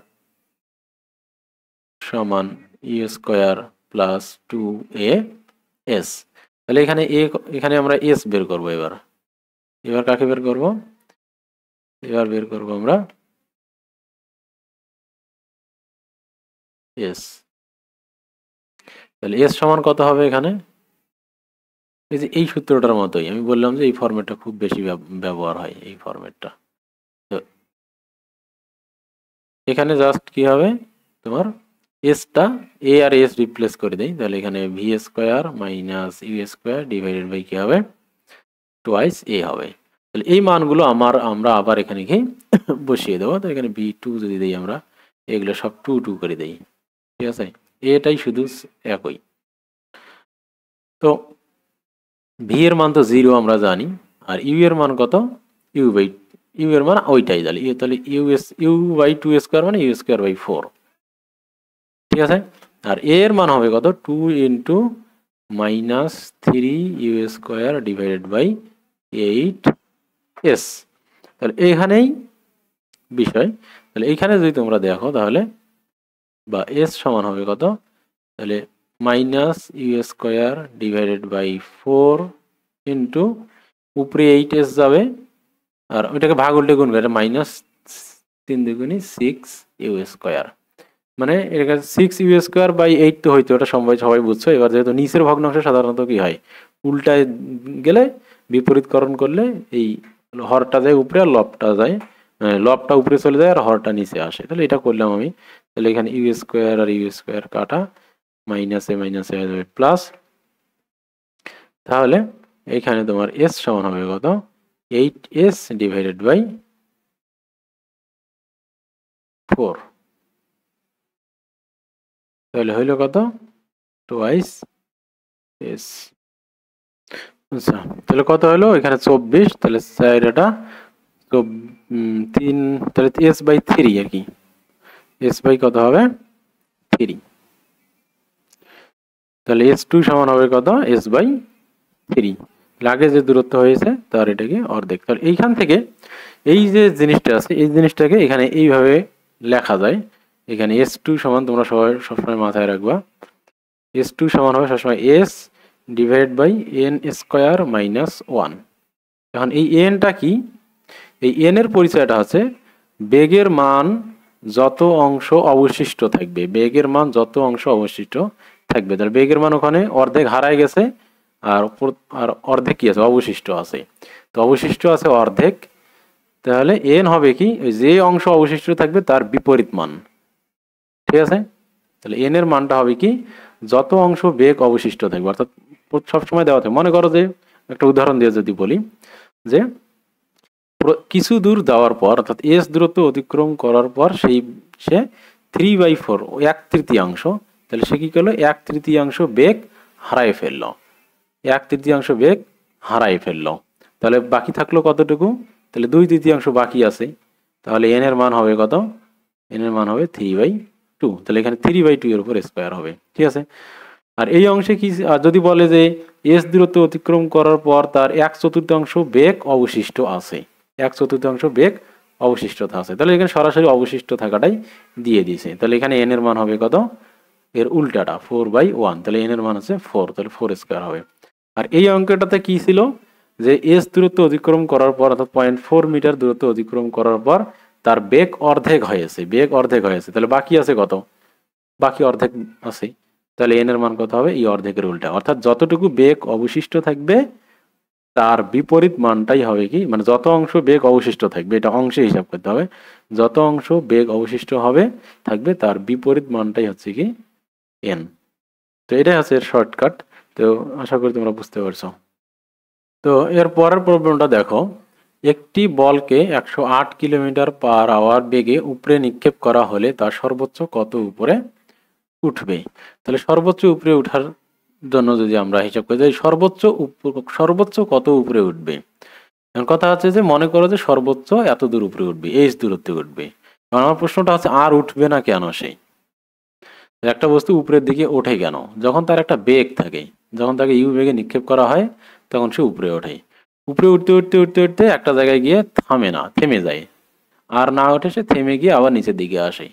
সমান ইউ স্কোয়ার প্লাস 2a(s). তাহলে এখানে আমরা এস বের করব। এবার কাকে বের করব? এবার বের করব আমরা এস। তাহলে এস সমান কত হবে এখানে? এই যে এই সূত্রটার মতোই, আমি বললাম যে এই ফরম্যাটটা খুব বেশি ব্যবহার হয়, এই ফরম্যাটটা। তো এখানে জাস্ট কি হবে তোমার, এসটা এ আর এস রিপ্লেস করে দেই। তাহলে এখানে v square minus u square divided by কি হবে, টোয়াইস এ হবে। তাহলে এই মানগুলো আমরা আবার এখানে কি বসিয়ে দেবো। তো এখানে ভি2 যদি দিই আমরা, এগুলো সব 2 2 করে দেই, ঠিক আছে। এটাই শুধু একই। তো ভি এর মান তো 0 আমরা জানি, আর ইউ এর মান কত? ইউ এর মান ওইটাই, তাহলে ইউ/2 স্কোয়ার মানে ইউ স্কোয়ার বাই 4, ঠিক আছে। আর এ এর মান হবে কত? 2 into minus 3 u square divided by 8s। তাহলে এখানেই বিষয়। তাহলে এইখানে যদি তোমরা দেখো তাহলে বা এস সমান হবে কত, তাহলে minus u square divided by 4 into উপরে 8s যাবে, আর ওইটাকে ভাগ উল্টে গুণ করে মাইনাস 3 দুগুণী 6 ইউ স্কোয়ার, মানে এটা 6 ইউ স্কোয়ার বাই 8 তো হইতো, ওটা সবাই বুঝছো। এবার যেহেতু নিচের ভগ্নাংশ সাধারণত কি হয়, উল্টায় গেলে বিপরীতকরণ করলে এই হরটা যায় উপরে আর লবটা যায়, লবটা উপরে চলে যায় আর হরটা নিচে আসে। তাহলে এটা করলাম আমি। তাহলে এখানে ইউ স্কোয়ার আর ইউ স্কোয়ার কাটা, মাইনাসে মাইনাসে হয়ে যাবে প্লাস। তাহলে এখানে তোমার এস সমান হবে কত, 8s ডিভাইডেড বাই 4, তাহলে হইল কত, টোয়াইস এস। আচ্ছা, তাহলে কত হলো এখানে 24, তাহলে 4 এটা 3, তাহলে এস বাই 3 আর কি, এস বাই কত হবে 3, তাহলে S2 সমান হবে কত, এস বাই 3। আগে যে দূরত্ব হয়েছে তার এটাকে অর্ধেক। তাহলে এইখান থেকে এই যে জিনিসটা আছে এই জিনিসটাকে এখানে এইভাবে লেখা যায়। এখানে S2 সমান তোমরা সবসময় মাথায় রাখবা, S2 সমান হবে সবসময় S divide by n square minus 1। এখন এই nটা কি, এই n এর পরিচয়টা হচ্ছে বেগের মান যত অংশ অবশিষ্ট থাকবে, বেগের মান যত অংশ অবশিষ্ট থাকবে। তাহলে বেগের মান ওখানে অর্ধেক হারায় গেছে, আর অর্ধেক কি আছে, অবশিষ্ট আছে। তো অবশিষ্ট আছে অর্ধেক, তাহলে n হবে কি, যে অংশ অবশিষ্ট থাকবে তার বিপরীত মান, ঠিক আছে। তাহলে n এর মানটা হবে কি, যত অংশ বেগ অবশিষ্ট থাকবে, অর্থাৎ সবসময় দেওয়া থাকে। মনে করো যে একটা উদাহরণ দিয়ে যদি বলি যে কিছু দূর যাওয়ার পর অর্থাৎ এস দূরত্ব অতিক্রম করার পর সে 3/4 1/3 তাহলে সে কি করলো, 1/3 বেগ হারাই ফেললো, 1/3 বেগ হারাই ফেললো। তাহলে বাকি থাকলো কতটুকু, তাহলে 2/3 বাকি আছে। তাহলে এন এর মান হবে কত, এন এর মান হবে 3/2। তাহলে এখানে 3/2 এর উপর স্কোয়ার হবে, ঠিক আছে। আর এই অংশে কি, যদি বলে যে এস দূরত্ব অতিক্রম করার পর তার 1/4 বেগ অবশিষ্ট আছে, 1/4 বেগ অবশিষ্ট আছে, তাহলে এখানে সরাসরি অবশিষ্ট থাকাটাই দিয়ে দিয়েছে। তাহলে এখানে এন এর মান হবে কত, এর উল্টাটা 4/1, তাহলে এন এর মান হচ্ছে 4, তাহলে 4 স্কোয়ার হবে। আর এই অঙ্কটাতে কি ছিল, যে এস দূরত্ব অতিক্রম করার পর অর্থাৎ 0.4 মিটার দূরত্ব অতিক্রম করার পর তার বেগ অর্ধেক হয়েছে, বেগ অর্ধেক হয়েছে, তাহলে বাকি আছে কত, বাকি অর্ধেক আছে। তাহলে এন এর মান কত হবে, এই অর্ধেকের উল্টা, অর্থাৎ যতটুকু বেগ অবশিষ্ট থাকবে তার বিপরীত মানটাই হবে কি, মানে যত অংশ বেগ অবশিষ্ট থাকবে, এটা অংশে হিসাব করতে হবে, যত অংশ বেগ অবশিষ্ট হবে থাকবে তার বিপরীত মানটাই হচ্ছে কি এন। তো এটাই হচ্ছে এর শর্টকাট। তো আশা করি তোমরা বুঝতে পারছো। তো এর পরের প্রবলেমটা দেখো, একটি বলকে 108 কিলোমিটার পার আওয়ার বেগে উপরে নিক্ষেপ করা হলে তা সর্বোচ্চ কত উপরে উঠবে। তাহলে সর্বোচ্চ উপরে ওঠার জন্য যদি আমরা হিসাব করি, সর্বোচ্চ কত উপরে উঠবে। কথা হচ্ছে যে মনে করো যে সর্বোচ্চ এত দূর উপরে উঠবে, এই দূরত্বে উঠবে। আমার প্রশ্নটা হচ্ছে আর উঠবে না কেন, সেই একটা বস্তু উপরের দিকে ওঠে কেন, যখন তার একটা বেগ থাকে, যখন তাকে ইউ বেগে নিক্ষেপ করা হয় তখন সে উপরে ওঠে। উপরে উঠতে উঠতে উঠতে উঠতে একটা জায়গায় গিয়ে থামে না, থেমে যায়, আর না ওঠে সে থেমে গিয়ে আবার নিচের দিকে আসে।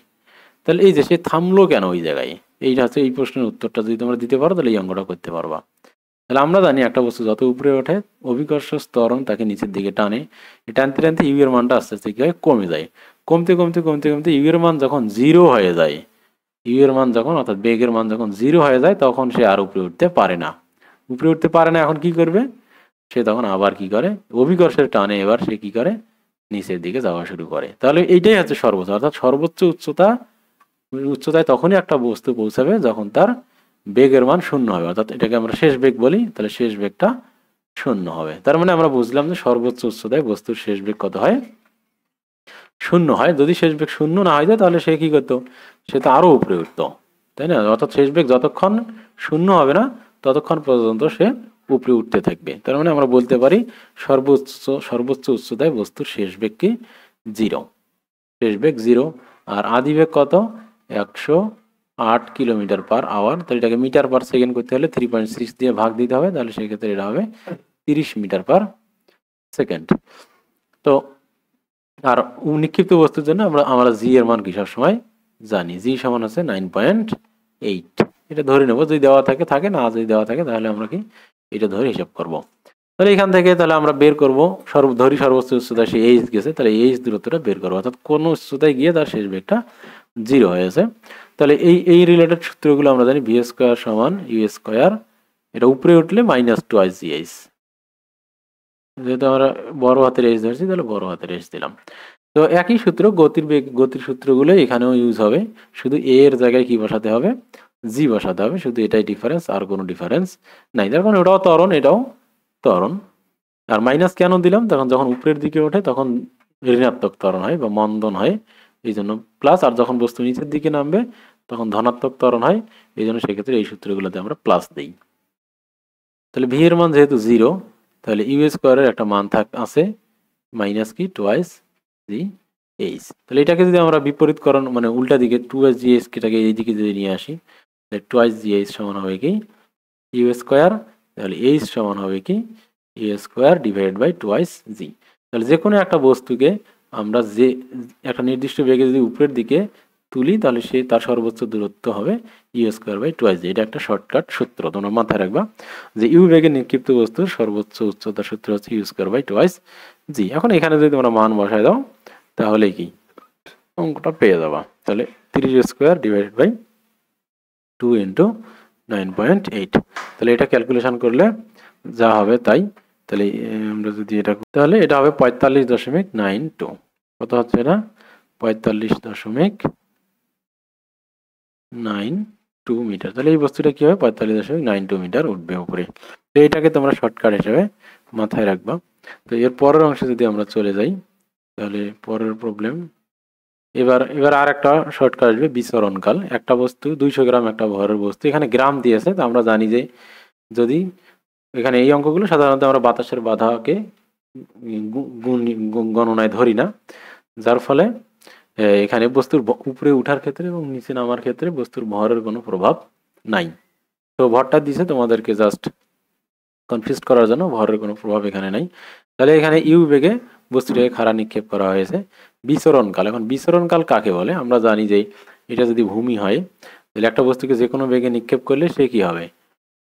তাহলে এই যে সে থামলো কেন ওই জায়গায়, এইটা হচ্ছে এই প্রশ্নের উত্তরটা যদি তোমরা দিতে পারো তাহলে এই অঙ্কটা করতে পারবা। তাহলে আমরা জানি একটা বস্তু যত উপরে ওঠে অভিকর্ষ ত্বরণ তাকে নিচের দিকে টানে, টানতে টানতে ইউ এর মানটা আস্তে আস্তে কি হয়, কমে যায়, কমতে কমতে কমতে কমতে ইউ এর মান যখন 0 হয়ে যায়, ইউ এর মান যখন অর্থাৎ বেগের মান যখন 0 হয়ে যায় তখন সে আর উপরে উঠতে পারে না। উপরে উঠতে পারে না, এখন কি করবে সে, তখন আবার কি করে, অভিকর্ষের টানে এবার সে কি করে, নিচের দিকে যাওয়া শুরু করে। তাহলে এইটাই হচ্ছে সর্বোচ্চ, অর্থাৎ সর্বোচ্চ উচ্চতায় তখনই একটা বস্তু পৌঁছাবে যখন তার বেগের মান 0 হবে, অর্থাৎ এটাকে আমরা শেষ বেগ বলি, তাহলে শেষ বেগটা 0 হবে। তার মানে আমরা বুঝলাম যে সর্বোচ্চ উচ্চতায় বস্তুর শেষ বেগ কত হয়, 0 হয়। যদি শেষ বেগ 0 না হয়ে যায় তাহলে সে কি করতো, সে তো আরো উপরে উঠতো, তাই না। অর্থাৎ শেষ বেগ যতক্ষণ 0 হবে না ততক্ষণ পর্যন্ত সে উপরে উঠতে থাকবে। তার মানে আমরা বলতে পারি সর্বোচ্চ উচ্চতায় বস্তুর শেষ বেগ কি 0, শেষ বেগ 0। আর আদি বেগ কত, 108 কিলোমিটার পার আওয়ার, তাহলে এটাকে মিটার পার সেকেন্ড করতে হলে 3.6 দিয়ে ভাগ দিতে হবে, তাহলে সেক্ষেত্রে এটা হবে 30 মিটার পার সেকেন্ড। তো আর নিক্ষিপ্ত বস্তুর জন্য আমরা জি এর মান কি সবসময় জানি, জি সমান আছে 9.8। এটা ধরে নেব, যদি দেওয়া থাকে থাকে, না যদি দেওয়া থাকে তাহলে আমরা কি এটা ধরে হিসাব করব। তাহলে এখান থেকে তাহলে আমরা বের করব ধরি সর্বোচ্চ উচ্চতা সে এইচ গেছে, তাহলে এইচ দূরত্বটা বের করবো, অর্থাৎ কোন উচ্চতায় গিয়ে তার শেষ বেগটা 0 হয়েছে। তাহলে এই রিলেটেড সূত্রগুলো আমরা জানি, ভি স্কোয়ার সমান ইউ স্কোয়ার, এটা উপরে উঠলে মাইনাস টুয়াইস জি এইচ, যেহেতু আমরা বড় হাতের এইচ ধরছি তাহলে বড় হাতের এইচ দিলাম। তো একই সূত্র গতির সূত্রগুলো এখানেও ইউজ হবে, শুধু এ এর জায়গায় কি বসাতে হবে, জি বসাতে হবে, শুধু এটাই ডিফারেন্স, আর কোনো ডিফারেন্স নাই। তার কারণ ওটাও ত্বরণ এটাও ত্বরণ। আর মাইনাস কেন দিলাম, তখন যখন উপরের দিকে ওঠে তখন ঋণাত্মক ত্বরণ হয় বা মন্দন হয়, এই জন্য প্লাস। আর যখন বস্তু নিচের দিকে নামবে তখন ধনাত্মক ত্বরণ হয়, এই জন্য সেক্ষেত্রে এই সূত্রগুলোতে আমরা প্লাস দিই। তাহলে ভি এর মান যেহেতু 0, তাহলে ইউ স্কোয়ারের একটা মান আছে মাইনাস কি টুয়াইস জি এইচ। তাহলে এটাকে যদি আমরা বিপরীতকরণ মানে উল্টা দিকে টুয়াইস জি এইচ কেটাকে এই দিকে যদি নিয়ে আসি, তাহলে টুয়াইস জি এইচ সমান হবে কি ইউ স্কোয়ার, তাহলে এইচ সমান হবে কি you square divided by twice G. তাহলে যে কোনো একটা বস্তুকে আমরা যে একটা নির্দিষ্ট বেগে যদি উপরের দিকে তুলি তাহলে সে তার সর্বোচ্চ দূরত্ব হবে ইউ স্কোয়ার বাই টুয়াইস জি। এটা একটা শর্টকাট সূত্র, তোমরা মাথায় রাখবা যে ইউ বেগে নিক্ষিপ্ত বস্তুর সর্বোচ্চ উচ্চতার সূত্র হচ্ছে ইউ স্কোয়ার বাই টুয়াইস জি। এখন এখানে যদি তোমরা মান বসায় দাও তাহলে কি অঙ্কটা পেয়ে যাবা। তাহলে 30 স্কোয়ার ডিভাইডেড বাই 2 ইন্টু 9.8, তাহলে এটা ক্যালকুলেশন করলে যা হবে তাই। তাহলে আমরা যদি এটা তাহলে এটা হবে 45.92, কত হচ্ছে এটা 45.92 মিটার। তাহলে এই বস্তুটা কি হবে 45.92 মিটার উঠবে উপরে। তো এটাকে তোমরা শর্টকাট হিসেবে মাথায় রাখবা। তো এর পরের অংশে যদি আমরা চলে যাই তাহলে পরের প্রবলেম, এবার আর একটা শর্টকাট আসবে বিচরণকাল। একটা বস্তু 200 গ্রাম একটা ভরের বস্তু, এখানে গ্রাম দিয়েছে, তো আমরা জানি যে যদি এখানে এই অঙ্কগুলো সাধারণত আমরা বাতাসের বাধাকে গণনায় ধরি না, যার ফলে এখানে বস্তুর উপরে উঠার ক্ষেত্রে এবং নিচে নামার ক্ষেত্রে বস্তুর ভরের কোনো প্রভাব নাই। তো ভরটা দিছে তোমাদেরকে জাস্ট কনফিউজ করার জন্য, ভরের কোনো প্রভাব এখানে নাই। তাহলে এখানে ইউ বেগে বস্তুটাকে খাড়া নিক্ষেপ করা হয়েছে। বিচরণকাল, এখন বিচরণকাল কাকে বলে আমরা জানি যে এটা যদি ভূমি হয় তাহলে একটা বস্তুকে যে কোনো বেগে নিক্ষেপ করলে সে কি হবে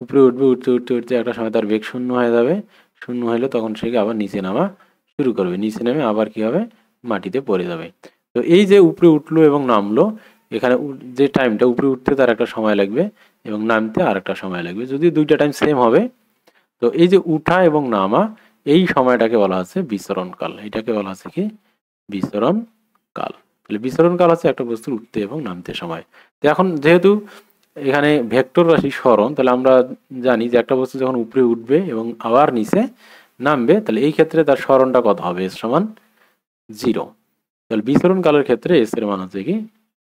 উপরে উঠবে, উঠতে উঠতে উঠতে একটা সময় তার বেগ শূন্য হয়ে যাবে, শূন্য হলে তখন সে আবার নিচে নামা শুরু করবে, নিচে নেমে আবার কি হবে মাটিতে পড়ে যাবে। তো এই যে উপরে উঠলো এবং নামলো, এখানে যে টাইমটা উপরে উঠতে তার একটা সময় লাগবে এবং নামতে আর একটা সময় লাগবে, যদি দুইটা টাইম সেম হবে। তো এই যে উঠা এবং নামা এই সময়টাকে বলা হচ্ছে বিচরণকাল, এটাকে বলা হচ্ছে কি বিচরণকাল। তাহলে বিচরণকাল হচ্ছে একটা বস্তুর উঠতে এবং নামতে সময়। তো এখন যেহেতু এখানে ভেক্টর রাশি সরণ, তাহলে আমরা জানি যে একটা বস্তু যখন উপরে উঠবে এবং আবার নিচে নামবে তাহলে এই ক্ষেত্রে তার সরণটা কত হবে, এস সমান 0। তাহলে বিচরণ কালের ক্ষেত্রে এস এর মান হচ্ছে কি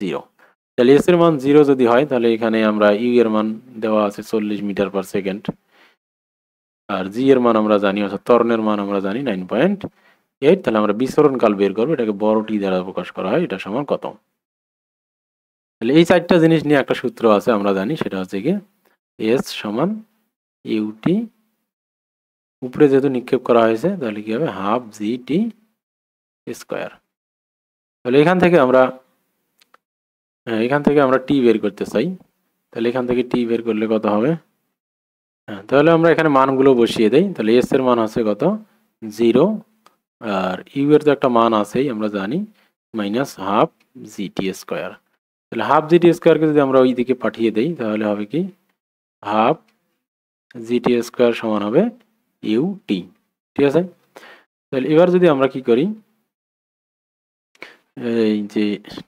0। তাহলে এস এর মান 0 যদি হয় তাহলে এখানে আমরা ইউ এর মান দেওয়া আছে 40 মিটার পার সেকেন্ড, আর জি এর মান আমরা জানি অর্থাৎ ত্বরণের মান আমরা জানি 9.8। তাহলে আমরা বিচরণ কাল বের করবো, এটাকে বড় টি দ্বারা প্রকাশ করা হয়, এটা সমান কত। তাহলে এই চারটা জিনিস নিয়ে একটা সূত্র আছে আমরা জানি, সেটা হচ্ছে কি এস সমান ইউটি, উপরে যেহেতু নিক্ষেপ করা হয়েছে তাহলে কি হবে হাফ জি টি স্কোয়ার। তাহলে এখান থেকে আমরা টি বের করতে চাই, তাহলে এখান থেকে টি বের করলে কত হবে, তাহলে আমরা এখানে মানগুলো বসিয়ে দেই। তাহলে এস এর মান আছে কত 0, আর ইউ এর তো একটা মান আছেই আমরা জানি মাইনাস হাফ জি টি স্কোয়ার। তাহলে হাফ জি টি স্কোয়ারকে যদি আমরা ওই দিকে পাঠিয়ে দেই তাহলে হবে কি হাফ জি টি স্কোয়ার সমান হবে ইউ টি, ঠিক আছে। তাহলে এবার যদি আমরা কি করি, এই যে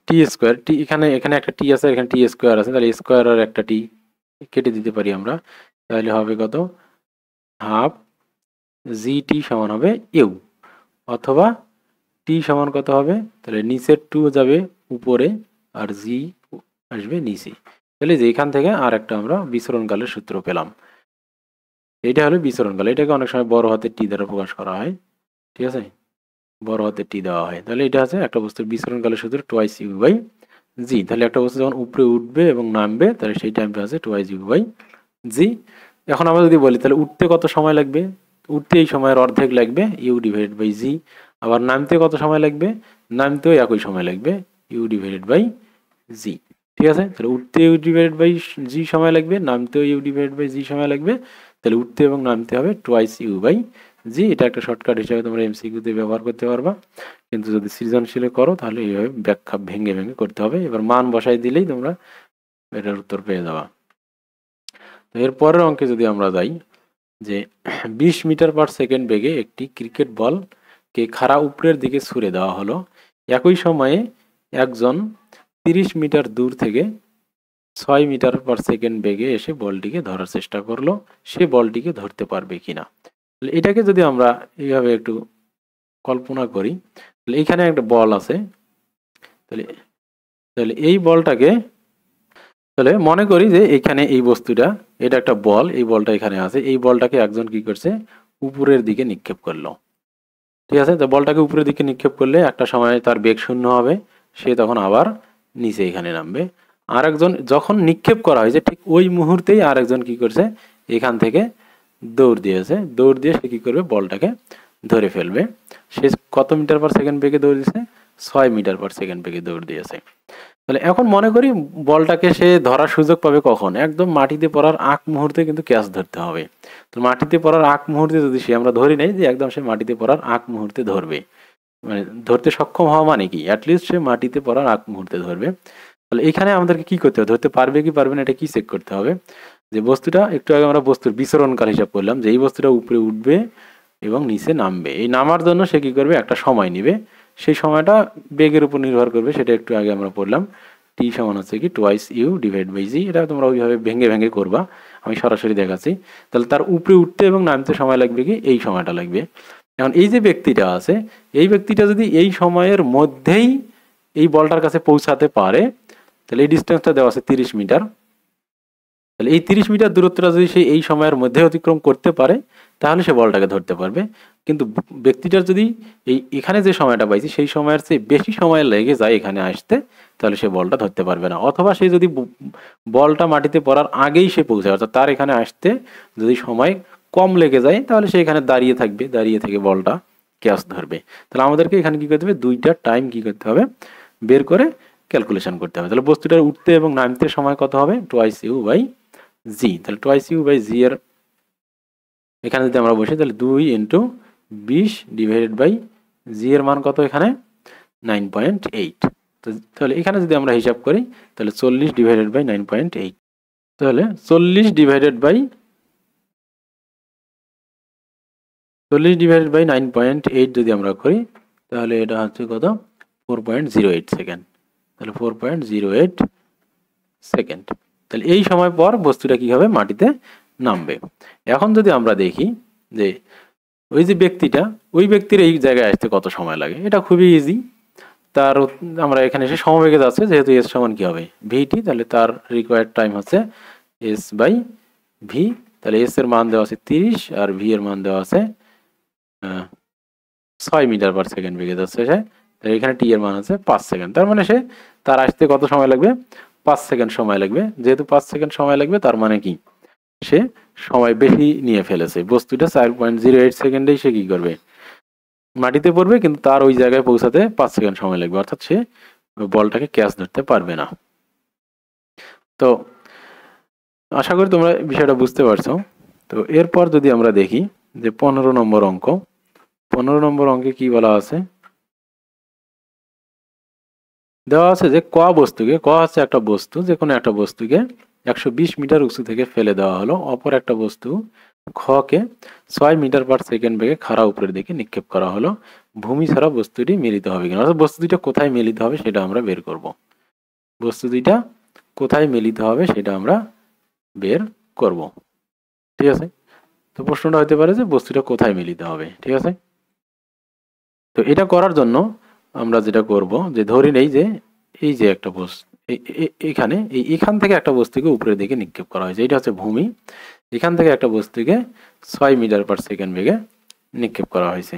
টি স্কোয়ার, টি এখানে একটা টি আছে, এখানে টি স্কোয়ার আছে, তাহলে স্কোয়ার আর একটা টি কেটে দিতে পারি আমরা, তাহলে হবে কত হাফ জি টি সমান হবে ইউ, অথবা টি সমান কত হবে, তাহলে নিচের 2 যাবে উপরে আর জি আসবে নিচে। তাহলে যে এখান থেকে আর একটা আমরা বিচরণকালের সূত্র পেলাম, এটা হলো বিচরণকাল। এটাকে অনেক সময় বড় হাতের টি দ্বারা প্রকাশ করা হয়, ঠিক আছে, বড় হাতের টি দেওয়া হয়। তাহলে এটা আছে একটা বস্তুর বিচরণকালের সূত্র টুয়াইস ইউ বাই জি। তাহলে একটা বস্তু যখন উপরে উঠবে এবং নামবে তাহলে সেই টাইমটা আছে টুয়াইস ইউ বাই জি। এখন আমরা যদি বলি তাহলে উঠতে কত সময় লাগবে, উঠতে এই সময়ের অর্ধেক লাগবে ইউ ডিভাইডেড বাই জি, আবার নামতে কত সময় লাগবে, নামতেও একই সময় লাগবে, ইউ ডিভাইডেড বাই জি। ঠিক আছে, তাহলে উঠতে ইউ ডিভাইডেড বাই জি সময় লাগবে, নামতেও ইউ ডিভাইডেড বাই জি সময় লাগবে, তাহলে উঠতে এবং নামতে হবে টোয়াইস ইউ বাই জি। এটা একটা শর্টকাট হিসাবে তোমরা এমসিকিউতে ব্যবহার করতে পারবা, কিন্তু যদি সৃজনশীলে করো তাহলে এইভাবে ব্যাখ্যা ভেঙে ভেঙে করতে হবে। এবার মান বসাই দিলেই তোমরা এটার উত্তর পেয়ে যাবা। তো এর পরের অঙ্কে যদি আমরা যাই, যে 20 মিটার পার সেকেন্ড বেগে একটি ক্রিকেট বলকে খাড়া উপরের দিকে ছুড়ে দেওয়া হলো। একই সময়ে একজন 30 মিটার দূর থেকে 6 মিটার পার সেকেন্ড বেগে এসে বলটিকে ধরার চেষ্টা করলো, সে বলটিকে ধরতে পারবে কিনা। এটাকে যদি আমরা এইভাবে একটু কল্পনা করি, তাহলে এখানে একটা বল আছে, তাহলে তাহলে এই বলটাকে, তাহলে মনে করি যে এখানে এই বস্তুটা, এটা একটা বল, এই বলটা এখানে আছে, এই বলটাকে একজন কি করছে উপরের দিকে নিক্ষেপ করলো। ঠিক আছে, তো বলটাকে উপরের দিকে নিক্ষেপ করলে একটা সময় তার বেগ শূন্য হবে, সে তখন আবার নিচে এখানে নামবে। আরেকজন যখন নিক্ষেপ করা হয়েছে ঠিক ওই মুহূর্তেই আরেকজন কি করছে এখান থেকে দৌড় দিয়েছে, দৌড় দিয়ে সে কি করবে বলটাকে ধরে ফেলবে। সে কত মিটার পার সেকেন্ড বেগে দৌড় দিয়েছে, 6 মিটার পার সেকেন্ড বেগে দৌড় দিয়েছে। তাহলে এখন মনে করি বলটাকে সে ধরার সুযোগ পাবে কখন, একদম মাটিতে পড়ার আগ মুহূর্তে কিন্তু ক্যাচ ধরতে হবে। তো মাটিতে পড়ার আগ মুহূর্তে যদি সে, আমরা ধরি নাই যে একদম সে মাটিতে পড়ার আগ মুহূর্তে ধরবে, মানে ধরতে সক্ষম হওয়া মানে কি অ্যাটলিস্ট সে মাটিতে পড়ার আগ মুহূর্তে ধরবে। তাহলে এখানে আমাদেরকে কি করতে হবে, ধরতে পারবে কি পারবে না এটা কি চেক করতে হবে, যে বস্তুটা একটু আগে আমরা বস্তুর বিচরণকাল হিসাব করলাম, যে এই বস্তুটা উপরে উঠবে এবং নিচে নামবে, এই নামার জন্য সে কি করবে একটা সময় নেবে, সেই সময়টা বেগের উপর নির্ভর করবে, সেটা একটু আগে আমরা পড়লাম। টি সমান হচ্ছে কি টোয়াইস ইউ ডিভাইড বাই জি। এটা তোমরা ওইভাবে ভেঙে ভেঙে করবা, আমি সরাসরি দেখাচ্ছি। তাহলে তার উপরে উঠতে এবং নামতে সময় লাগবে কি এই সময়টা লাগবে। এখন এই যে ব্যক্তিটা আছে, এই ব্যক্তিটা যদি এই সময়ের মধ্যেই এই বলটার কাছে পৌঁছাতে পারে, তাহলে এই ডিস্টেন্সটা দেওয়া আছে 30 মিটার, তাহলে এই 30 মিটার দূরত্বটা যদি সে এই সময়ের মধ্যে অতিক্রম করতে পারে তাহলে সে বলটাকে ধরতে পারবে। কিন্তু ব্যক্তিটার যদি এখানে যে সময়টা পাইছি সেই সময়ের চেয়ে বেশি সময় লেগে যায় এখানে আসতে, তাহলে সে বলটা ধরতে পারবে না। অথবা সে যদি বলটা মাটিতে পড়ার আগেই সে পৌঁছায়, অর্থাৎ তার এখানে আসতে যদি সময় কম লেগে যায় তাহলে সে এখানে দাঁড়িয়ে থাকবে, দাঁড়িয়ে থেকে বলটা ক্যাচ ধরবে। তাহলে আমাদেরকে এখানে কি করতে হবে, দুইটা টাইম কি করতে হবে বের করে ক্যালকুলেশন করতে হবে। তাহলে বস্তুটার উঠতে এবং নামতে সময় কত হবে, টোয়াইস ইউ বাই জি। তাহলে টোয়াইস ইউ বাই জি এর এখানে যদি আমরা বসি তাহলে 2 ইন্টু 20 ডিভাইডেড বাই জি এর মান কত এখানে 9.8। তাহলে এখানে যদি আমরা হিসাব করি তাহলে 40 ডিভাইডেড বাই 9.8, তাহলে 40 ডিভাইডেড বাই 9.8 যদি আমরা করি তাহলে এটা হচ্ছে কত 4.08 সেকেন্ড। তাহলে 4.08 সেকেন্ড। তাহলে এই সময় পর বস্তুটা কি হবে মাটিতে নামবে। এখন যদি আমরা দেখি যে ওই যে ব্যক্তিটা, ওই ব্যক্তির এই জায়গায় আসতে কত সময় লাগে, এটা খুবই ইজি। তার আমরা এখানে এসে সমবেগে যাচ্ছে, যেহেতু এস সমান কি হবে ভিটি, তাহলে তার রিকোয়ার্ড টাইম হচ্ছে এস বাই ভি। তাহলে এস এর মান দেওয়া আছে 30 আর ভি এর মান দেওয়া আছে 6 মিটার পার সেকেন্ড বেগে যাচ্ছে সে। তাহলে এখানে টি এর মান আছে 5 সেকেন্ড। তার মানে সে তার আসতে কত সময় লাগবে, 5 সেকেন্ড সময় লাগবে। যেহেতু 5 সেকেন্ড সময় লাগবে তার মানে কি সে সময় বেশি নিয়ে ফেলেছে। বস্তুটা 4.08 সেকেন্ডেই সে কি করবে মাটিতে পড়বে, কিন্তু তার ওই জায়গায় পৌঁছাতে 5 সেকেন্ড সময় লাগবে, অর্থাৎ সে বলটাকে ক্যাচ ধরতে পারবে না। তো আশা করি তোমরা বিষয়টা বুঝতে পারছো। তো এরপর যদি আমরা দেখি যে 15 নম্বর অঙ্ক, 15 নম্বর অঙ্কে কি বলা আছে, দেওয়া আছে যে ক বস্তুকে, ক হচ্ছে একটা বস্তু, যে কোনো একটা বস্তুকে 120 মিটার উঁচু থেকে ফেলে দেওয়া হলো, অপর একটা বস্তু খকে 6 মিটার পার সেকেন্ড বেগে খাড়া উপরের দিকে নিক্ষেপ করা হলো। ভূমি ছাড়া বস্তুটি মিলিত হবে কিনা, অর্থাৎ বস্তু দুইটা কোথায় মিলিত হবে সেটা আমরা বের করব। বস্তু দুইটা কোথায় মিলিত হবে সেটা আমরা বের করব। ঠিক আছে, তো প্রশ্নটা হতে পারে যে বস্তুটা কোথায় মিলিত হবে। ঠিক আছে, তো এটা করার জন্য আমরা যেটা করব যে ধরে নেই যে এই যে একটা বস্তু এখান থেকে একটা বস্তুকে উপরের দিকে নিক্ষেপ করা হয়েছে, এটা হচ্ছে ভূমি। এখান থেকে একটা বস্তুকে 6 মিটার পার সেকেন্ড বেগে নিক্ষেপ করা হয়েছে,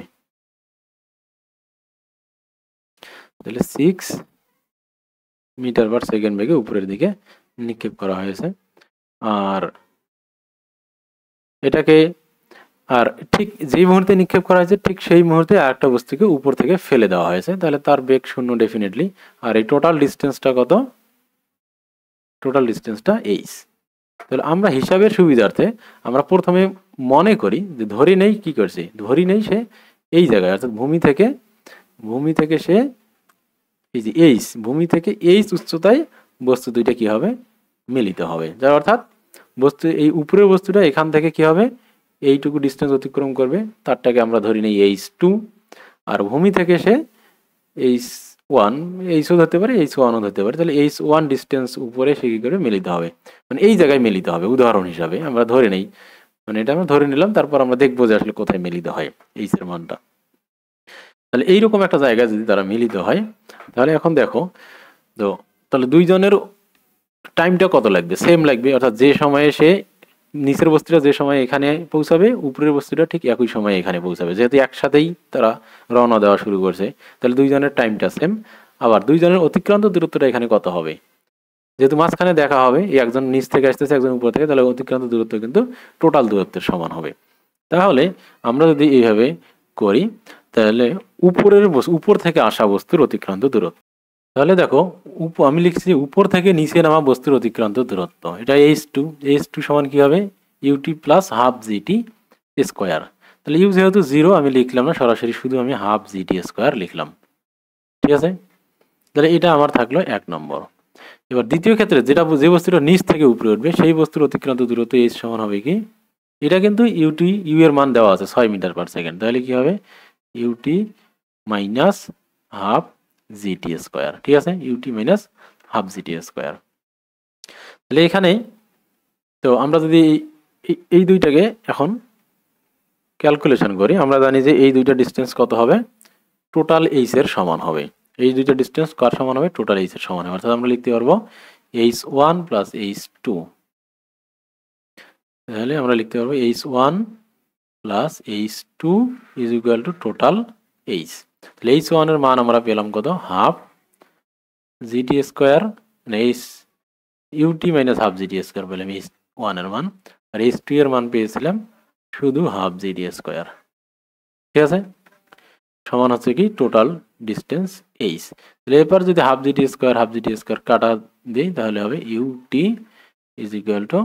তাহলে 6 মিটার পার সেকেন্ড বেগে উপরের দিকে নিক্ষেপ করা হয়েছে। আর এটাকে আর ঠিক যেই মুহূর্তে নিক্ষেপ করা হয়েছে ঠিক সেই মুহূর্তে আরেকটা বস্তুকে উপর থেকে ফেলে দেওয়া হয়েছে, তাহলে তার বেগ 0 ডেফিনেটলি। আর এই টোটাল ডিস্টেন্সটা কত? টোটাল ডিস্টেন্সটা এইচ। তাহলে আমরা হিসাবের সুবিধার্থে আমরা প্রথমে মনে করি যে ধরি নেই কি করছে, ধরি নেই সে এই জায়গায় অর্থাৎ ভূমি থেকে সে এই যে এইচ, ভূমি থেকে এইচ উচ্চতায় বস্তু দুইটা কি হবে? মিলিত হবে। যার অর্থাৎ বস্তু এই উপরের বস্তুটা এখান থেকে কি হবে? এইটুকু ডিস্টেন্স অতিক্রম করবে, তারটাকে আমরা ধরি নেই H2। আর ভূমি থেকে সে H1, H2 ধরতে পারে, H1ও ধরতে পারে। তাহলে H1 ডিস্টেন্স উপরে সে কি করে মিলিত হবে, মানে এই জায়গায় মিলিত হবে। উদাহরণ হিসাবে আমরা ধরে নেই, মানে এটা আমরা ধরে নিলাম, তারপর আমরা দেখবো যে আসলে কোথায় মিলিত হয় এইচ এর মানটা। তাহলে এইরকম একটা জায়গায় যদি তারা মিলিত হয়, তাহলে এখন দেখো তো, তাহলে দুইজনের টাইমটা কত লাগবে? সেম লাগবে, অর্থাৎ যে সময়ে সে নিচের বস্তুটা যে সময় এখানে পৌঁছাবে, উপরের বস্তুটা ঠিক একই সময়ে এখানে পৌঁছাবে। যেহেতু একসাথেই তারা রওনা দেওয়া শুরু করছে, তাহলে দুইজনের টাইমটা সেম। আবার দুইজনের অতিক্রান্ত দূরত্বটা এখানে কত হবে? যেহেতু মাঝখানে দেখা হবে, একজন নিচ থেকে আসতেছে একজন উপর থেকে, তাহলে অতিক্রান্ত দূরত্ব কিন্তু টোটাল দূরত্বের সমান হবে। তাহলে আমরা যদি এইভাবে করি, তাহলে উপর থেকে আসা বস্তুর অতিক্রান্ত দূরত্ব, তাহলে দেখো আমি লিখছি উপর থেকে নিচে নামা বস্তুর অতিক্রান্ত দূরত্ব, এটা H2 সমান কি হবে? UT plus half g t square. তাহলে ইউ যেহেতু 0 আমি লিখলাম না, সরাসরি শুধু আমি হাফ জিটি স্কোয়ার লিখলাম। ঠিক আছে, তাহলে এটা আমার থাকলো 1 নম্বর। এবার দ্বিতীয় ক্ষেত্রে যে বস্তুটা নিচ থেকে উপরে উঠবে সেই বস্তুর অতিক্রান্ত দূরত্ব H সমান হবে কি? এটা কিন্তু ইউ এর মান দেওয়া আছে 6 মিটার পার সেকেন্ড, তাহলে কি হবে? UT minus half g t square. ঠিক আছে, UT minus half g t square. তাহলে এখানে তো আমরা যদি এই দুইটাকে এখন ক্যালকুলেশন করি, আমরা জানি যে এই দুইটা ডিস্টেন্স কত হবে? টোটাল এইচ এর সমান হবে। এই দুইটা ডিস্টেন্স কার সমান হবে? টোটাল এইচ এর সমান হবে। অর্থাৎ আমরা লিখতে পারবো H1 প্লাস H2, তাহলে আমরা লিখতে পারবো H1 plus H2 is equal two total H. তাহলে H1 এর মান আমরা পেলাম কত? হাফ জিটি স্কোয়ার, মানে UT minus half g t square পেলাম H1 এর মান। আর H2 এর মান পেয়েছিলাম শুধু হাফ জিটি স্কোয়ার। ঠিক আছে, সমান হচ্ছে কি? Total distance H. তাহলে এরপর যদি হাফ জিটি স্কোয়ার কাটা দিই, তাহলে হবে UT is equal to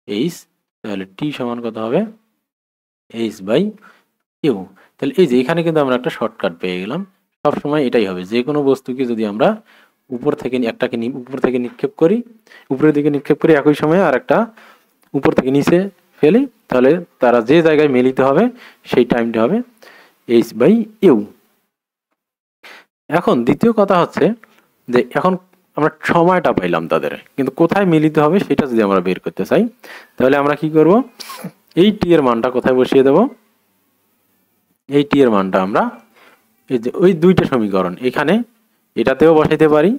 h. তাহলে টি সমান কত হবে? H by u. তাহলে এই যে এখানে কিন্তু আমরা একটা শর্টকাট পেয়ে গেলাম। সবসময় এটাই হবে, যে কোনো বস্তুকে যদি আমরা উপর থেকে নিক্ষেপ করি, উপরের দিকে নিক্ষেপ করি, একই সময়ে আর একটা উপর থেকে নিচে ফেলি, তাহলে তারা যে জায়গায় মিলিত হবে সেই টাইমটা হবে এইচ বাই ইউ। এখন দ্বিতীয় কথা হচ্ছে যে এখন আমরা সময়টা পাইলাম তাদের, কিন্তু কোথায় মিলিত হবে সেটা যদি আমরা বের করতে চাই, তাহলে আমরা কি করব? এই টি এর মানটা কোথায় বসিয়ে দেব? এই টি এর মানটা আমরা এই যে ওই দুইটা সমীকরণ, এখানে এটাতেও বসাইতে পারি,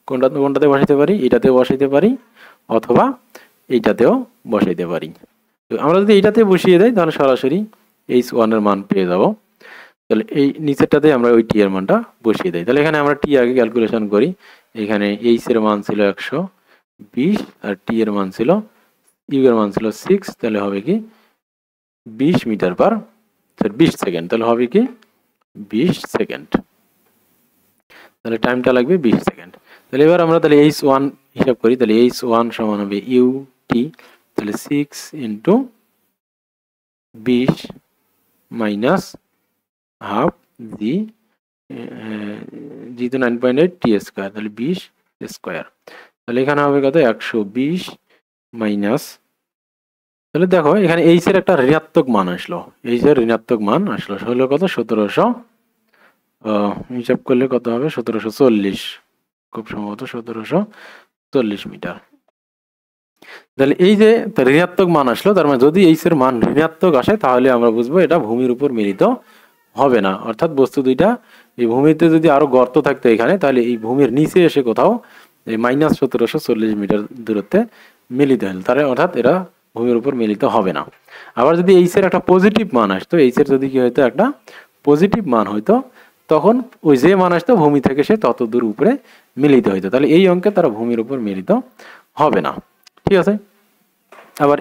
কোনটাতে বসাইতে পারি? এটাতেও বসাইতে পারি, অথবা এইটাতেও বসাইতে পারি। তো আমরা যদি এইটাতে বসিয়ে দেই, তাহলে সরাসরি H1 এর মান পেয়ে যাব। তাহলে এই নিচেরটাতে আমরা ওই টি এর মানটা বসিয়ে দেই। তাহলে এখানে আমরা টি আগে ক্যালকুলেশন করি। এখানে এইচ এর মান ছিল 120 আর টি এর মান ছিল, ইউ এর মান ছিল 6, তাহলে হবে কি 20 মিটার পার 20 সেকেন্ড, তাহলে হবে কি 20 সেকেন্ড। তাহলে টাইমটা লাগবে 20 সেকেন্ড। তাহলে এবার আমরা তাহলে H1 হিসাব করি, তাহলে H1 সমান হবে UT, তাহলে 6 ইন্টু 20 মাইনাস হাফ জি তো 9.8 টি স্কোয়ার, তাহলে 20 স্কোয়ার। তাহলে এখানে হবে কত? 120 মাইনাস, তাহলে দেখো এখানে এইচ এর একটা ঋণাত্মক মান আসলো, এইচ এর ঋণাত্মক মান আসলো হলো কত? 1700, হিসাব করলে কত হবে? 1740, খুব সম্ভবত 1740 মিটার। তাহলে এই যে ঋণাত্মক মান আসলো, তার মানে যদি এইচ এর মান ঋণাত্মক আসে, তাহলে আমরা বুঝবো এটা ভূমির উপর মিলিত হবে না। অর্থাৎ বস্তু দুইটা এই ভূমিতে যদি আরো গর্ত থাকতো এখানে, তাহলে এই ভূমির নিচে এসে কোথাও এই মাইনাস 1740 মিটার দূরত্বে মিলিত হল, তাহলে অর্থাৎ এরা ভূমির উপর মিলিত হবে না। আবার যদি এইচ এর একটা পজিটিভ মান আসতো, এইচ এর যদি কি হইতো? একটা পজিটিভ মান হইতো, তখন ওই যে মান আসতো ভূমি থেকে সে তত দূর উপরে মিলিত হইতো, তাহলে এই অঙ্কে তারা ভূমির উপর মিলিত হবে না। ঠিক আছে, আবার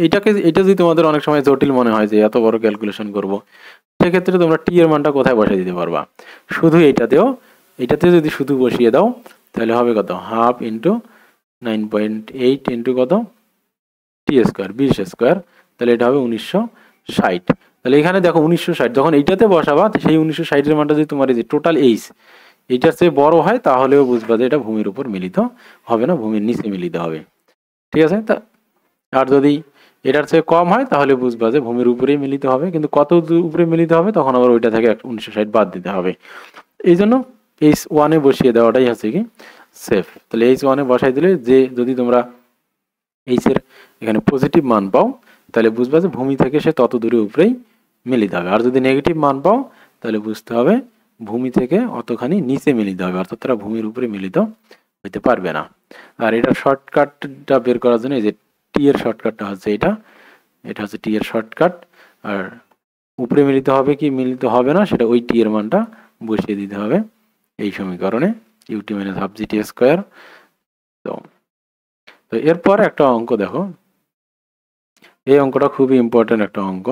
এটা যদি তোমাদের অনেক সময় জটিল মনে হয় যে এত বড় ক্যালকুলেশন করব, সেক্ষেত্রে তোমরা টি এর মানটা কোথায় বসিয়ে দিতে পারবা, শুধু এটাতে যদি শুধু বসিয়ে দাও তাহলে হবে কত, হাফ ইন্টু 9.8 ইন্টু কত টি স্কোয়ার 20 স্কোয়ার, তাহলে এটা হবে 1960। তাহলে এখানে দেখো 1960 যখন এইটাতে বসাবা, সেই 1960 এর মানটা যদি তোমার এই যে টোটাল এইটার চেয়ে বড় হয় তাহলেও বুঝবা যে এটা ভূমির উপর মিলিত হবে না, ভূমির নিচে মিলিত হবে। ঠিক আছে, তা আর যদি এটার চেয়ে কম হয় তাহলে বুঝবা যে ভূমির উপরেই মিলিত হবে, কিন্তু কত উপরে মিলিত হবে তখন আবার ওইটা থেকে 1960 বাদ দিতে হবে। এই জন্য H1 এ বসিয়ে দেওয়াটাই হচ্ছে কি সেফ। তাহলে H1 এ বসাই দিলে যে যদি তোমরা এইচ এর এখানে পজিটিভ মান পাও তাহলে বুঝবা যে ভূমি থেকে সে তত দূরে উপরেই মিলিত হবে, আর যদি নেগেটিভ মান পাও তাহলে বুঝতে হবে ভূমি থেকে অতখানি নিচে মিলিত হবে, অর্থাৎ তারা ভূমির উপরে মিলিত হইতে পারবে না। আর এটার শর্টকাটটা বের করার জন্য এই যে টি এর শর্টকাটটা হচ্ছে এটা হচ্ছে টি এর শর্টকাট। আর উপরে মিলিত হবে কি মিলিত হবে না সেটা ওই টি এর মানটা বসিয়ে দিতে হবে এই সমীকরণে, u t minus half g t square. তো এরপর একটা অঙ্ক দেখো, এই অঙ্কটা খুবই ইম্পর্টেন্ট একটা অঙ্ক।